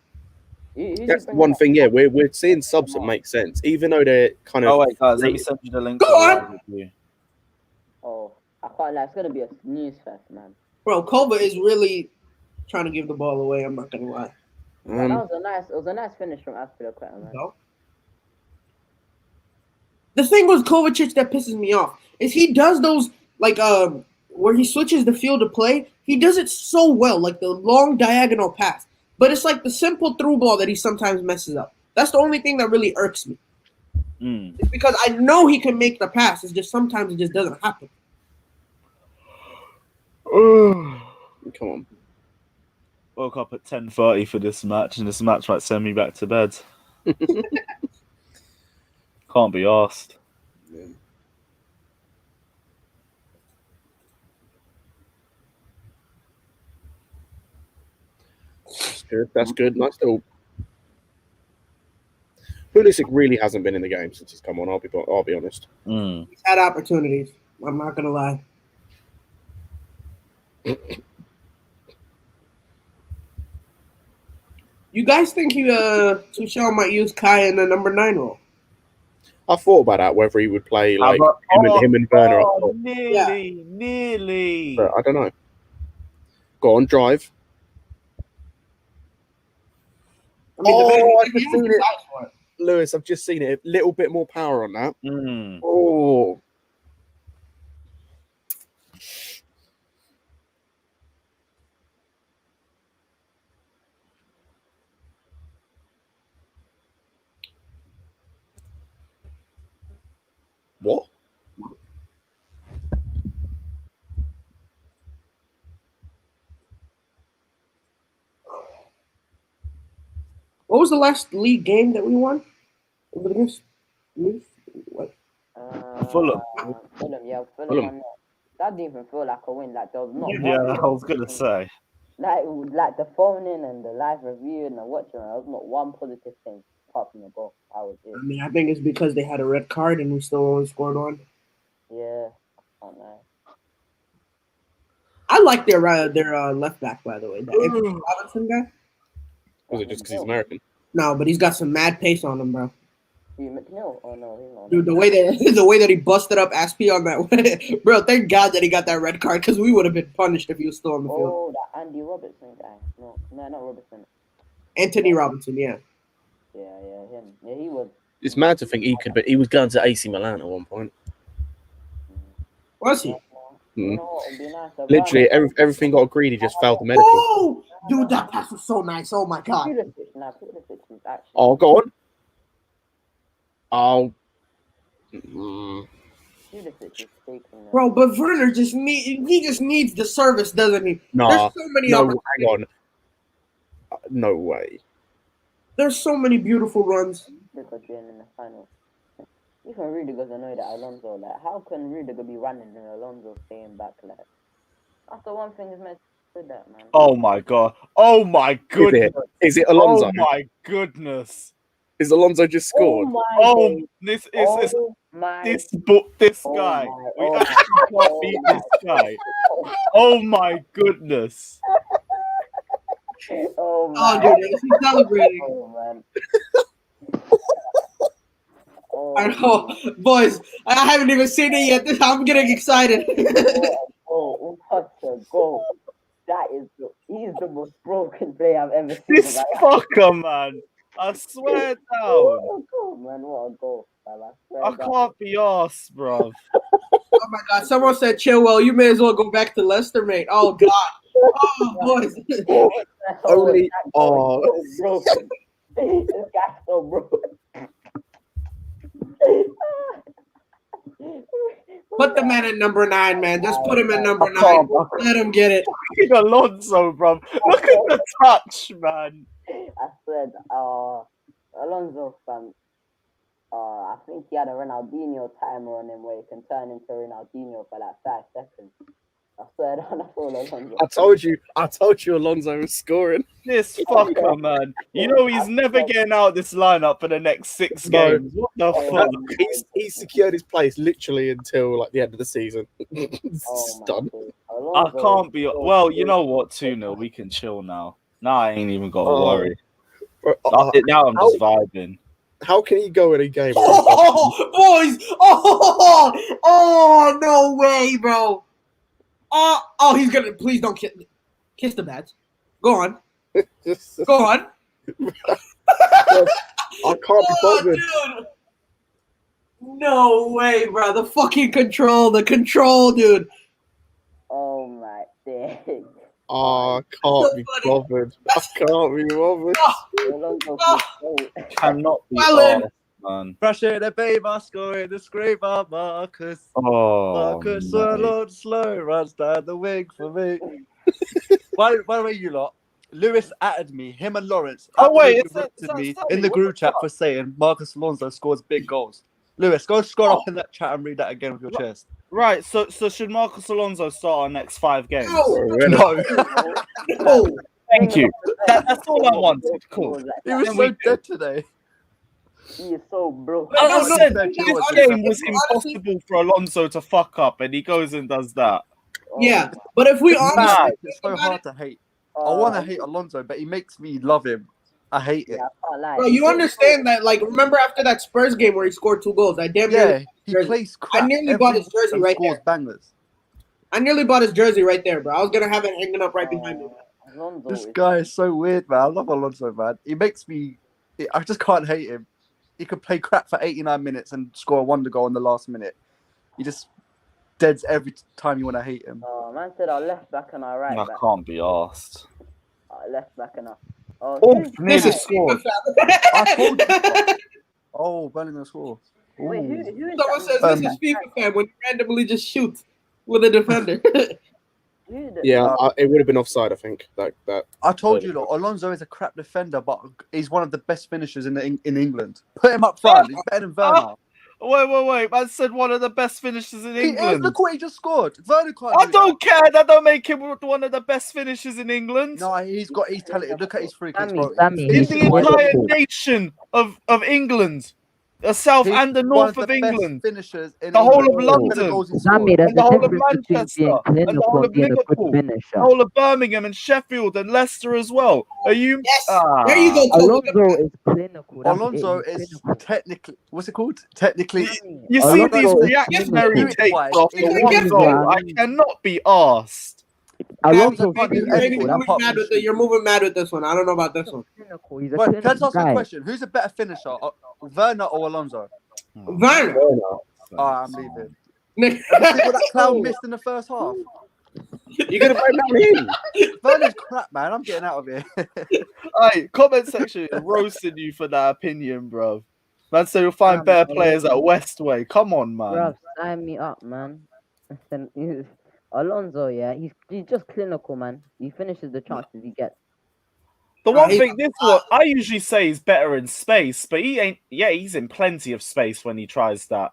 That's one thing, yeah. We're seeing subs that make sense, even though they're kind of. Oh wait, guys, let me send you the link. Go on. Oh, I can't lie. It's gonna be a snooze fest, man. Bro, Kova is really trying to give the ball away. I'm not gonna lie. That was a nice finish from Aspilicueta, man. No. The thing with Kovacic that pisses me off is he does those like where he switches the field of play. He does it so well, like the long diagonal pass. But it's like the simple through ball that he sometimes messes up. That's the only thing that really irks me. It's because I know he can make the pass. It's just sometimes it just doesn't happen. Come on. Woke up at 10:30 for this match, and this match might send me back to bed. Can't be asked. Yeah. That's good. Nice little. Pulisic really hasn't been in the game since he's come on. I'll be honest. He's had opportunities. I'm not gonna lie. You guys think Tuchel might use Kai in the number 9 role? I thought about that, whether he would play like him and Werner up top. Nearly. But I don't know. Go on, drive. I mean, I've just seen it. Lewis, I've just seen it. A little bit more power on that. Oh. What? What was the last league game that we won? Was it against what? Fulham. Fulham, yeah, Fulham. Fulham. That didn't even feel like a win. Like there was not Yeah, one. I was gonna say. Like the phone in and the live review and the watching, there was not one positive thing apart from the goal. That was it. I mean, I think it's because they had a red card and we still only scored one. Yeah, I don't know. I like their left back, by the way. That Anthony Robinson guy. Was it just because he's American? No, but he's got some mad pace on him, bro. Steve McNeil? Oh no, he's not. Dude, the way that he busted up Aspie on that way, bro. Thank God that he got that red card because we would have been punished if he was still on the field. Oh, that Andy Robertson guy. No, not Robertson. Anthony Robinson, yeah. Yeah, him. Yeah, he was. It's mad to think he could, but he was going to AC Milan at one point. Was he? You know what would be nice? Literally, everything got agreed. He just failed the medical. Oh, dude, that pass was so nice. Oh my God. Pulisic is actually. Oh, go on. Oh. Pulisic is taking. Bro, but Werner just needs the service, doesn't he? Nah. There's so many No, opportunities. hang on. No way. There's so many beautiful runs. Because you're in the final. Even Rudiger's annoyed at Alonso. Like, how can Rudiger be running and Alonso staying back? Like, that's the one thing is meant to do that, man. Oh my god! Oh my goodness! Is it Alonso? Oh my goodness! Is Alonso just scored? Oh, this is this guy. We actually can't beat this guy. Oh my goodness! Oh, dude, he's celebrating. Oh man. I know, boys. I haven't even seen it yet. I'm getting excited. Oh, what a goal! That is he's the most broken player I've ever seen. This fucker, man! I swear down. What a goal, man! What a goal, man. I can't be arsed, bro. Oh my God! Someone said, "Chilwell, you may as well go back to Leicester, mate." Oh God! Oh boys! Only. Oh, broken. This guy's so broken. Put the man at number 9, man. Just put him at number 9. Let him get it. Look at Alonso, bro. Look at the touch, man. I said, Alonso, fam. I think he had a Ronaldinho timer on him where he can turn into Ronaldinho for like 5 seconds. I swear down, that's all Alonso. I told you Alonso was scoring. This fucker, man. You know he's never getting out of this lineup for the next 6 games. What the fuck? He's secured his place literally until like the end of the season. Done. I can't be. Well, you know what? 2-0. We can chill now. Now I ain't even got to worry. Now I'm just vibing. How can he go in a game? Oh, boys! Oh, no way, bro! Oh, he's gonna. Please don't kiss the bats. Go on. Go on. I can't be bothered. Dude. No way, bro. The fucking control. The control, dude. Oh my day. I can't be bothered. I can't be bothered. Cannot be arsed, man. Pressure the Baber scoring the scraper, Marcus. Oh, Marcus mate. Alonso slow runs down the wing for me. by the way, you lot, Lewis added me, him and Lawrence. Oh, wait, absolutely roasted me in the group chat for saying Marcus Alonso scores big goals. Lewis, go scroll up in that chat and read that again with your chest. Right, so should Marcus Alonso start our next 5 games? No. No. Thank you. That's all I wanted. Cool. He was Then so we- dead today. He is so broke. I No, said no, this no, game was honestly- impossible for Alonso to fuck up, and he goes and does that. Yeah, but if we honestly, mad. It's so hard to hate. I want to hate Alonso, but he makes me love him. I hate it. Yeah, I can't lie. bro, you understand that? Like, remember after that Spurs game where he scored 2 goals? I damn Yeah, nearly, he jersey. plays crap. I nearly bought his jersey and right scores there. bangers. I nearly bought his jersey right there, bro. I was gonna have it hanging up right behind me. Alonso This is- guy is so weird, man. I love Alonso, man. He makes me. I just can't hate him. He could play crap for 89 minutes and score a wonder goal in the last minute. He just deads every time you want to hate him. Man said our left back and our right I back. can't be arsed. Our left back and our. Oh, This nearly is scored. I told you. Oh, Burnley gonna score. Wait, who Ooh. is Someone says that? this is FIFA fan when you randomly just shoot with a defender. Who the- Yeah, it would have been offside. I think that. I told you, look, Alonso is a crap defender, but he's one of the best finishers in England. Put him up front. He's better than Werner. Wait. Man said one of the best finishers in He is. England. Look what he just scored. Werner can't I do don't care. That don't make him one of the best finishers in England. that. No, he's talented. Look at his free kicks, bro. Sammy, In he's the one of entire the- nation of England, the south He's and the one north of of the England, best finishers in the whole England. of Look at the London, goals he Sammy, scored. there's and the a whole of difference between being Manchester, and the clinical whole and of being a good Liverpool, finisher. the whole of Birmingham and Sheffield and Leicester as well. Are you? Yes. Ah. There you go, Kobe. Alonso is clinical. That's Alonso it, he's is clinical. technically, what's it called? Technically, Sammy, You see Alonso these is reactionary clinical. takes after He's one clinical. goal. I cannot be asked. Alonso can't do is Maybe anything you're clinical. moving mad with it. You're moving mad with this one. I don't know about this one. Clinical. He's a Wait, let's clinical ask you a guy. question. Who's a better finisher, Werner or Alonso? Werner. Oh, I'm leaving. Nick. See what that clown missed in the first half? You're gonna break down him. Werner's crap, man. I'm getting out of here. Hey, comment section is roasting you for that opinion, bro. Man, so you'll find Damn, better bro. players at Westway. Come on, man. Bruv, sign me up, man. Alonso, yeah, he's just clinical, man. He finishes the chances he gets. The one he- thing, this one, I usually say he's better in space, but he ain't. Yeah, he's in plenty of space when he tries that.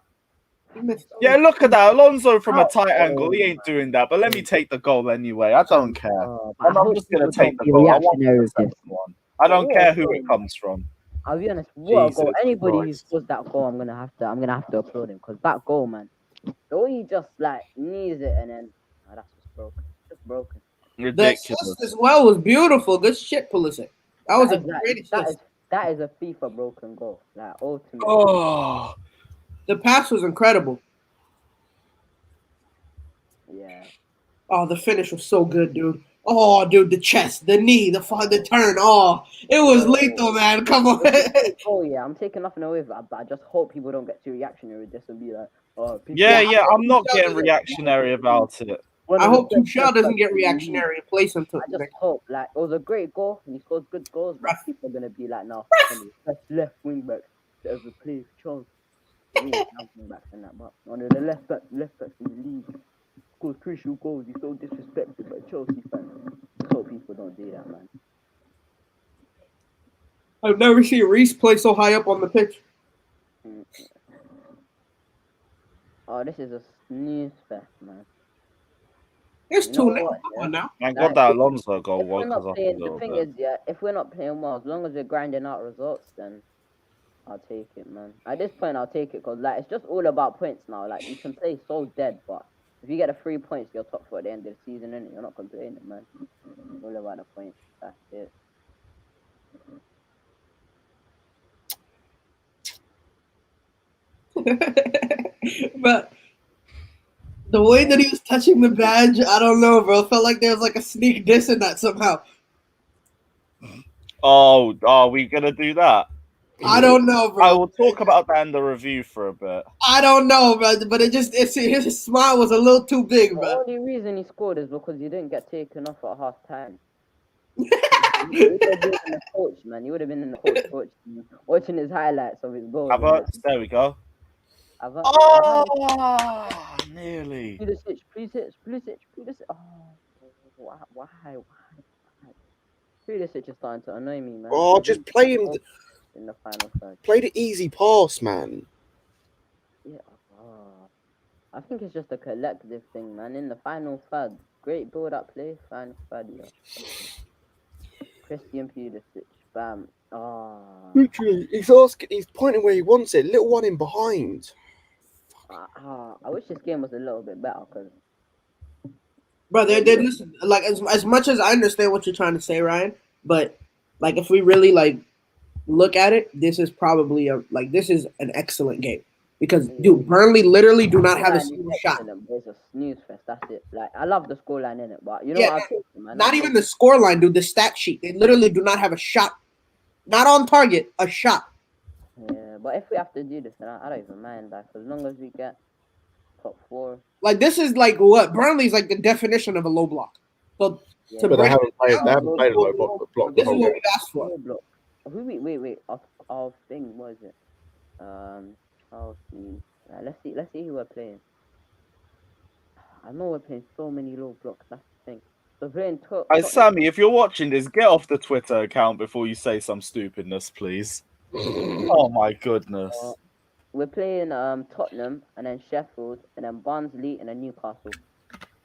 Yeah, look at that, Alonso from a tight angle. He ain't doing that. But let me take the goal anyway. I don't care. But I I'm hope just gonna people take don't the be goal. I want reactionary the with this. second one. I don't Yeah, care who sure. it comes from. I'll be honest, what a goal. Jesus Anybody who Christ. scores that goal, I'm gonna have to applaud him because that goal, man. The way he just like knees it and then that's just broken. Just broken. The Ridiculous. assist as well was beautiful. Good shit, Pulisic. That was a great assist. That is a FIFA broken goal. Like ultimate. Oh, The pass was incredible. Yeah. Oh, the finish was so good, dude. Oh, dude, the chest, the knee, the turn. Oh, it was lethal, man. Come on. Oh yeah, I'm taking nothing away from that, but I just hope people don't get too reactionary with this and be like, oh, people yeah. I'm not getting reactionary about it. I hope Tuchel doesn't get reactionary and play something. I just hope, like, it was a great goal and he scores good goals, but people are gonna be like, no, left wing back that ever played for Chelsea. We ain't have wing backs and that, but one of the left backs in the league scores crucial goals. He's so disrespected by Chelsea fans. I hope people don't do that, man. I've never seen Reece play so high up on the pitch. Oh, this is a snooze fest, man. It's You know 2-0. what, Come on now. I got that Alonso goal. If we're woke us not up a playing, the little thing bit. is, yeah, if we're not playing well, as long as we're grinding out results, then I'll take it, man. At this point, I'll take it because, like, it's just all about points now. Like, you can play so dead, but if you get the 3 points, you're top for at the end of the season, innit? You're not complaining, man. It's all about the points. That's it. But the way that he was touching the badge, I don't know, bro. It felt like there was like a sneak diss in that somehow. Oh, are we gonna do that? I don't know, I bro. will talk about that in the review for a bit. I don't know, man. But his smile was a little too big, The man. only reason he scored is because he didn't get taken off at half time. He would have been in the coach, man. He would have been in the coach watching his highlights of his goals. Havertz, there we go. Havertz. Oh, nearly. Pulisic. Oh, why? Pulisic is starting to annoy me, man. Oh, just play him. In the final third. Play the easy pass, man. Yeah. I think it's just a collective thing, man. In the final third, great build-up play. Final third, yeah. Christian Pulisic, bam. Literally, he's pointing where he wants it. Little one in behind. I wish this game was a little bit better, because Bro, they listen. Like as much as I understand what you're trying to say, Ryan, but like if we really like look at it, this is probably this is an excellent game because dude, Burnley literally do not have a single shot. It's a snooze fest. That's it. Like I love the scoreline in it, but you know Yeah, what I think, man. Not even the scoreline, dude. The stat sheet. They literally do not have a shot. Not on target, a shot. Yeah, but if we have to do this, then I don't even mind that. As long as we get top 4. Like this is like what Burnley's like the definition of a low block. So Yeah. to But they break haven't played. down, They haven't played a low block the this is whole what game. we asked for. Wait. Our thing, what is it? Chelsea. Let's see who we're playing. I know we're playing so many low blocks. That's the thing. So playing Hey, Sammy, if you're watching this, get off the Twitter account before you say some stupidness, please. Oh my goodness. We're playing Tottenham and then Sheffield and then Barnsley and then Newcastle.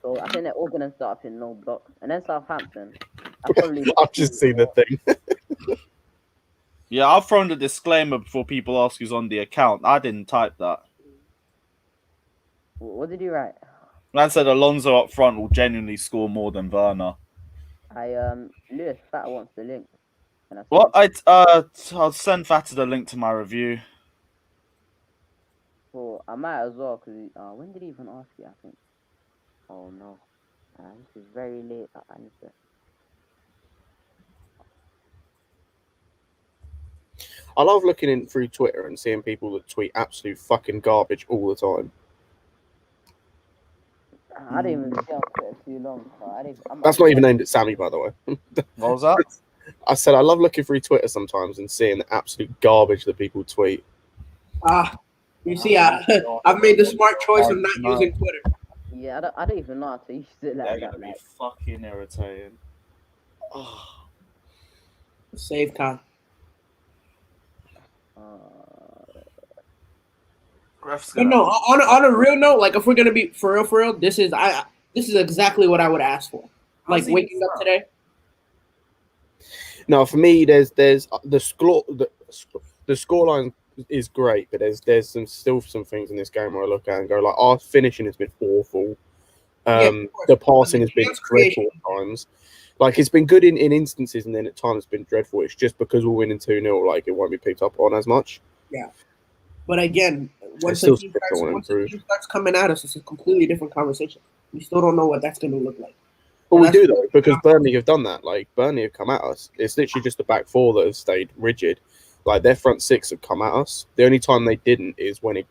So I think they're all gonna start off in low blocks. And then Southampton. I've just seen the thing. Yeah, I've thrown the disclaimer before people ask who's on the account. I didn't type that. What did you write? Man said Alonso up front will genuinely score more than Werner. Lewis Fat wants the link. What? I'll send Fata the link to my review. Well, I might as well because when did he even ask you? I think. Oh no, this is very late. I need to. I love looking in through Twitter and seeing people that tweet absolute fucking garbage all the time. I didn't even stay on Twitter too long. So That's not even aimed at Sammy, by the way. What was that? I said I love looking through Twitter sometimes and seeing the absolute garbage that people tweet. You see, I've made the smart choice of not using Twitter. Yeah, I don't even know how to use it like They're that. gonna be fucking irritating. Oh. Save time. But no, on a real note, like if we're gonna be for real, this is exactly what I would ask for. Like waking up today. No, for me, there's the scoreline is great, but there's still some things in this game where I look at and go like, our finishing has been awful. The passing has been dreadful at times. Like it's been good in instances, and then at times it's been dreadful. It's just because we're winning 2-0, like it won't be picked up on as much. Yeah, but again, once the team starts coming at us, it's a completely different conversation. We still don't know what that's going to look like. But we do though, because Burnley have done that. Like Burnley have come at us. It's literally just the back four that have stayed rigid. Like their front six have come at us. The only time they didn't is when it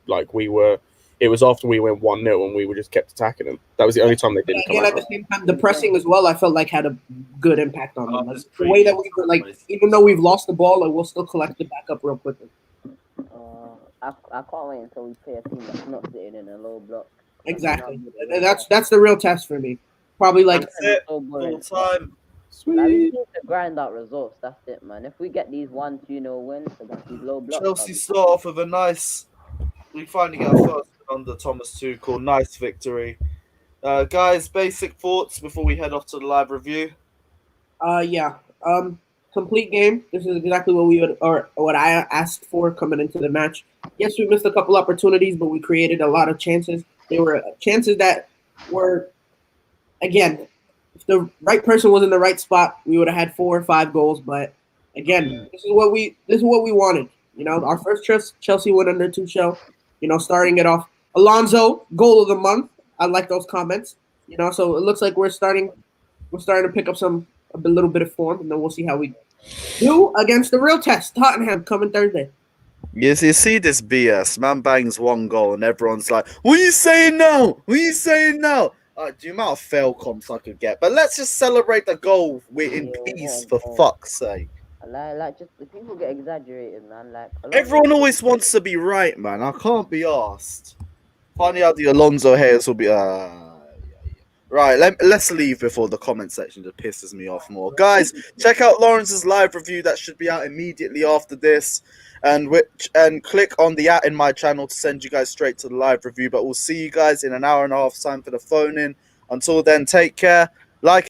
was after we went 1-0 and we were just kept attacking them. That was the only time they didn't come at the same time, the pressing as well, I felt like had a good impact on them. Like, the way that we were like, even though we've lost the ball, like, we'll still collect it back up real quickly. I can't wait until we play a team that's not sitting in a low block. Exactly. That's the real test for me. Probably like full time. Sweet. Like, we need to grind out results. That's it, man. If we get these 1-2-0 wins against these low blocks, Chelsea start off with a nice. We finally get our first under Thomas Tuchel. Nice victory, guys. Basic thoughts before we head off to the live review. Complete game. This is exactly what we would, or what I asked for coming into the match. Yes, we missed a couple opportunities, but we created a lot of chances. They were chances that were, again, if the right person was in the right spot, we would have had 4 or 5 goals. But again, this is what we wanted. You know, our first Chelsea win under Tuchel. You know, starting it off. Alonso, goal of the month. I like those comments. You know, so it looks like we're starting to pick up a little bit of form, and then we'll see how we do against the real test. Tottenham coming Thursday. Yes, you see this BS. Man bangs 1 goal, and everyone's like, "What are you saying now? What are you saying now?" The amount of fail comps I could get, but let's just celebrate the goal. We're in peace, for fuck's sake. Like just the people get exaggerated, man. Like everyone always wants to be right, man. I can't be asked. Funny how the Alonso haters will be. Right, let's leave before the comment section just pisses me off more. Guys, check out Lawrence's live review that should be out immediately after this, and click on the @ in my channel to send you guys straight to the live review. But we'll see you guys in an hour and a half time for the phone in. Until then, take care. Like